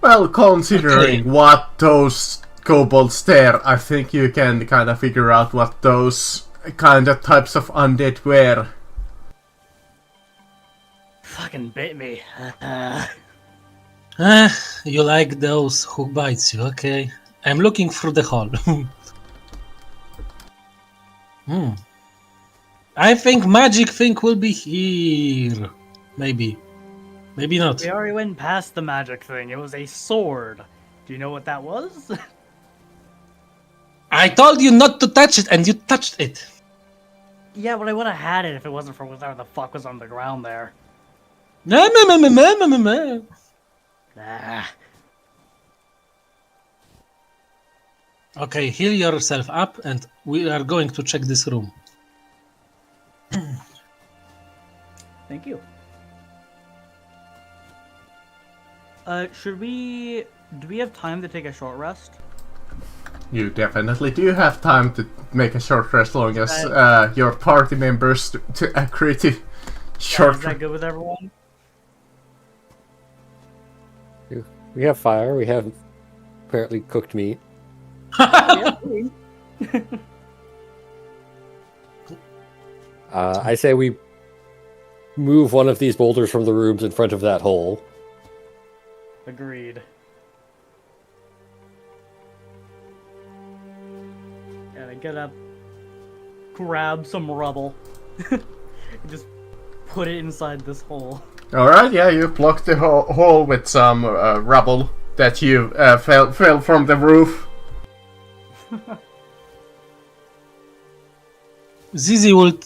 S1: Well, considering what those kobolds there, I think you can kind of figure out what those kind of types of undead were.
S4: Fucking bit me.
S2: You like those who bites you, okay. I'm looking through the hole. I think magic thing will be here. Maybe. Maybe not.
S4: We already went past the magic thing. It was a sword. Do you know what that was?
S2: I told you not to touch it, and you touched it.
S4: Yeah, but I would have had it if it wasn't for whatever the fuck was on the ground there. Ah.
S2: Okay, heal yourself up, and we are going to check this room.
S4: Thank you. Do we have time to take a short rest?
S1: You definitely do have time to make a short rest, long as your party members to agree to short.
S4: Is that good with everyone?
S3: We have fire, we have apparently cooked meat. I say we move one of these boulders from the rooms in front of that hole.
S4: Agreed. Gotta get up, grab some rubble, and just put it inside this hole.
S1: Alright, yeah, you blocked the hole with some rubble that you fell from the roof.
S2: Zizi will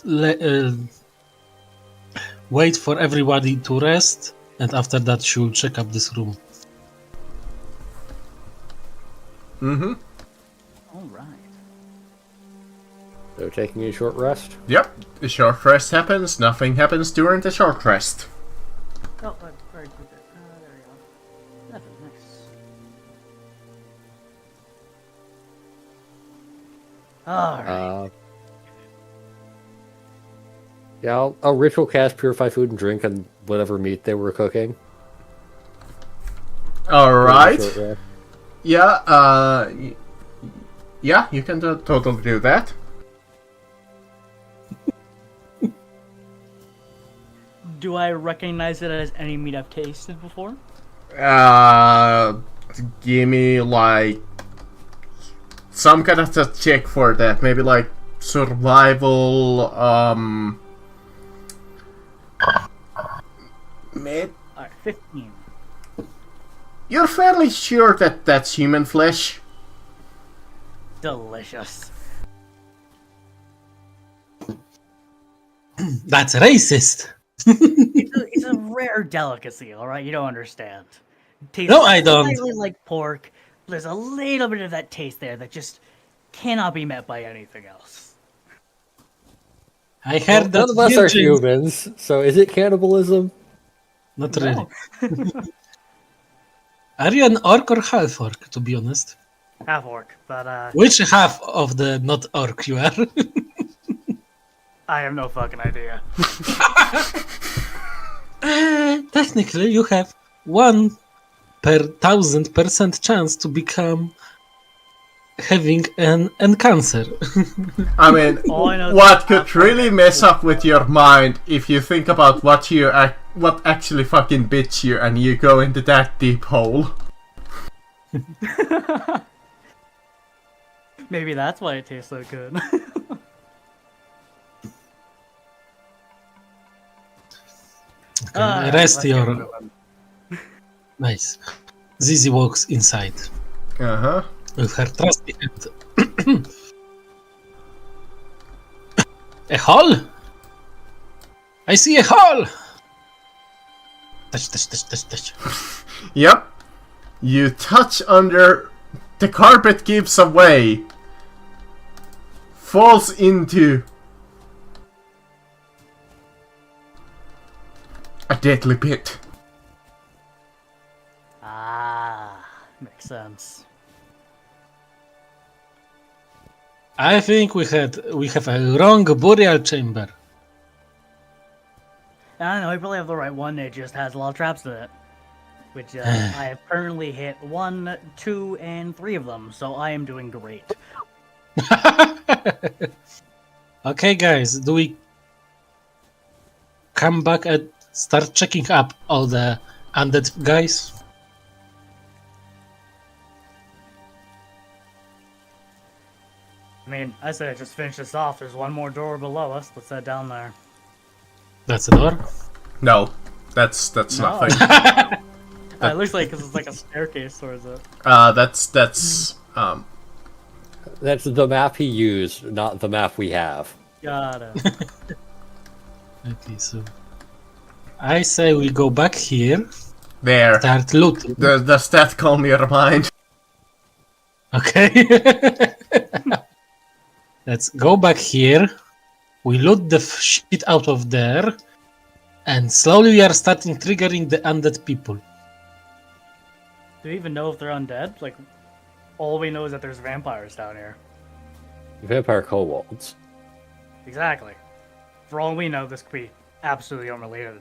S2: wait for everybody to rest, and after that she will check up this room.
S1: Mm-hmm.
S4: Alright.
S3: So taking a short rest.
S1: Yep, the short rest happens, nothing happens during the short rest.
S4: Oh, very quick. There we go. Nothing, nice. Alright.
S3: Yeah, I'll ritual cast Purify Food and Drink on whatever meat they were cooking.
S1: Alright.
S3: Short rest.
S1: Yeah, yeah, you can totally do that.
S4: Do I recognize it as any meat I've tasted before?
S1: Give me like some kind of a check for that. Maybe like survival. Mid.
S4: Alright, 15.
S1: You're fairly sure that that's human flesh.
S4: Delicious.
S2: That's racist.
S4: It's a rare delicacy, alright? You don't understand. Tastes
S2: No, I don't.
S4: slightly like pork. There's a little bit of that taste there that just cannot be met by anything else.
S2: I heard that
S3: None of us are
S2: virgins-
S3: humans, so is it cannibalism?
S2: Not really.
S4: No.
S2: Are you an orc or half orc, to be honest?
S4: Half orc, but
S2: Which half of the not orc you are?
S4: I have no fucking idea.
S2: Technically, you have 1 per 1000% chance to become having an cancer.
S1: I mean,
S4: All I know is
S1: what
S4: that
S1: could really mess up with your mind if you think about what actually fucking bits you and you go into that deep hole.
S4: Maybe that's why it tastes so good.
S2: Rest
S4: let's
S2: your...
S4: get moving.
S2: Nice. Zizi walks inside
S1: Uh-huh.
S2: with her trusty hand. A hole? I see a hole! Touch, touch, touch, touch, touch.
S1: Yep. You touch under... The carpet gives away. Falls into... a deadly pit.
S4: Ah, makes sense.
S2: I think we have a wrong burial chamber.
S4: I don't know, we probably have the right one, it just has a lot of traps in it. Which I have currently hit 1, 2, and 3 of them, so I am doing great.
S2: Okay, guys, do we come back and start checking up all the undead guys?
S4: I mean, I said I just finished this off. There's one more door below us. Let's head down there.
S2: That's the door.
S1: No. That's
S4: No.
S1: nothing.
S4: It looks like it's like a staircase towards it.
S1: That's
S3: That's the map he used, not the map we have.
S4: Got it.
S2: Okay, so I say we go back here,
S1: there.
S2: start looting.
S1: Does that calm your mind?
S2: Okay. Let's go back here. We loot the shit out of there, and slowly we are starting triggering the undead people.
S4: Do we even know if they're undead? Like, all we know is that there's vampires down here.
S3: Vampire kobolds.
S4: Exactly. For all we know, this could be absolutely unrelated.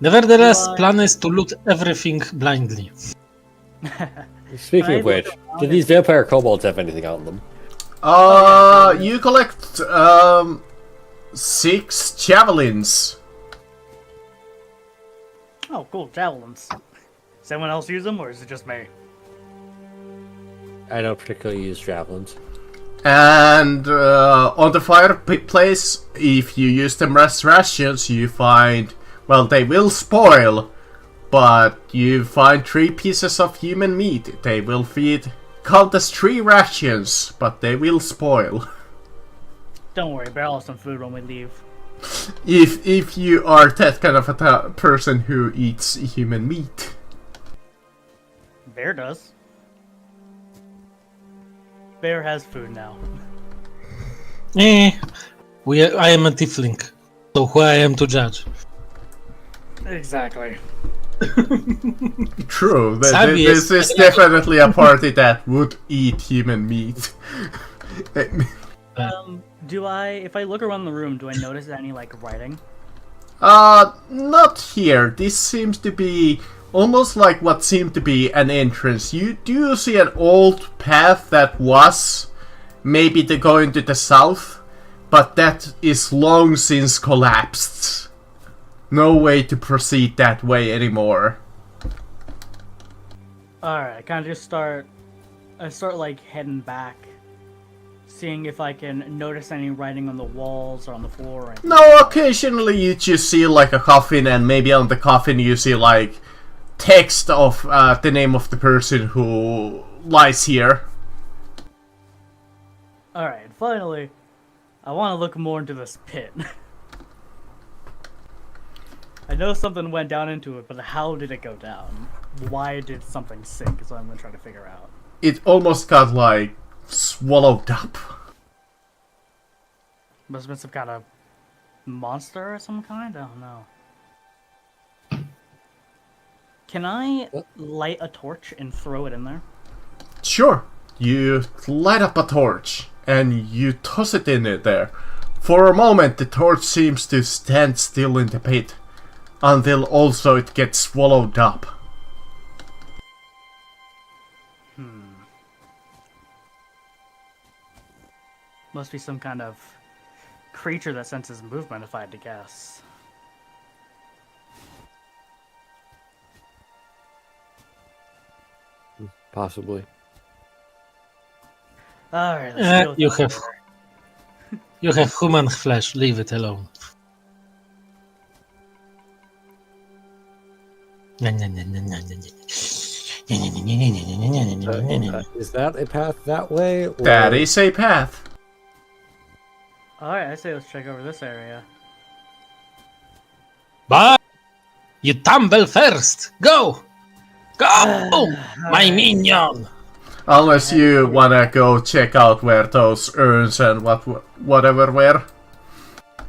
S2: Nevertheless,
S4: Why?
S2: plan is to loot everything blindly.
S3: Speaking of
S4: I
S3: which,
S4: look around
S3: do these vampire kobolds have anything on them?
S1: You collect 6 javelins.
S4: Oh, cool, javelins. Does anyone else use them, or is it just me?
S3: I don't particularly use javelins.
S1: And on the fireplace, if you use them as rations, you find, well, they will spoil, but you find 3 pieces of human meat. They will count as 3 rations, but they will spoil.
S4: Don't worry, Bear will have some food when we leave.
S1: If you are that kind of a person who eats human meat.
S4: Bear does. Bear has food now.
S2: I am a tiefling, so who I am to judge?
S4: Exactly.
S1: True,
S2: Savvy
S1: this
S2: is-
S1: is definitely a party that would eat human meat.
S4: If I look around the room, do I notice any, like, writing?
S1: Not here. This seems to be almost like what seemed to be an entrance. You do see an old path that was maybe to go into the south, but that is long since collapsed. No way to proceed that way anymore.
S4: Alright, I kind of just start. I start like heading back, seeing if I can notice any writing on the walls or on the floor. Or anything.
S1: No, occasionally you just see like a coffin, and maybe on the coffin you see like text of the name of the person who lies here.
S4: Alright, finally, I want to look more into this pit. I know something went down into it, but how did it go down? Why did something sink is what I'm going to try to figure out.
S1: It almost got like swallowed up.
S4: Must have been some kind of monster of some kind? I don't know. Can I light a torch and throw it in there?
S1: Sure, you light up a torch and you toss it in it there. For a moment, the torch seems to stand still in the pit, until also it gets swallowed up.
S4: Must be some kind of creature that senses movement, if I had to guess.
S3: Possibly.
S4: Alright, let's go.
S2: You have human flesh. Leave it alone.
S3: Is that a path that way? Or...
S1: That is a path.
S4: Alright, I say let's check over this area.
S2: But you tumble first. Go, go, my minion.
S1: Unless you wanna go check out where those urns and whatever were.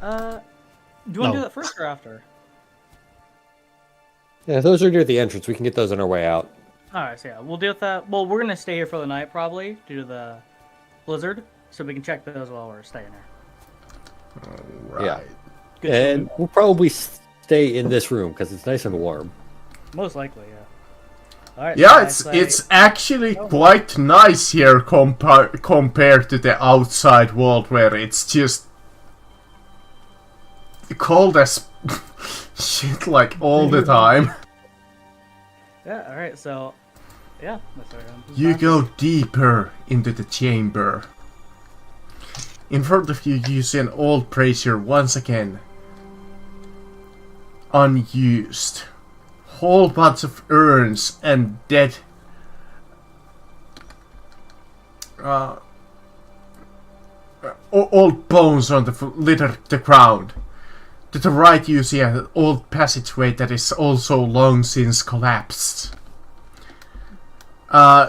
S4: Do you want to
S2: No.
S4: do that first or after?
S3: Yeah, those are near the entrance. We can get those on our way out.
S4: Alright, so yeah, we'll deal with that. Well, we're gonna stay here for the night probably due to the blizzard, so we can check those while we're staying here.
S1: Right.
S3: Yeah.
S4: Good
S3: And
S4: food.
S3: we'll probably stay in this room because it's nice and warm.
S4: Most likely, yeah. Alright.
S1: Yeah,
S4: so
S1: it's actually quite nice here compared to the outside world where it's just cold as shit like all the time.
S4: Yeah, alright, so yeah, that's our
S1: You go deeper into the chamber. In front of you, you see an old brazier once again. Unused. Whole bunch of urns and dead old bones on the litter the ground. To the right you see an old passageway that is also long since collapsed.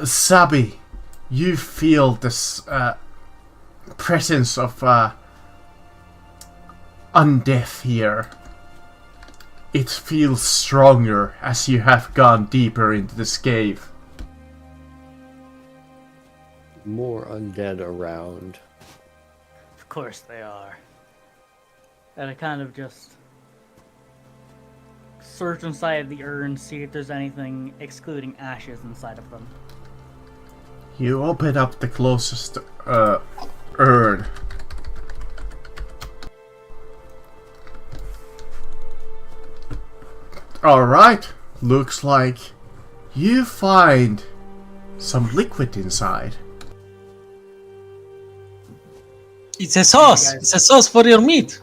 S1: Sabi, you feel this presence of undeath here. It feels stronger as you have gone deeper into this cave.
S3: More undead around.
S4: Of course they are. And I kind of just search inside the urn, see if there's anything excluding ashes inside of them.
S1: You open up the closest urn. Alright, looks like you find some liquid inside.
S2: It's a sauce.
S4: guys.
S2: It's a sauce for your meat.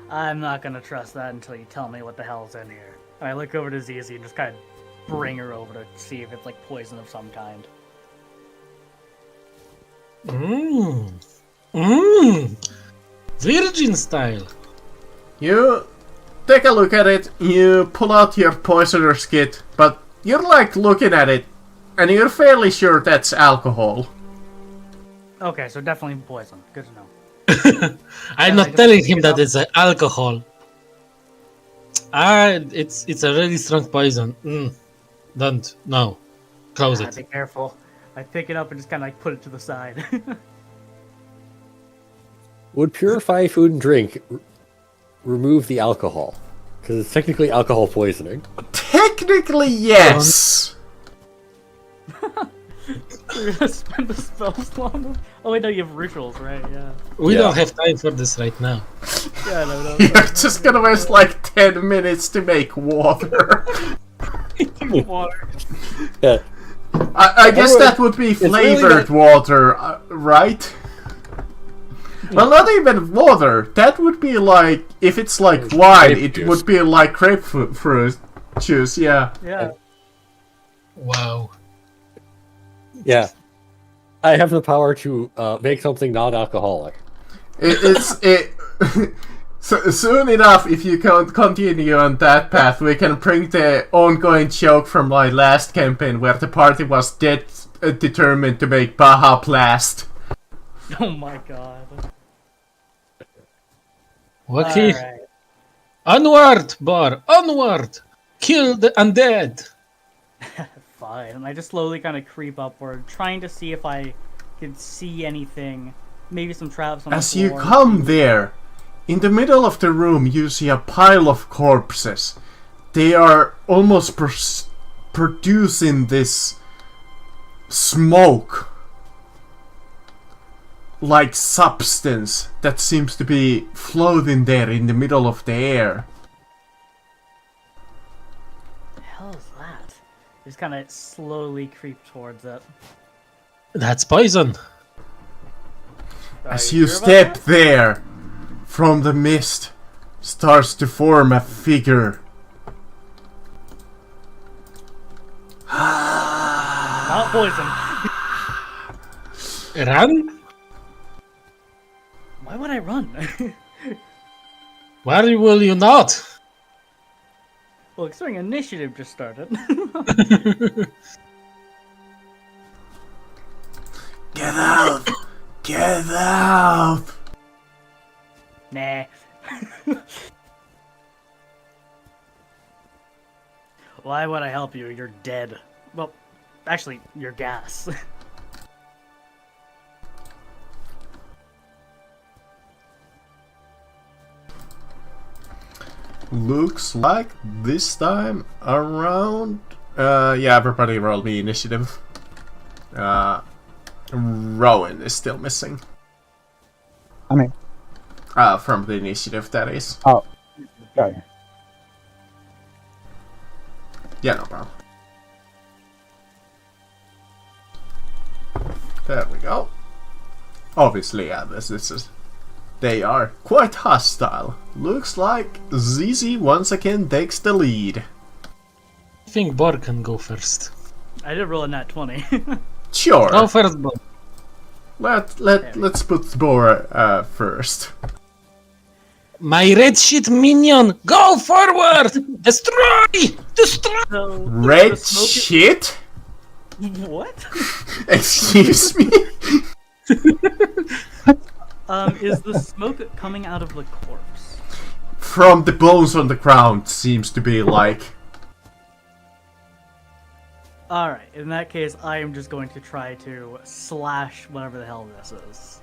S4: I'm not gonna trust that until you tell me what the hell's in here. I look over to Zizi and just kind of bring her over to see if it's like poison of some kind.
S2: Mmm. Mmm. Virgin style.
S1: You take a look at it, you pull out your poisoner's kit, but you're like looking at it, and you're fairly sure that's alcohol.
S4: Okay, so definitely poison. Good to know.
S2: I'm
S4: I
S2: not
S4: just
S2: telling
S4: pick
S2: him
S4: it
S2: that
S4: up.
S2: it's alcohol. It's a really strong poison. Don't no. Close it.
S4: Be careful. I pick it up and just kind of like put it to the side.
S3: Would purify food and drink remove the alcohol? Because it's technically alcohol poisoning.
S1: Technically, yes.
S4: We're gonna spend the spell slot. Oh wait, no, you have rituals, right? Yeah.
S2: We
S3: Yeah.
S2: don't have time for this right now.
S4: Yeah, no.
S1: You're just gonna waste like 10 minutes to make water.
S2: You're
S4: water.
S3: Yeah.
S1: I guess
S3: Everyone-
S1: that would be
S3: really
S1: flavored
S3: not-
S1: water, right? Well, not even water. That would be like, if it's like wine,
S3: Grape
S1: it
S3: juice.
S1: would be like grapefruit juice, yeah.
S4: Yeah.
S2: Wow.
S3: Yeah. I have the power to make something non-alcoholic.
S1: So soon enough, if you can't continue on that path, we can bring the ongoing joke from my last campaign where the party was dead determined to make Baja Blast.
S4: Oh my god.
S2: Okay.
S4: Alright.
S2: Onward, Bar! Onward! Kill the undead!
S4: Fine. And I just slowly kind of creep upward, trying to see if I could see anything. Maybe some traps on
S1: As
S4: the
S1: you
S4: floor.
S1: come there, in the middle of the room you see a pile of corpses. They are almost producing this smoke like substance that seems to be floating there in the middle of the air.
S4: The hell is that? Just kind of slowly creep towards it.
S2: That's poison.
S4: Are
S1: As
S4: you
S1: you
S4: sure about
S1: step
S4: that?
S1: there, from the mist starts to form a figure.
S4: Not poison.
S2: Run?
S4: Why would I run?
S2: Why will you not?
S4: Well, considering initiative just started.
S1: Get out! Get out!
S4: Nah. Why would I help you? You're dead. Well, actually, you're gas.
S1: Looks like this time around... yeah, everybody roll me initiative. Rowan is still missing.
S5: I mean,
S1: From the initiative, that is.
S5: oh, sorry.
S1: Yeah, no problem. There we go. Obviously, yeah, this is... They are quite hostile. Looks like ZZ once again takes the lead.
S2: I think Bar can go first.
S4: I did roll a nat 20.
S1: Sure.
S2: Go first, Bar.
S1: Let's put Bora first.
S2: My red shit minion, go forward! Destroy! Destroy!
S4: So,
S1: Red
S4: the smoke is-
S1: shit?
S4: What?
S1: Excuse me?
S4: Is the smoke coming out of the corpse?
S1: From the bones on the ground seems to be like...
S4: Alright, in that case, I am just going to try to slash whatever the hell this is.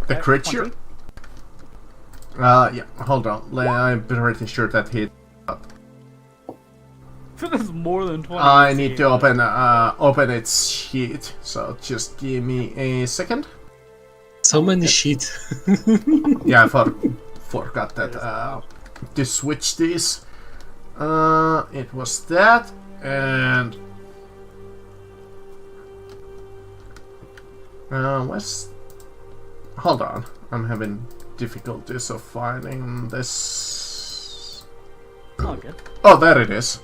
S1: The
S4: Okay,
S1: creature?
S4: 20.
S1: Yeah, hold on. I'm pretty sure that hit.
S4: That's more than 20.
S1: I need to open its sheet, so just give me a second.
S2: So many shit.
S1: Yeah, I forgot that to switch this. It was that, and what's... Hold on, I'm having difficulties of finding this.
S4: Oh, good.
S1: Oh, there it is.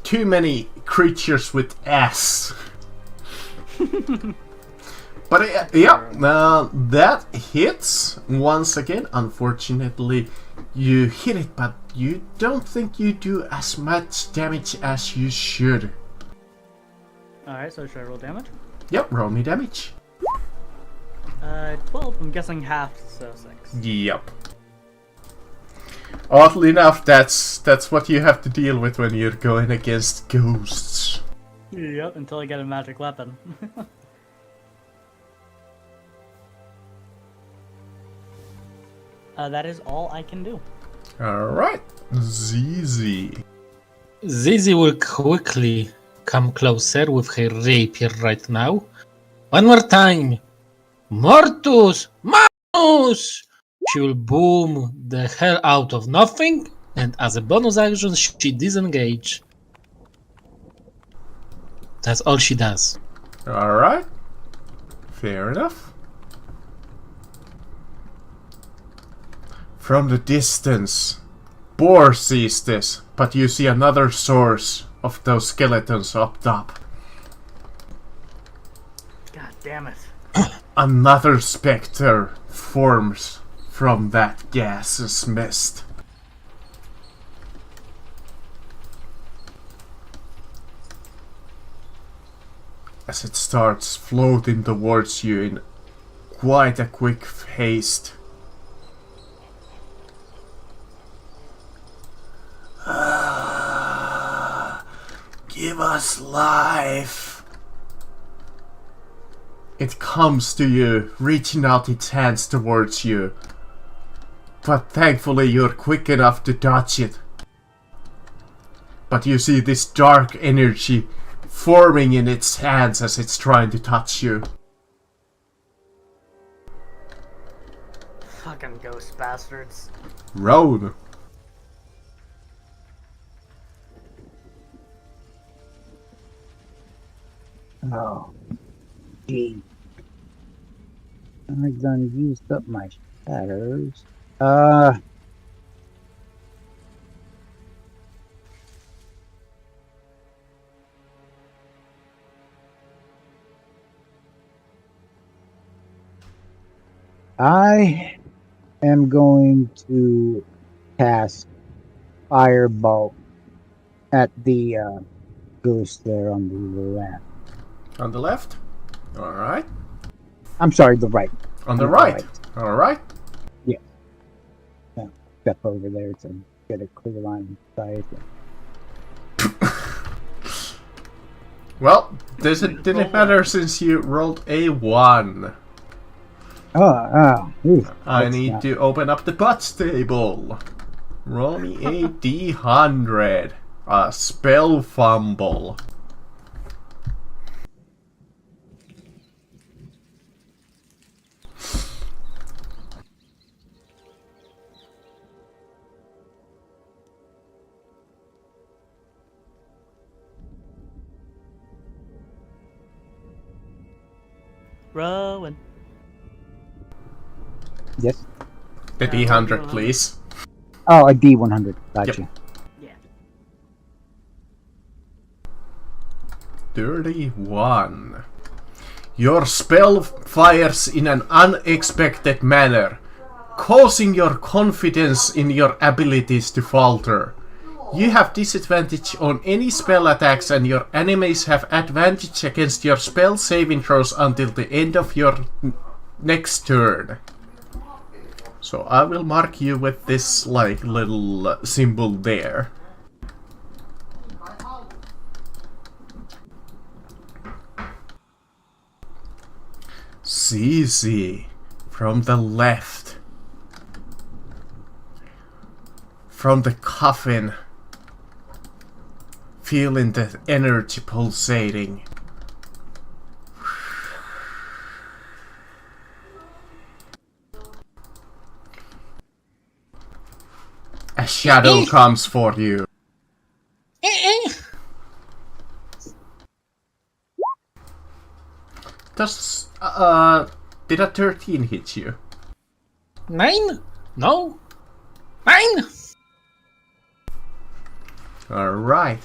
S1: Too many creatures with S. But yeah, that hits once again. Unfortunately, you hit it, but you don't think you do as much damage as you should.
S4: Alright, so should I roll damage?
S1: Yep, roll me damage.
S4: 12. I'm guessing half, so 6.
S1: Yep. Oddly enough, that's what you have to deal with when you're going against ghosts.
S4: Yep, until I get a magic weapon. That is all I can do.
S1: Alright, ZZ.
S2: Zizi will quickly come closer with her rapier right now. One more time. Mortus! Manus! she will boom the hell out of nothing, and as a bonus action, she disengage. That's all she does.
S1: Alright. Fair enough. From the distance, Boar sees this, but you see another source of those skeletons up top.
S4: God damn it.
S1: Another specter forms from that gaseous mist. As it starts floating towards you in quite a quick haste. Give us life. It comes to you, reaching out its hands towards you. But thankfully you're quick enough to dodge it. But you see this dark energy forming in its hands as it's trying to touch you.
S4: Fucking ghost bastards.
S1: Roan.
S5: Oh, gee. I done used up my shadows. I am going to cast Firebolt at the ghost there on the left.
S1: On the left. Alright.
S5: I'm sorry, the right.
S1: On the right. Alright.
S5: Yeah. Step over there to get a clear line of sight.
S1: Well, didn't matter since you rolled a 1. I need to open up the butts table. Roll me a D100. A spell fumble.
S4: Rowan.
S5: Yes.
S1: The D100, please.
S5: Oh, a D100. Gotcha.
S4: Yeah.
S1: 31. Your spell fires in an unexpected manner, causing your confidence in your abilities to falter. You have disadvantage on any spell attacks and your enemies have advantage against your spell saving throws until the end of your next turn. So I will mark you with this like little symbol there. Zizi from the left. From the coffin. Feeling the energy pulsating. A shadow comes for you. Does, did a 13 hit you?
S2: 9? No. 9?
S1: Alright.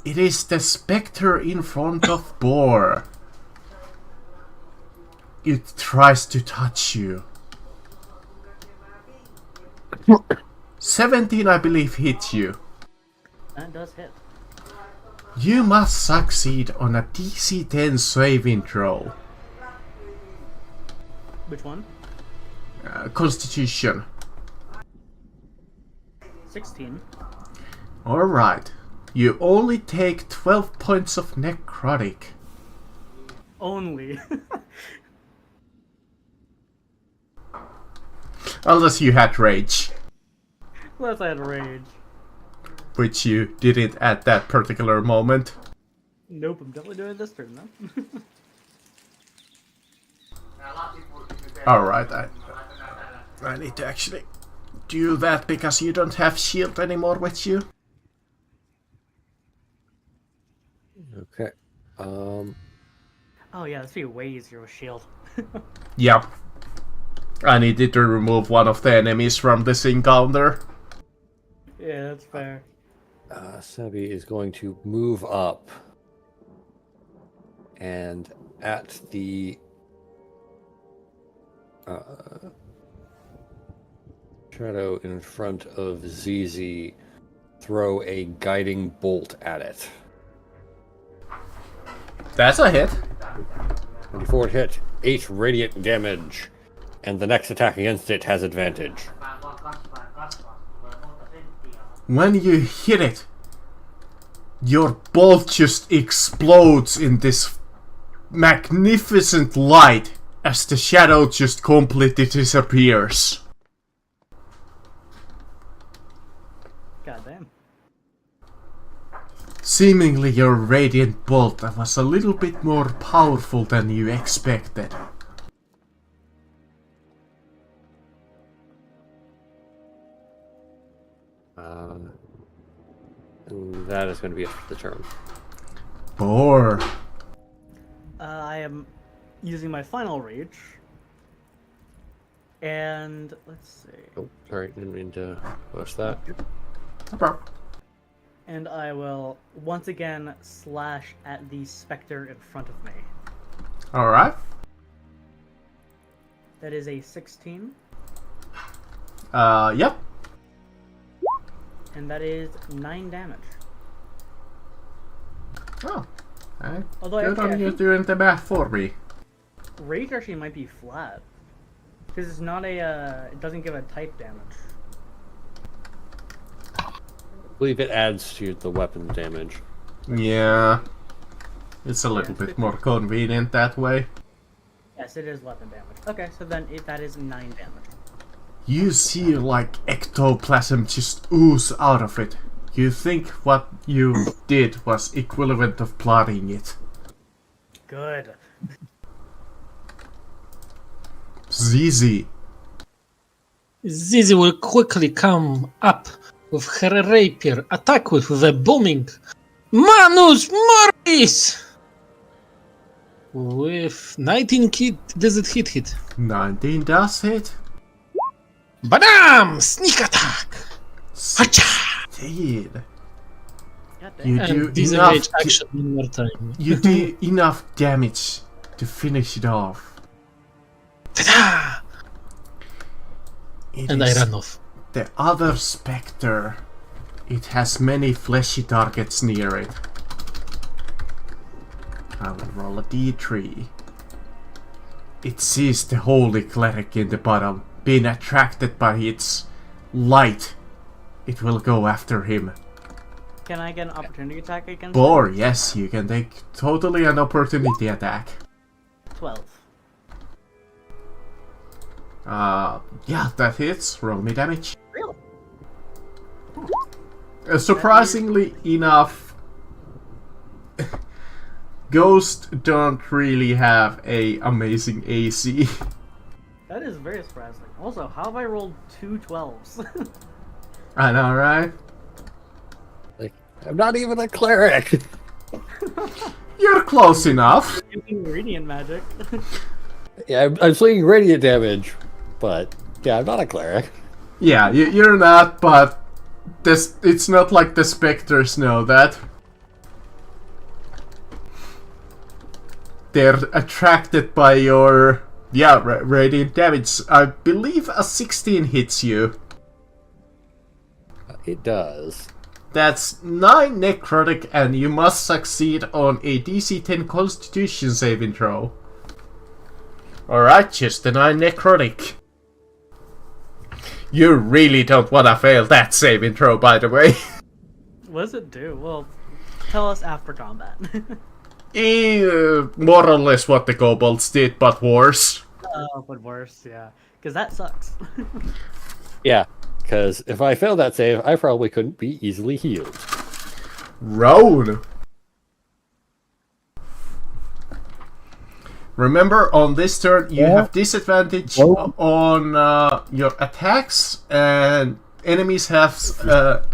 S1: It is the specter in front of Boar. It tries to touch you. 17, I believe, hits you.
S4: That does hit.
S1: You must succeed on a DC 10 saving throw.
S4: Which one?
S1: Constitution.
S4: 16.
S1: Alright. You only take 12 points of necrotic.
S4: Only.
S1: Unless you had rage.
S4: Unless I had rage.
S1: Which you didn't at that particular moment.
S4: Nope, I'm definitely doing this turn though.
S1: Alright, I need to actually do that because you don't have shield anymore with you.
S3: Okay.
S4: Oh yeah, this would be way easier with shield.
S1: Yep. I needed to remove one of the enemies from this encounter.
S4: Yeah, that's fair.
S3: Sabi is going to move up, and at the shadow in front of ZZ, throw a guiding bolt at it.
S1: That's a hit.
S3: 24 hit, 8 radiant damage, and the next attack against it has advantage.
S1: When you hit it, your bolt just explodes in this magnificent light as the shadow just completely disappears.
S4: Goddamn.
S1: Seemingly your radiant bolt was a little bit more powerful than you expected.
S3: And that is going to be it for the turn.
S1: Boar.
S4: I am using my final reach. And let's see.
S3: Oh, sorry, didn't mean to push that.
S4: And I will once again slash at the specter in front of me.
S1: Alright.
S4: That is a 16.
S1: Yep.
S4: And that is 9 damage.
S1: Oh. Alright.
S4: Although
S1: Good
S4: actually, I
S1: on you
S4: think
S1: doing the math for me.
S4: rage actually might be flat. Because it's not a, it doesn't give a type damage.
S3: I believe it adds to the weapon damage.
S1: Yeah. It's a little bit more convenient that way.
S4: Yes, it is weapon damage. Okay, so then that is 9 damage.
S1: You see like ectoplasm just ooze out of it. You think what you did was equivalent of plotting it.
S4: Good.
S1: ZZ.
S2: Zizi will quickly come up with her rapier, attack with a booming Manus Morris! With 19 hit, does it hit?
S1: 19 does hit.
S2: Badam! Sneak attack! Hacha!
S1: Indeed.
S4: God
S1: You
S4: damn.
S1: do
S2: And disengage
S1: enough.
S2: action one more time.
S1: You do enough damage to finish it off.
S2: Ta-da!
S1: It
S2: And I
S1: is
S2: run off.
S1: the other specter. It has many fleshy targets near it. I will roll a d3. It sees the holy cleric in the bottom, being attracted by its light. It will go after him.
S4: Can I get an opportunity attack against
S1: Boar, yes, you can take totally an opportunity attack.
S4: 12.
S1: Yeah, that hits. Roll me damage.
S4: Really?
S1: Surprisingly enough, Ghost don't really have a amazing AC.
S4: That is very surprising. Also, how have I rolled 2 12s?
S1: I know, right?
S3: Like, I'm not even a cleric!
S1: You're close enough.
S4: Using radiant magic.
S3: Yeah, I'm swinging radiant damage, but yeah, I'm not a cleric.
S1: Yeah, you're not, but it's not like the specters know that. They're attracted by your, radiant damage. I believe a 16 hits you.
S3: It does.
S1: That's 9 necrotic, and you must succeed on a DC 10 Constitution saving throw. Alright, just a 9 necrotic. You really don't want to fail that saving throw, by the way.
S4: What does it do? Well, tell us after combat.
S1: More or less what the kobolds did, but worse.
S4: But worse, yeah. Because that sucks.
S3: Yeah, because if I failed that save, I probably couldn't be easily healed.
S1: Remember, on this turn you
S5: Yeah.
S1: have disadvantage
S5: Oh.
S1: on your attacks, and enemies have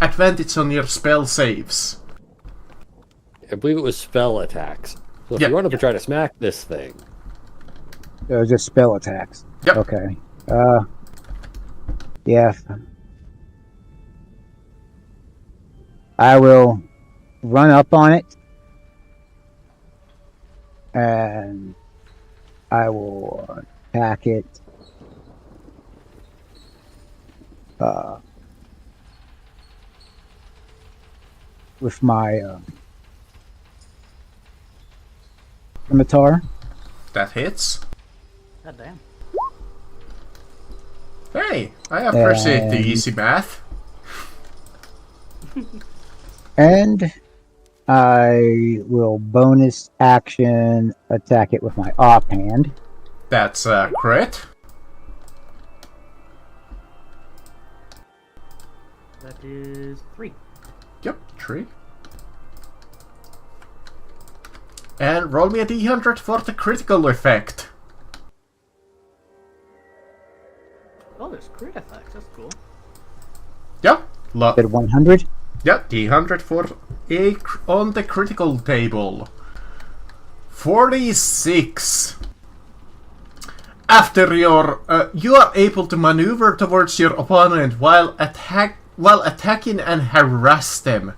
S1: advantage on your spell saves.
S3: I believe it was spell attacks. So if
S1: Yeah.
S3: you want to try to smack this thing,
S5: Just spell attacks.
S1: Yep.
S5: Okay. Yeah. I will run up on it, and I will attack it. With my scimitar.
S1: That hits.
S4: God damn.
S1: Hey, I appreciate the
S5: And-
S1: easy math.
S5: And I will bonus action attack it with my offhand.
S1: That's a crit.
S4: That is 3.
S1: Yep, 3. And roll me a d100 for the critical effect.
S4: Oh, there's crit effects. That's cool.
S1: Yep.
S5: At 100.
S1: Yep, d100 for on the critical table. 46. After your, you are able to maneuver towards your opponent while attacking and harass them.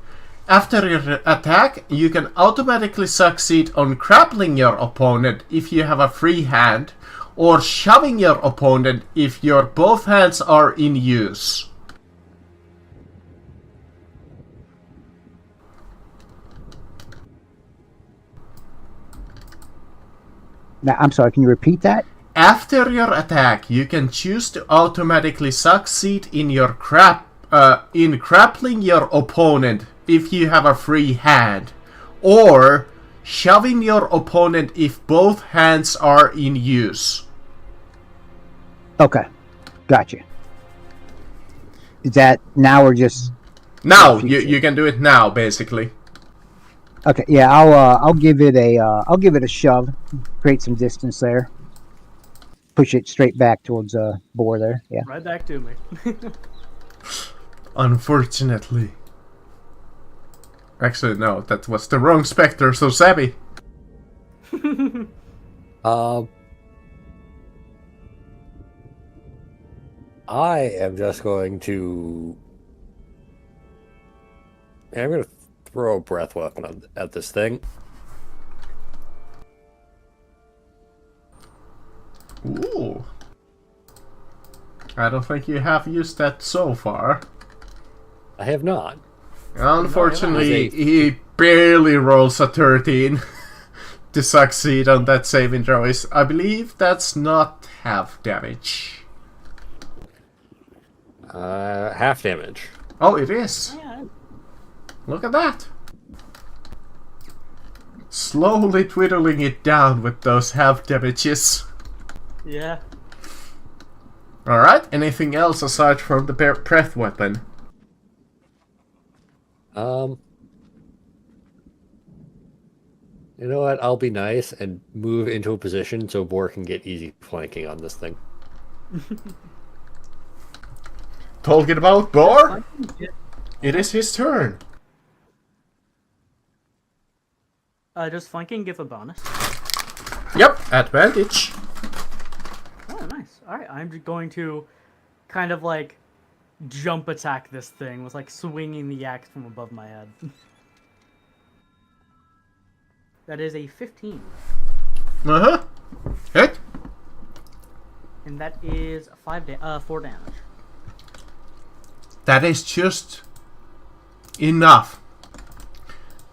S1: After your attack, you can automatically succeed on grappling your opponent if you have a free hand, or shoving your opponent if your both hands are in use.
S5: Now, I'm sorry, can you repeat that?
S1: After your attack, you can choose to automatically succeed in your in grappling your opponent if you have a free hand, or shoving your opponent if both hands are in use.
S5: Okay, gotcha. Is that now or just
S1: Now
S5: future?
S1: you can do it now, basically.
S5: okay? Yeah, I'll give it a shove, create some distance there, push it straight back towards Boar there. Yeah.
S4: Right back to me.
S1: Unfortunately. Actually, no, that was the wrong specter. So Sabby.
S3: I am just going to. I'm going to throw a breath weapon at this thing.
S1: Ooh. I don't think you have used that so far.
S3: I have not.
S1: Unfortunately,
S3: No,
S1: he barely rolls a 13 to succeed on that saving throw. I believe that's not half damage.
S3: Half damage.
S1: Oh, it is.
S4: Yeah.
S1: Look at that. Slowly twiddling it down with those half damages.
S4: Yeah.
S1: Alright, anything else aside from the breath weapon?
S3: You know what? I'll be nice and move into a position so Boar can get easy flanking on this thing.
S1: Talking about Boar? It is his turn.
S4: Does flanking give a bonus?
S1: Yep, advantage.
S4: Oh, nice. Alright, I'm just going to kind of like jump attack this thing with like swinging the axe from above my head. That is a 15.
S1: Uh-huh. Hit.
S4: And that is 4 damage.
S1: That is just enough.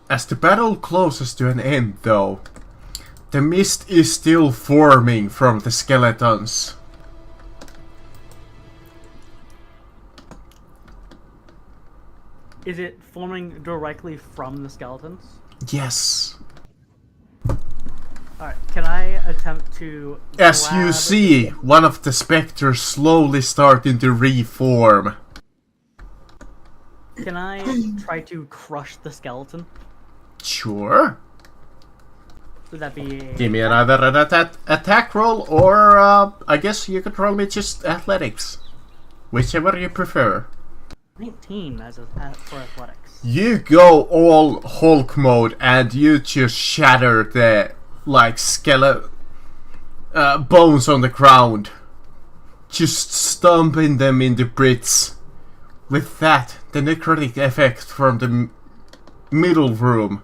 S1: As the battle closes to an end, though, the mist is still forming from the skeletons.
S4: Is it forming directly from the skeletons?
S1: Yes.
S4: Alright, can I attempt to
S1: As you
S4: grab-
S1: see, one of the specters slowly starting to reform.
S4: Can I try to crush the skeleton?
S1: Sure.
S4: Would that be?
S1: Give me either an attack roll or I guess you could roll me just athletics. Whichever you prefer.
S4: 19 for athletics.
S1: You go all Hulk mode and you just shatter the skeleton bones on the ground. Just stomping them into bits. With that, the necrotic effect from the middle room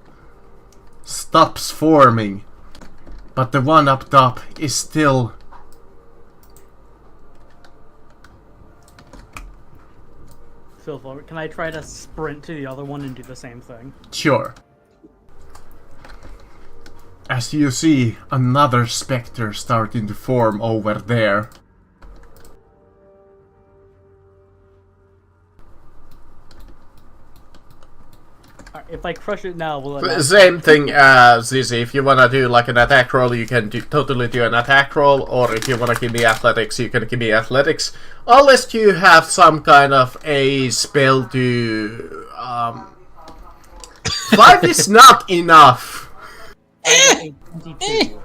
S1: stops forming, but the one up top is still
S4: Still forward. Can I try to sprint to the other one and do the same thing?
S1: sure. As you see another specter starting to form over there.
S4: Alright, if I crush it now, will it?
S1: Same thing as Zizi. If you wanna do like an attack roll, you can totally do an attack roll, or if you wanna give me athletics, you can give me athletics. Unless you have some kind of a spell to 5 is not enough.
S4: 22.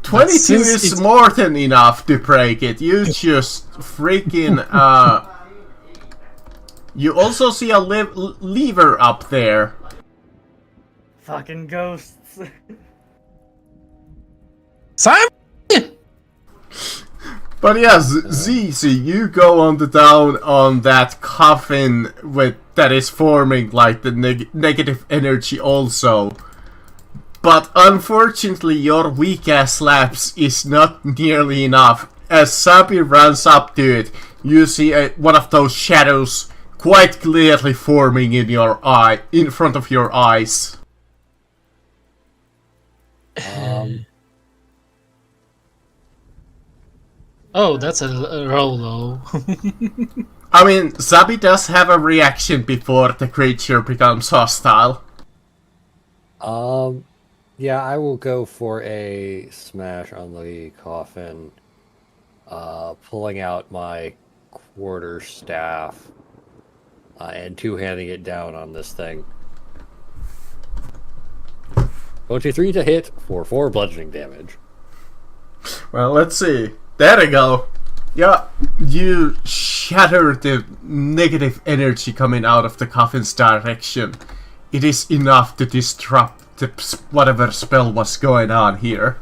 S1: 22
S2: Since
S1: is
S2: it's-
S1: more than enough to break it. You just freaking you also see a lever up there.
S4: Fucking ghosts.
S2: Sam!
S1: But yes, ZZ, you go on the down on that coffin that is forming like the negative energy also. But unfortunately, your weak ass slaps is not nearly enough. As Sabi runs up to it, you see one of those shadows quite clearly forming in front of your eyes.
S2: Oh, that's a roll, though.
S1: I mean, Sabi does have a reaction before the creature becomes hostile.
S3: Yeah, I will go for a smash on the coffin, pulling out my quarter staff, and two-handing it down on this thing. 23 to hit for 4 bludgeoning damage.
S1: Well, let's see. There we go. Yeah, you shatter the negative energy coming out of the coffin's direction. It is enough to disrupt whatever spell was going on here.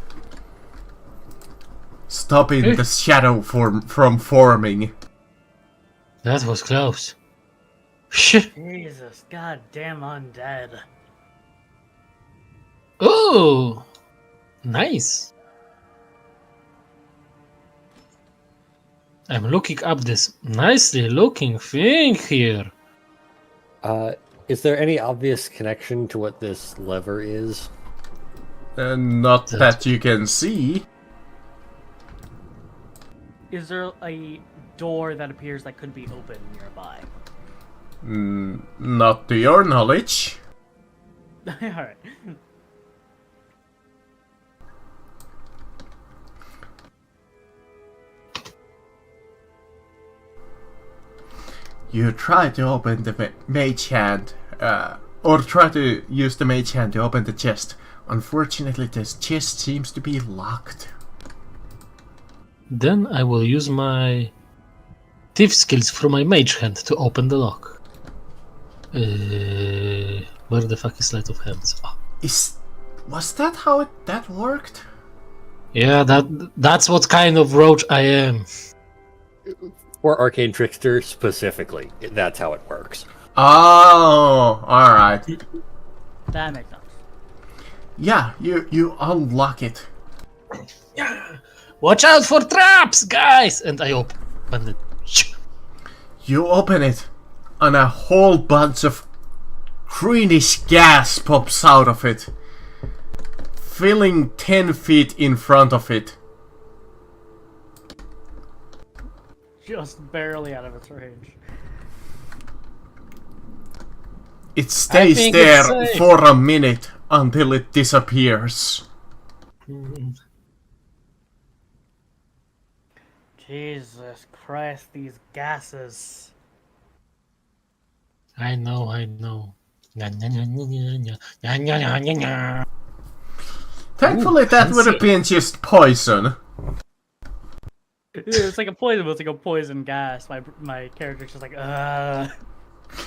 S1: Stopping the shadow from forming.
S2: That was close. Shit.
S4: Jesus, goddamn undead.
S2: Oh! Nice. I'm looking up this nicely looking thing here.
S3: Is there any obvious connection to what this lever is?
S1: Not that you can see.
S4: Is there a door that appears that could be open nearby?
S1: Not to your knowledge.
S4: Alright.
S1: You try to open the mage hand, or try to use the mage hand to open the chest. Unfortunately, this chest seems to be locked.
S2: Then I will use my thief skills from my mage hand to open the lock. Where the fuck is sleight of hands? Oh.
S1: Was that how that worked?
S2: Yeah, that's what kind of roach I am.
S3: Or Arcane Trickster specifically. That's how it works.
S1: Oh, alright.
S4: That makes sense.
S1: Yeah, you unlock it.
S2: Yeah. Watch out for traps, guys! And I open it.
S1: You open it, and a whole bunch of greenish gas pops out of it, filling 10 feet in front of it.
S4: Just barely out of its range.
S1: It stays
S2: think
S1: there
S2: it's safe.
S1: for a minute until it disappears.
S4: Jesus Christ, these gases.
S2: I know. Nya, nya, nya, nya, nya, nya, nya, nya, nya, nya.
S1: Thankfully, that would have
S2: fancy.
S1: been just poison.
S4: It's like a poison, but it's like a poison gas. My character's just like,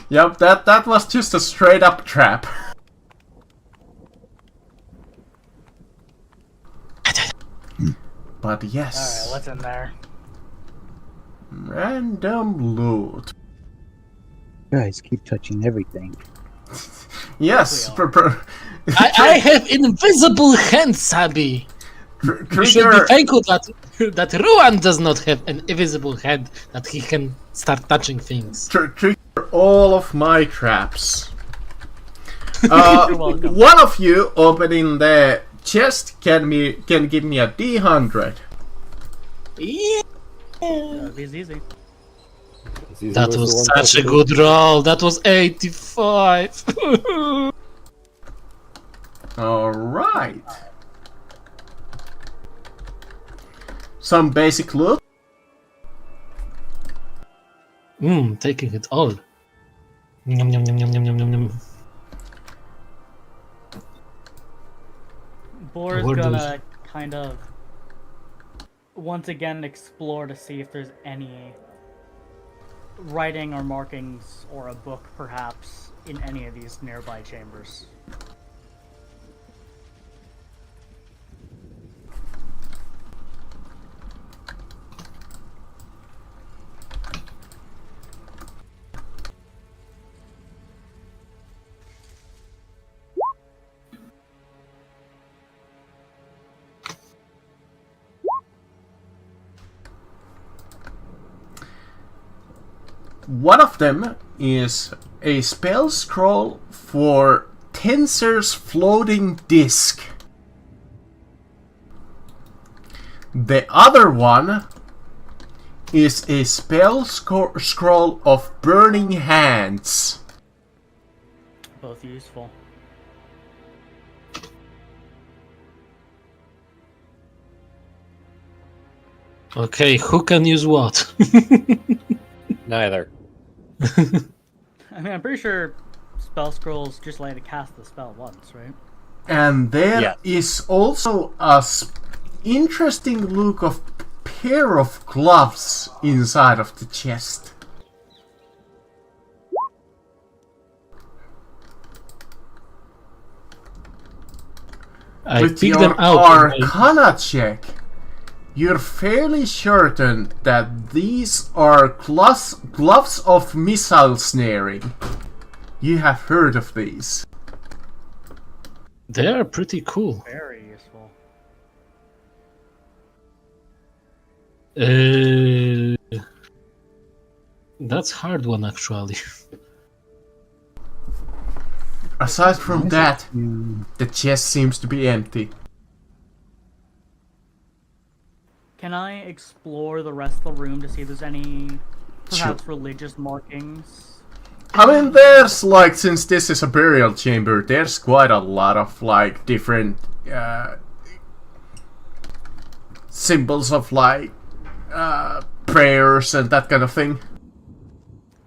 S1: Yep, that was just a straight up trap. But yes.
S4: Alright, what's in there?
S1: Random loot.
S5: Guys keep touching everything.
S1: Yes.
S4: We
S2: I have invisible hands, Sabi. You should be
S1: Trigger.
S2: thankful that Ruan does not have an invisible hand that he can start touching things.
S1: Trigger all of my traps.
S4: You're welcome.
S1: One of you opening the chest can give me a D100.
S2: Yeah.
S4: Easy, easy.
S3: It's easy
S2: That
S3: with the
S2: was
S3: one
S2: such a
S3: possible.
S2: good roll. That was 85.
S1: Alright. Some basic loot.
S2: Taking it all. Yum, yum, yum, yum, yum, yum, yum, yum.
S4: Boar's
S2: Where
S4: gonna kind of once again explore to see if there's any writing or markings or a book perhaps in any of these nearby chambers.
S1: One of them is a spell scroll for Tensor's floating disc. The other one is a spell scroll of burning hands.
S4: Both useful.
S2: Okay, who can use what?
S3: Neither.
S4: I mean, I'm pretty sure spell scrolls just allow you to cast the spell once, right?
S1: And there is
S3: Yeah.
S1: also a interesting look of pair of gloves inside of the chest.
S2: I
S1: With
S2: picked
S1: your
S2: them out.
S1: Arcana check, you're fairly certain that these are gloves of missile snaring. You have heard of these.
S2: They are pretty cool.
S4: Very useful.
S2: That's hard one actually.
S1: Aside from that,
S5: Hmm.
S1: the chest seems to be empty.
S4: Can I explore the rest of the room to see if there's any perhaps religious markings?
S1: I mean, there's like, since this is a burial chamber, there's quite a lot of like different symbols of like prayers and that kind of thing.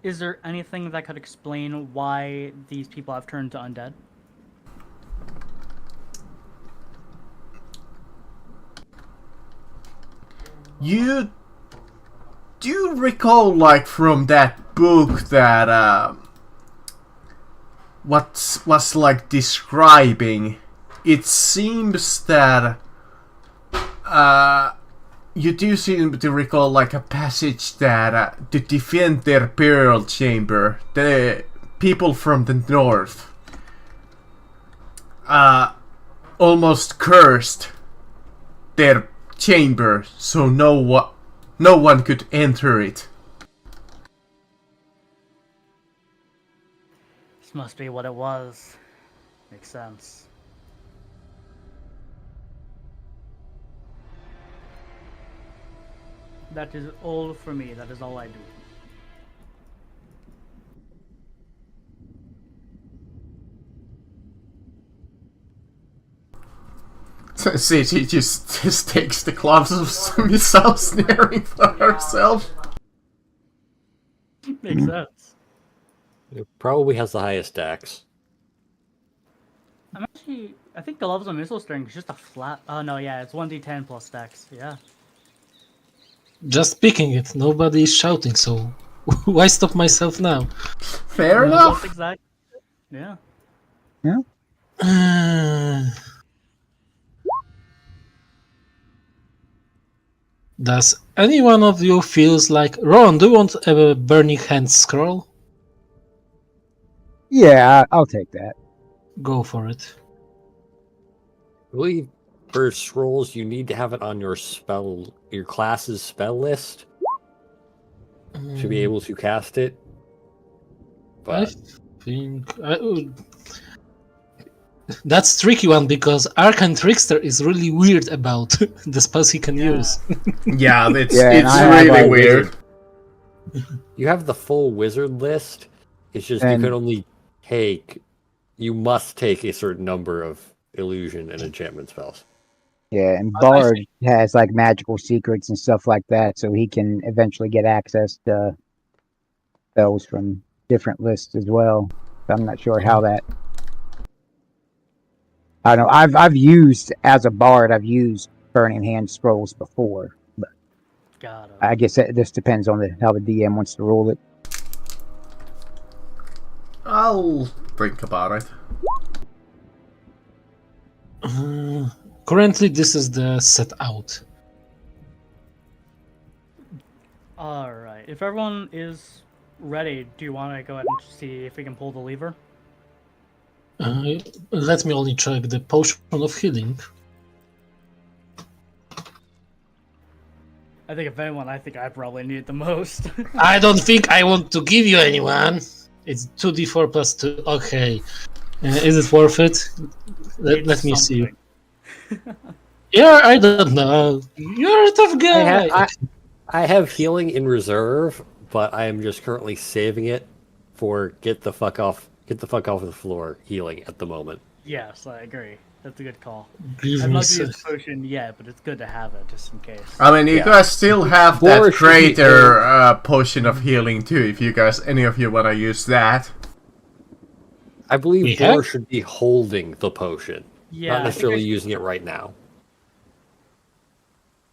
S4: Is there anything that could explain why these people have turned to undead?
S1: You do recall, like, from that book that what was like describing, it seems that you do seem to recall like a passage that to defend their burial chamber, the people from the north almost cursed their chamber so no one could enter it.
S4: This must be what it was. Makes sense. That is all for me. That is all I do.
S1: See, she just takes the gloves of missile snaring for herself.
S4: Makes sense.
S3: It probably has the highest stacks.
S4: I think the levels of missile string is just a flat. Oh no, yeah, it's 1d10 plus stacks. Yeah.
S2: Just picking it. Nobody is shouting, so why stop myself now?
S1: Fair
S4: That's
S1: enough.
S4: exactly. Yeah.
S5: Yeah.
S2: Does any one of you feels like Ron? Do you want a burning hand scroll?
S5: Yeah, I'll take that.
S2: Go for it.
S3: I believe for scrolls, you need to have it on your class's spell list to be able to cast it.
S2: I
S3: But
S2: think that's tricky one because Arcane Trickster is really weird about the spells he can
S4: Yeah.
S2: use.
S1: Yeah, it's
S5: Yeah, and
S1: it's
S5: I have,
S1: really
S5: like,
S1: weird.
S3: you have the full wizard list. It's just you
S5: And-
S3: can only take. You must take a certain number of illusion and enchantment spells.
S5: Yeah, and
S2: I
S5: Bard has like magical secrets and stuff like that, so he can eventually get access to spells from different lists as well. So I'm not sure how that. I don't know. I've used as a Bard. I've used Burning Hand scrolls before, but
S4: Got it.
S5: I guess this depends on how the DM wants to rule it.
S1: I'll think about it.
S2: Currently, this is the set out.
S4: All right. If everyone is ready, do you want to go ahead and see if we can pull the lever?
S2: Let me only check the potion of healing.
S4: I think if anyone, I think I probably need it the most.
S2: I don't think I want to give you anyone. It's 2d4 plus 2. Okay. Is it worth it? Let
S4: It's
S2: me see.
S4: something.
S2: Yeah, I don't know. You're a tough guy.
S3: I have healing in reserve, but I am just currently saving it for get the fuck off the floor healing at the moment.
S4: Yes, I agree. That's a good call.
S2: Give
S4: I've
S2: me
S4: not
S2: se-
S4: used the potion yet, but it's good to have it just in case.
S1: I mean, you
S3: Yeah.
S1: guys still have
S3: Boris
S1: that
S3: should be
S1: greater potion of healing too. If you guys, any of you, wanna use that.
S3: I believe
S2: We
S3: Boar
S2: have-
S3: should be holding the potion,
S4: Yeah,
S3: not
S4: I think
S3: necessarily
S4: I should-
S3: using it right now.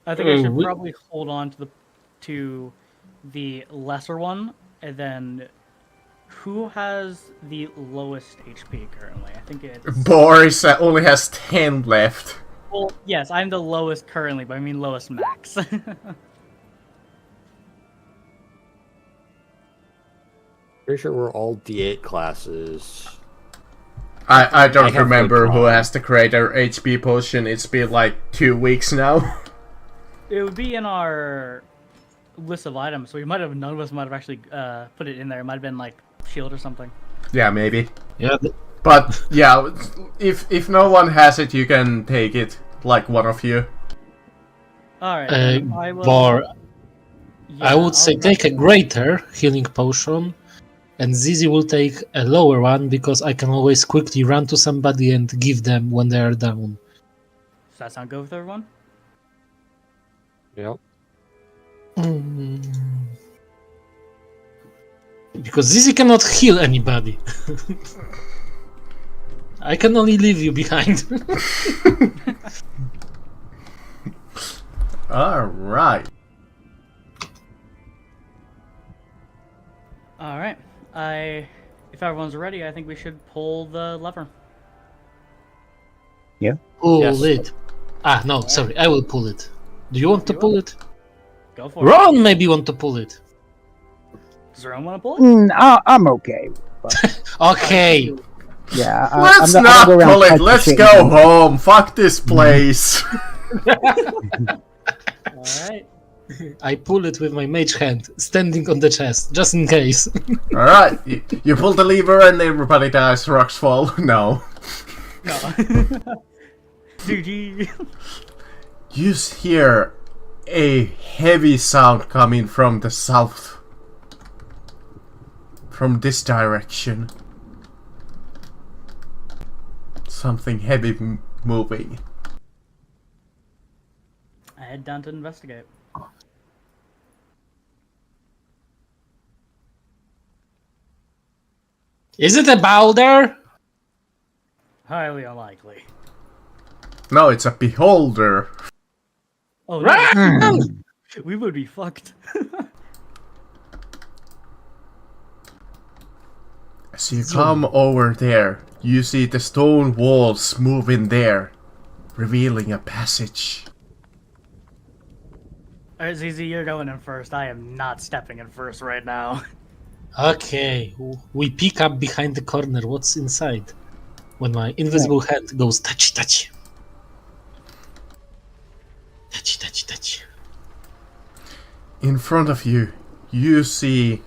S4: I think I should
S2: we-
S4: probably hold on to the lesser one, and then who has the lowest HP currently? I think it's
S1: Boris only has 10 left.
S4: well, yes, I'm the lowest currently, but I mean lowest max.
S3: Pretty sure we're all D8 classes.
S1: I don't
S3: I have
S1: remember
S3: no
S1: who
S3: time.
S1: has the greater HP potion. It's been like 2 weeks now.
S4: It would be in our list of items, so none of us might have actually put it in there. It might have been like shield or something.
S1: Yeah, maybe.
S2: Yeah,
S1: But yeah, if no one has it, you can take it, like one of you.
S4: All right, then I will.
S2: Bar.
S4: Yeah,
S2: I would say
S4: I'll
S2: take a
S4: grab-
S2: greater healing potion, and Zizi will take a lower one because I can always quickly run to somebody and give them when they are down.
S4: Does that sound good with everyone?
S3: Yep.
S2: Because Zizi cannot heal anybody. I can only leave you behind.
S1: Alright.
S4: All right. If everyone's ready, I think we should pull the lever.
S2: Pull
S3: Yes.
S2: it. Ah, no, sorry, I will pull it. Do you want to
S4: You
S2: pull
S4: want-
S2: it?
S4: Go for it.
S2: Ron maybe want to pull it.
S4: Does everyone want to pull it?
S5: I'm okay.
S2: Okay.
S5: Yeah,
S1: Let's
S5: I'm
S1: not
S5: go around
S1: pull it,
S5: touching
S1: let's
S5: shit
S1: go
S5: and-
S1: home. Fuck this place.
S4: All right.
S2: I pull it with my mage hand, standing on the chest, just in case.
S1: Alright, you pull the lever and everybody dies, rocks fall. No.
S4: No. GG.
S1: You hear a heavy sound coming from the south. From this direction. Something heavy moving.
S4: I head down to investigate.
S2: Is it a boulder?
S4: Highly unlikely.
S1: No, it's a beholder.
S4: Oh, no.
S5: Hmm.
S4: We would be fucked.
S1: As you come over there, you see the stone walls move in there, revealing a passage.
S4: Alright, ZZ, you're going in first. I am not stepping in first right now.
S2: Okay, we pick up behind the corner. What's inside? When my invisible hand goes touch, touch. Touch, touch, touch.
S1: In front of you, you see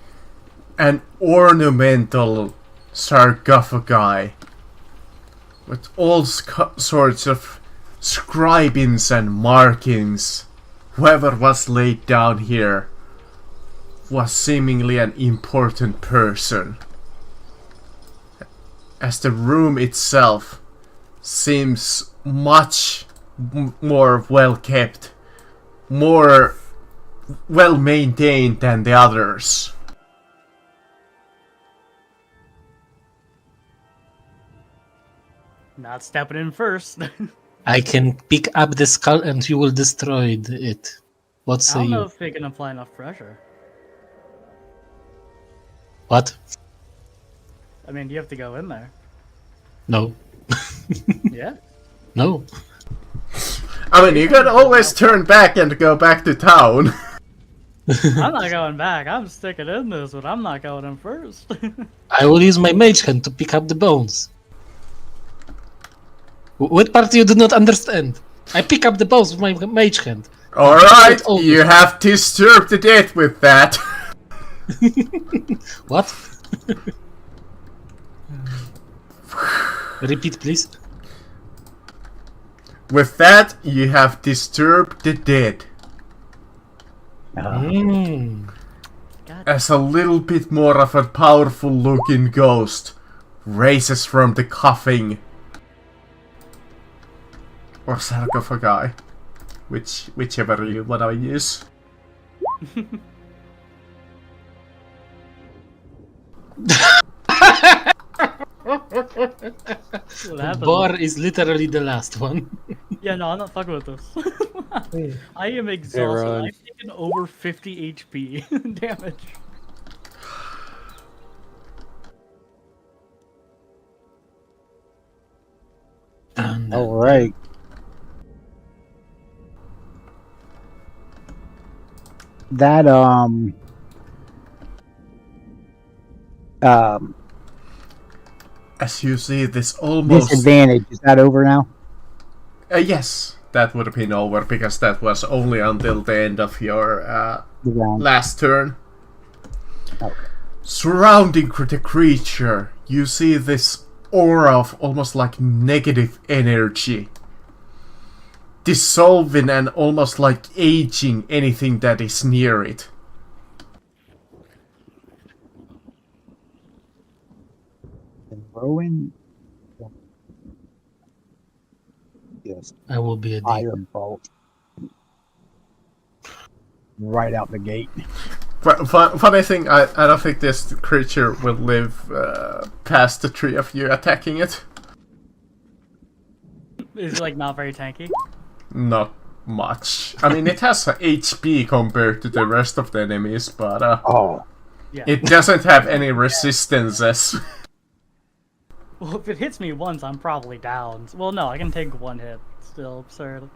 S1: an ornamental sarcophagi with all sorts of scribings and markings. Whoever was laid down here was seemingly an important person, as the room itself seems much more well kept, more well maintained than the others.
S4: Not stepping in first.
S2: I can pick up the skull and you will destroy it. What
S4: I
S2: say
S4: don't know
S2: you?
S4: if we can apply enough pressure.
S2: What?
S4: I mean, you have to go in there.
S2: No.
S4: Yeah?
S2: No.
S1: I mean, you can always turn back and go back to town.
S4: I'm not going back. I'm sticking in this, but I'm not going in first.
S2: I will use my mage hand to pick up the bones. What part you do not understand? I pick up the bones with my mage hand.
S1: Alright,
S2: Oh.
S1: you have disturbed the dead with that.
S2: What? Repeat, please.
S1: With that, you have disturbed the dead.
S2: Mm.
S1: As a little bit more of a powerful looking ghost raises from the coffin. Or sarcophagi. Whichever you wanna use.
S4: What happened?
S2: Bar is literally the last one.
S4: Yeah, no, I'm not fucking with this. I am exhausted.
S3: Ron.
S4: I've taken over 50 HP damage.
S2: And
S5: All right. That
S1: As you see this almost...
S5: disadvantage, is that over now?
S1: yes, that would have been over because that was only until the end of your
S5: The round.
S1: last turn.
S5: Okay.
S1: Surrounding the creature, you see this aura of almost like negative energy. Dissolving and almost like aging anything that is near it.
S5: And Rowan. Yes.
S2: I will be a demon.
S5: Iron bolt. Right out the gate.
S1: Funny thing, I don't think this creature will live past the three of you attacking it.
S4: It's like not very tanky.
S1: Not much. I mean, it has HP compared to the rest of the enemies, but
S5: Oh.
S4: Yeah.
S1: it doesn't have any resistances.
S4: Well, if it hits me once, I'm probably down. Well, no, I can take one hit. Still absurd.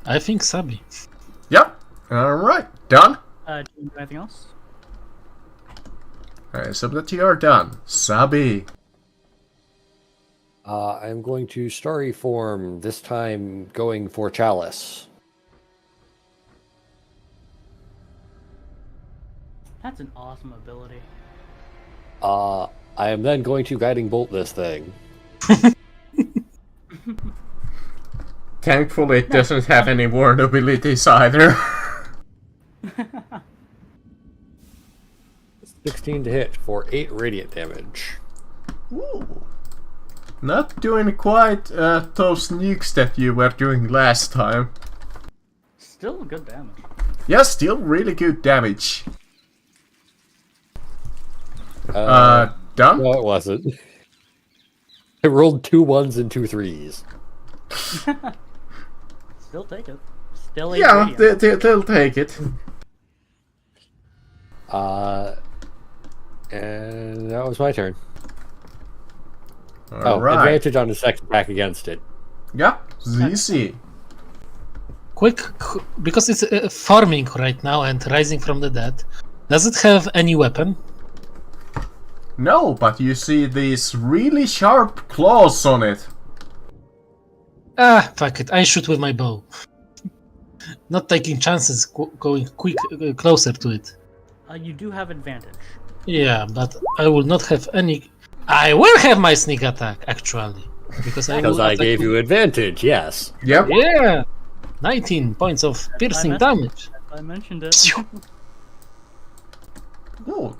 S2: I think Sabi.
S1: Yep. Alright, done.
S4: Do you do anything else?
S1: I assume that you are done. Sabi.
S3: I'm going to starry form, this time going for Chalice.
S4: That's an awesome ability.
S3: I am then going to guiding bolt this thing.
S1: Thankfully, it doesn't have any ward abilities either.
S3: 16 to hit for 8 radiant damage.
S1: Ooh. Not doing quite those nukes that you were doing last time.
S4: Still good damage.
S1: Yeah, still really good damage. Done?
S3: No, it wasn't. I rolled 2 1s and 2 3s.
S4: Still take it. Still 8
S1: Yeah,
S4: radiant.
S1: they'll take it.
S3: And that was my turn.
S1: Alright.
S3: Advantage on the second attack against it.
S1: Yeah, easy.
S2: Because it's forming right now and rising from the dead. Does it have any weapon?
S1: No, but you see these really sharp claws on it.
S2: Ah, fuck it. I shoot with my bow. Not taking chances going closer to it.
S4: You do have advantage.
S2: Yeah, but I will not have any. I will have my sneak attack actually, because I
S3: Because
S2: will
S3: I
S2: attack
S3: gave you advantage, yes.
S1: Yep.
S2: Yeah, 19 points of piercing damage.
S4: I mentioned it.
S1: Oh,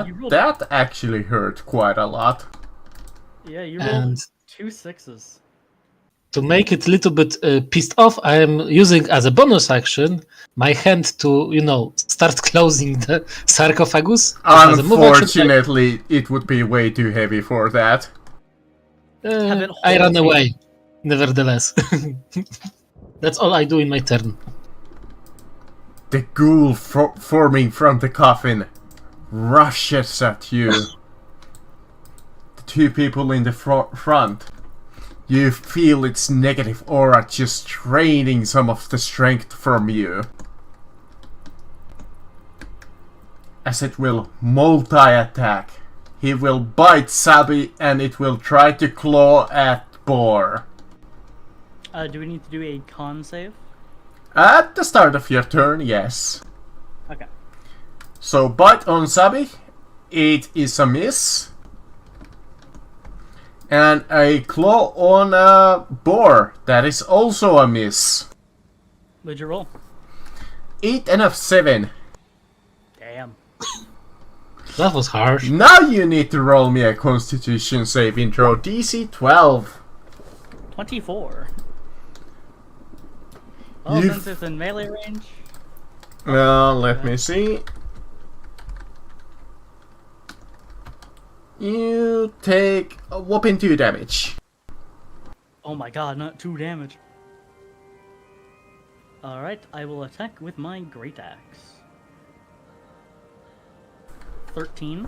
S4: you rolled-
S1: that actually hurt quite a lot.
S4: Yeah, you rolled
S2: And
S4: 2 6s.
S2: to make it a little bit pissed off, I am using as a bonus action my hand to, start closing the sarcophagus. As a move action,
S1: Unfortunately, it would be way too heavy for that.
S4: Have it
S2: I
S4: hold
S2: run
S4: me.
S2: away, nevertheless. That's all I do in my turn.
S1: The ghoul forming from the coffin rushes at you. The two people in the front. You feel its negative aura just draining some of the strength from you. As it will multi-attack. He will bite Sabi and it will try to claw at Boar.
S4: Do we need to do a con save?
S1: At the start of your turn, yes.
S4: Okay.
S1: So bite on Sabi, it is a miss. And a claw on a Boar, that is also a miss.
S4: What'd you roll?
S1: 8 and a 7.
S4: Damn.
S2: That was harsh.
S1: Now you need to roll me a Constitution saving throw, DC 12.
S4: 24. Oh,
S1: You've-
S4: since it's in melee range.
S1: Let me see. You take a whopping 2 damage.
S4: Oh my god, not 2 damage. Alright, I will attack with my Great Axe. 13.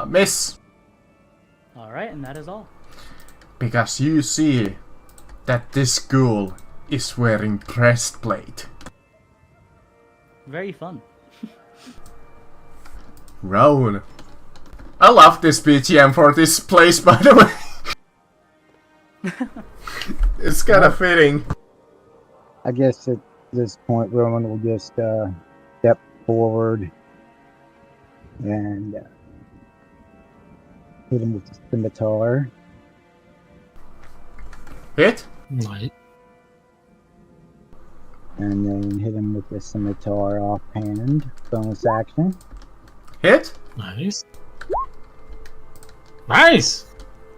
S1: Miss.
S4: Alright, and that is all.
S1: Because you see that this ghoul is wearing breastplate.
S4: Very fun.
S1: Roan. I love this BGM for this place, by the way. It's kind of fitting.
S5: I guess at this point, Roman will just step forward and hit him with the scimitar.
S1: Hit.
S2: Nice.
S5: And then hit him with the scimitar offhand. Bonus action.
S1: Hit.
S2: Nice. Nice!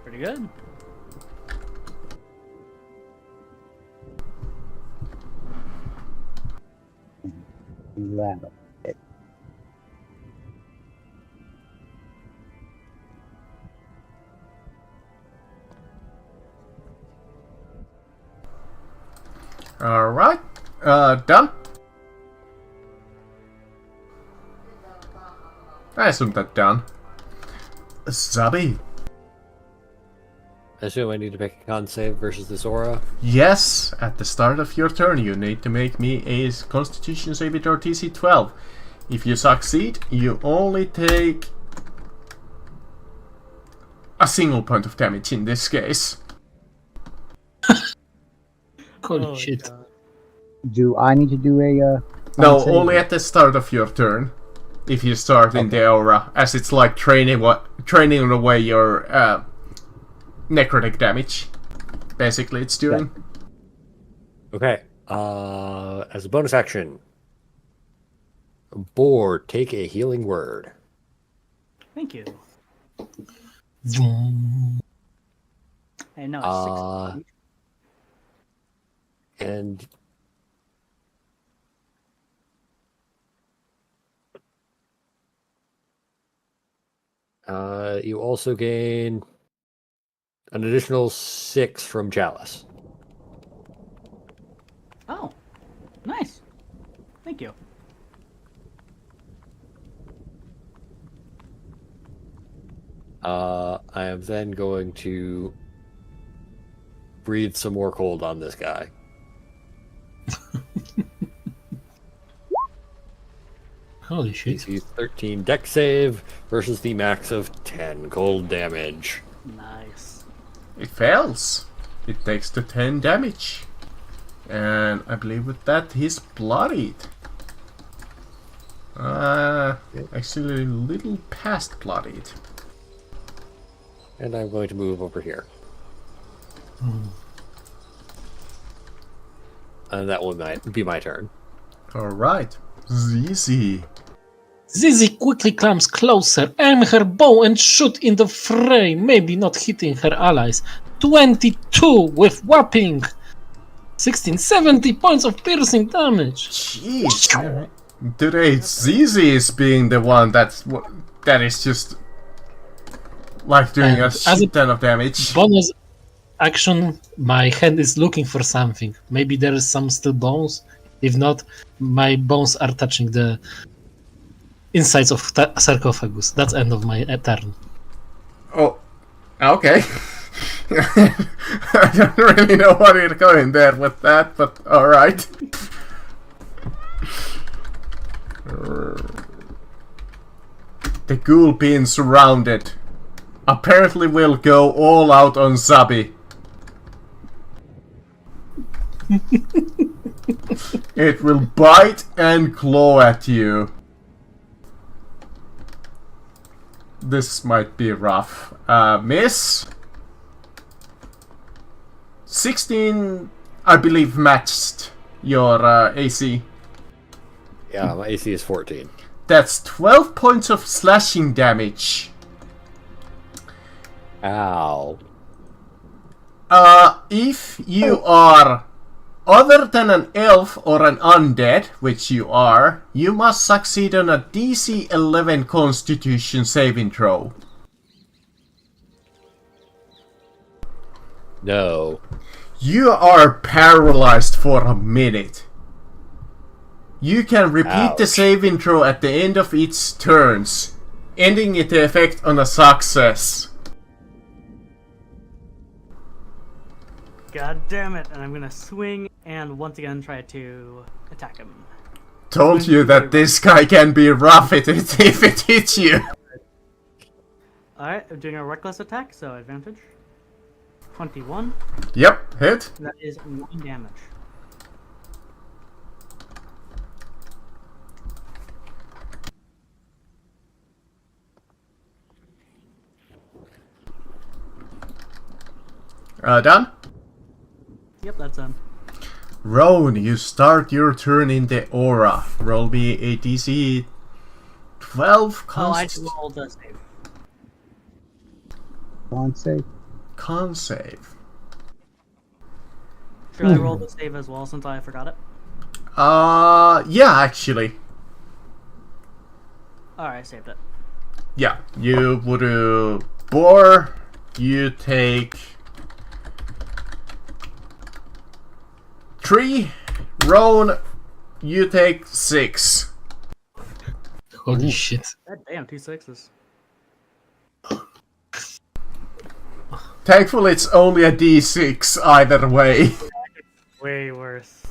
S4: Pretty good.
S5: Rattle.
S1: Alright. Done. I assume that done. Zabi.
S3: I assume I need to make a con save versus this aura.
S1: Yes, at the start of your turn you need to make me a Constitution saving throw DC 12. If you succeed, you only take a single point of damage in this case.
S2: Holy
S4: Oh,
S2: shit.
S4: God.
S5: Do I need to do a
S1: No,
S5: con save?
S1: only at the start of your turn. If you start in the aura, as it's like training away your necrotic damage. Basically, it's doing.
S3: Okay. As a bonus action, Boar, take a healing word.
S4: Thank you.
S2: Zoom.
S4: And now
S3: Uh,
S4: it's
S3: And you also gain an additional 6 from Chalice.
S4: Oh, nice. Thank you.
S3: I am then going to breathe some more cold on this guy.
S2: Holy shit.
S3: DC 13 deck save versus the max of 10 cold damage.
S4: Nice.
S1: It fails. It takes the 10 damage. And I believe with that he's bloodied. Actually a little past bloodied.
S3: And I'm going to move over here. And that will be my turn.
S1: Alright. ZZ.
S2: Zizi quickly comes closer, aim her bow and shoot in the fray, maybe not hitting her allies. 22 with whopping 1670 points of piercing damage.
S1: Jeez. Today ZZ is being the one that is just like doing
S2: And
S1: a
S2: as a
S1: shit ton of damage.
S2: Bonus action, my hand is looking for something. Maybe there is some still bones. If not, my bones are touching the insides of sarcophagus. That's end of my turn.
S1: Oh, okay. I don't really know what you're going there with that, but alright. The ghoul being surrounded apparently will go all out on Zabi. It will bite and claw at you. This might be rough. Miss? 16, I believe, matched your AC.
S3: Yeah, my AC is 14.
S1: That's 12 points of slashing damage.
S3: Ow.
S1: If you are other than an elf or an undead, which you are, you must succeed on a DC 11 Constitution saving throw.
S3: No.
S1: You are paralyzed for a minute. You can repeat the
S3: Ouch.
S1: saving throw at the end of each turns, ending its effect on a success.
S4: God damn it! And I'm gonna swing and once again try to attack him.
S1: Told you that this guy can be rough if it hits you.
S4: Alright, I'm doing a reckless attack, so advantage. 21.
S1: Yep, hit.
S4: That is 9 damage.
S1: Done?
S4: Yep, that's done.
S1: Roan, you start your turn in the aura. Roll me a DC 12
S4: Oh, I just rolled a save.
S5: Con save.
S1: con save.
S4: Should I roll the save as well since I forgot it?
S1: Yeah, actually.
S4: Alright, I saved it.
S1: Yeah, you would bore, you take 3, Roan, you take 6.
S2: Holy shit.
S4: God damn, 2 6s.
S1: Thankfully, it's only a D6 either way.
S4: Way worse.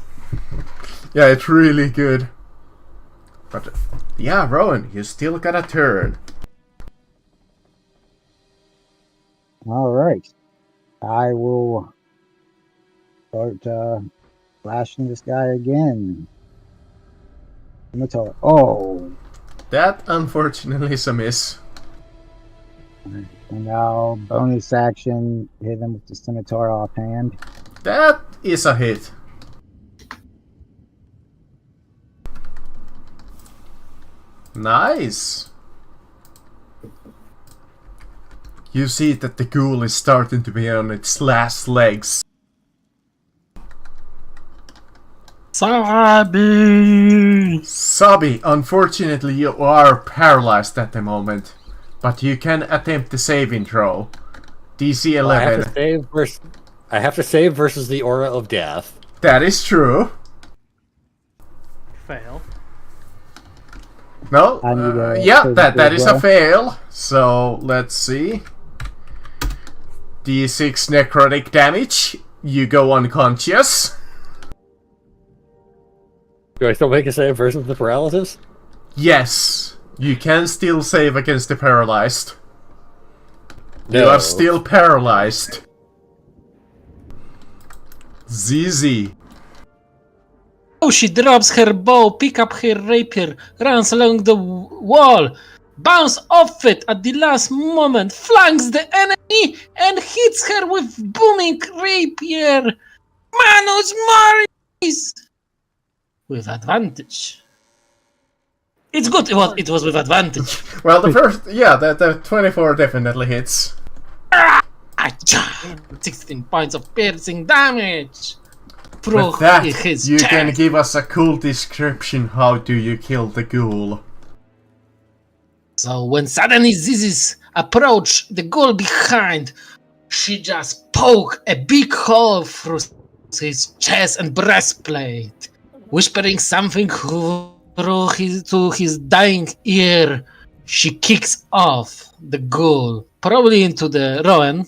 S1: Yeah, it's really good. But, yeah, Rowan, you still got a turn.
S5: All right. I will start flashing this guy again. Scimitar. Oh.
S1: That, unfortunately, is a miss.
S5: And now bonus action, hit him with the scimitar offhand.
S1: That is a hit. Nice. You see that the ghoul is starting to be on its last legs.
S2: Sabi!
S1: Sabi, unfortunately you are paralyzed at the moment, but you can attempt the saving throw. DC
S3: Well, I have
S1: 11.
S3: to save versus. I have to save versus the aura of death.
S1: That is true.
S4: Fail.
S1: No,
S5: I need a
S1: yeah,
S5: saving
S1: that
S5: throw as
S1: is
S5: well.
S1: a fail. So let's see. D6 necrotic damage. You go unconscious.
S3: Do I still make a save versus the paralysis?
S1: Yes, you can still save against the paralyzed.
S3: No.
S1: You are still paralyzed. ZZ.
S2: Oh, she drops her bow, pick up her rapier, runs along the wall, bounce off it at the last moment, flanks the enemy, and hits her with booming rapier. Manus Maris! With advantage. It's good. It was with advantage.
S1: Well, the first, yeah, the 24 definitely hits.
S2: Acha! 16 points of piercing damage. Through
S1: With that,
S2: his
S1: you
S2: chest.
S1: can give us a cool description. How do you kill the ghoul?
S2: So when suddenly Zizis approach the ghoul behind, she just poke a big hole through his chest and breastplate, whispering something to his dying ear. She kicks off the ghoul, probably into the Rowan,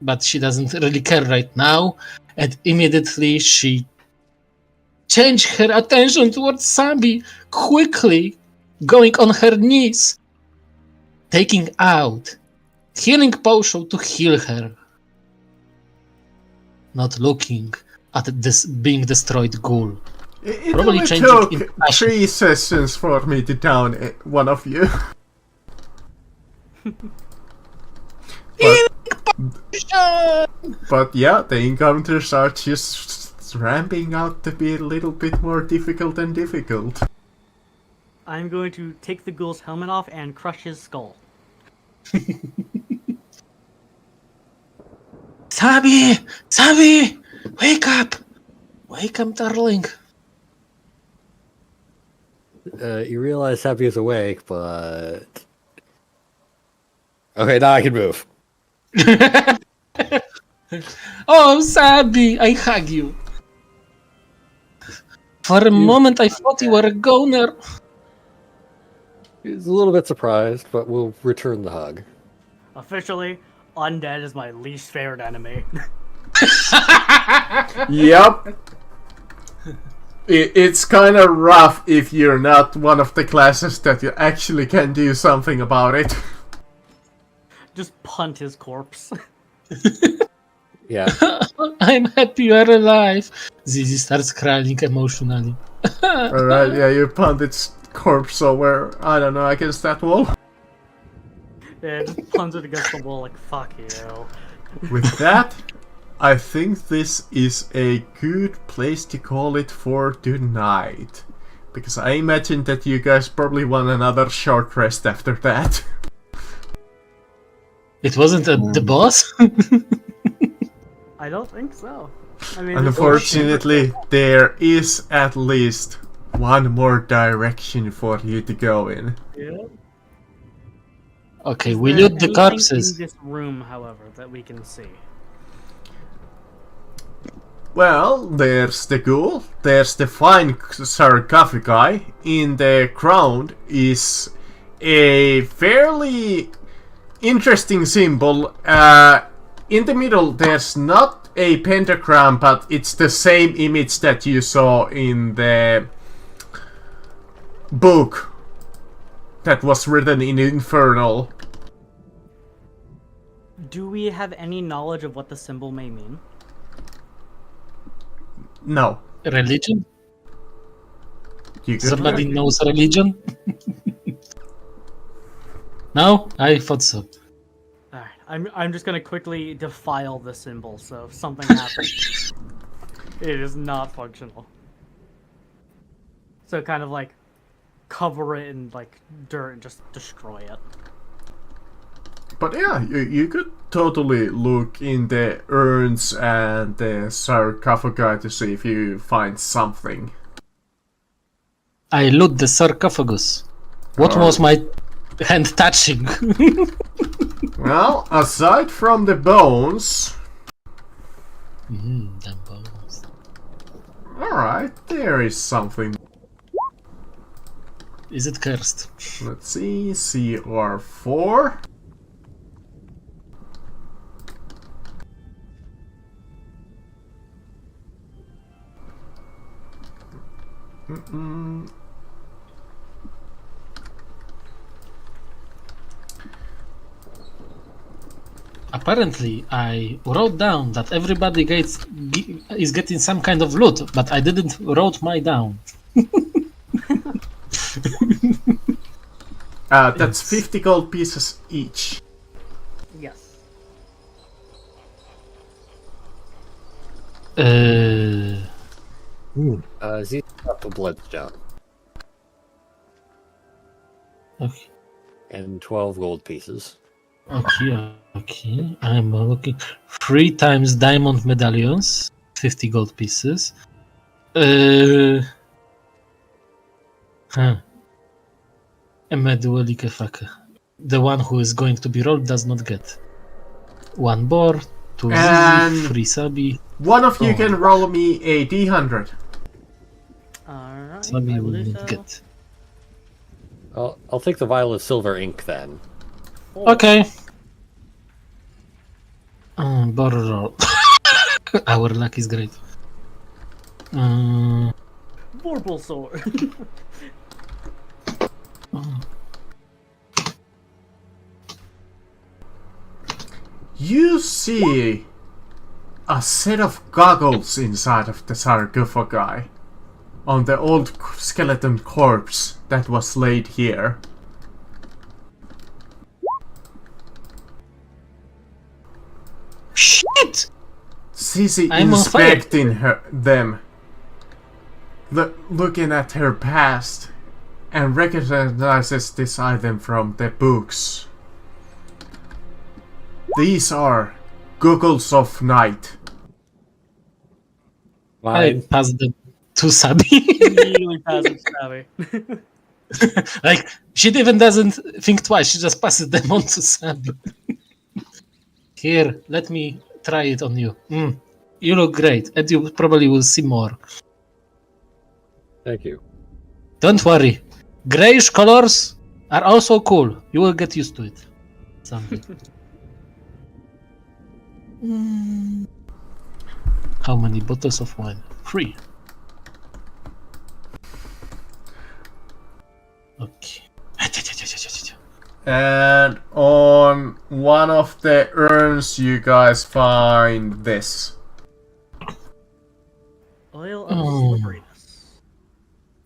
S2: but she doesn't really care right now. And immediately she changed her attention towards Sabi, quickly going on her knees, taking out healing potion to heal her, not looking at this being destroyed ghoul.
S1: It
S2: Probably
S1: only
S2: changing
S1: took
S2: in passion.
S1: 3 sessions for me to down one of you. But yeah, the encounters are just ramping out to be a little bit more difficult and difficult.
S4: I'm going to take the ghoul's helmet off and crush his skull.
S2: Sabi! Sabi! Wake up! Wake up, darling.
S3: You realize Happy is awake, but... Okay, now I can move.
S2: Oh, Sabi! I hug you. For a moment, I thought you were a goner.
S3: He's a little bit surprised, but we'll return the hug.
S4: Officially, undead is my least favorite enemy.
S1: Yep. It's kind of rough if you're not one of the classes that you actually can do something about it.
S4: Just punt his corpse.
S3: Yeah.
S2: I'm happy you're alive. Zizi starts crying emotionally.
S1: Alright, yeah, you punt its corpse somewhere, I don't know, against that wall.
S4: Yeah, just punts it against the wall like, fuck you.
S1: With that, I think this is a good place to call it for tonight. Because I imagine that you guys probably want another short rest after that.
S2: It wasn't the boss?
S4: I don't think so. I mean,
S1: Unfortunately, there is at least one more direction for you to go in.
S4: Yeah.
S2: Okay,
S4: Is
S2: we
S4: there
S2: loot the
S4: anything
S2: corpses.
S4: in this room, however, that we can see?
S1: Well, there's the ghoul, there's the fine sarcophagi. In the ground is a fairly interesting symbol. In the middle, there's not a pentagram, but it's the same image that you saw in the book that was written in Infernal.
S4: Do we have any knowledge of what the symbol may mean?
S1: No.
S2: Religion?
S1: You could
S2: Somebody knows religion? No? I thought so.
S4: Alright, I'm just gonna quickly defile the symbol, so if something happens, it is not functional. So kind of like cover it in like dirt and just destroy it.
S1: But yeah, you could totally look in the urns and the sarcophagi to see if you find something.
S2: I loot the sarcophagus. What was my hand touching?
S1: Well, aside from the bones,
S2: Damn bones.
S1: alright, there is something.
S2: Is it cursed?
S1: Let's see, CR4.
S2: Apparently, I wrote down that everybody is getting some kind of loot, but I didn't wrote my down.
S1: That's 50 gold pieces each.
S4: Yes.
S3: Z got the bloodstone
S2: Okay,
S3: and 12 gold pieces.
S2: okay. I'm looking. 3 times diamond medallions, 50 gold pieces. Emeduelike Faka. The one who is going to be rolled does not get. 1 boar, 2
S1: And-
S2: zizi, 3 sabi.
S1: One of you
S2: Oh.
S1: can roll me a d100.
S4: Alright.
S2: Sabi
S4: I will
S2: will
S4: do
S2: not
S4: so.
S2: get.
S3: I'll take the vial of silver ink then.
S2: Okay. Boar roll. Our luck is great.
S4: Vorpal sword.
S1: You see a set of goggles inside of the sarcophagi on the old skeleton corpse that was laid here.
S2: Shit!
S1: Sissy
S2: I'm on fire.
S1: inspecting them, looking at her past, and recognizes this item from the books. These are goggles of night.
S2: I
S3: Fine.
S2: passed them to Sabi.
S4: Immediately pass it to Savvy.
S2: Like, she even doesn't think twice, she just passes them on to Sabi. Here, let me try it on you. You look great, and you probably will see more.
S3: Thank you.
S2: Don't worry. Grayish colors are also cool. You will get used to it. Someday. How many bottles of wine? 3. Okay.
S1: And on one of the urns you guys find this.
S4: Oil of
S2: Oh.
S4: slipperiness.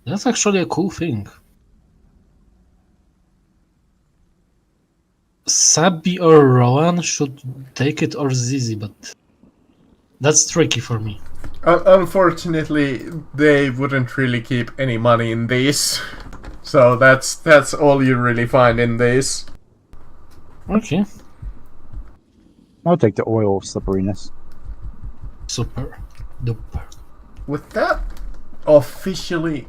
S2: That's actually a cool thing. Sabi or Rowan should take it, or Zizi, but that's tricky for me.
S1: Unfortunately, they wouldn't really keep any money in these. So that's all you really find in these.
S2: Okay.
S5: I'll take the oil of slipperiness.
S2: Super. Duper.
S1: With that officially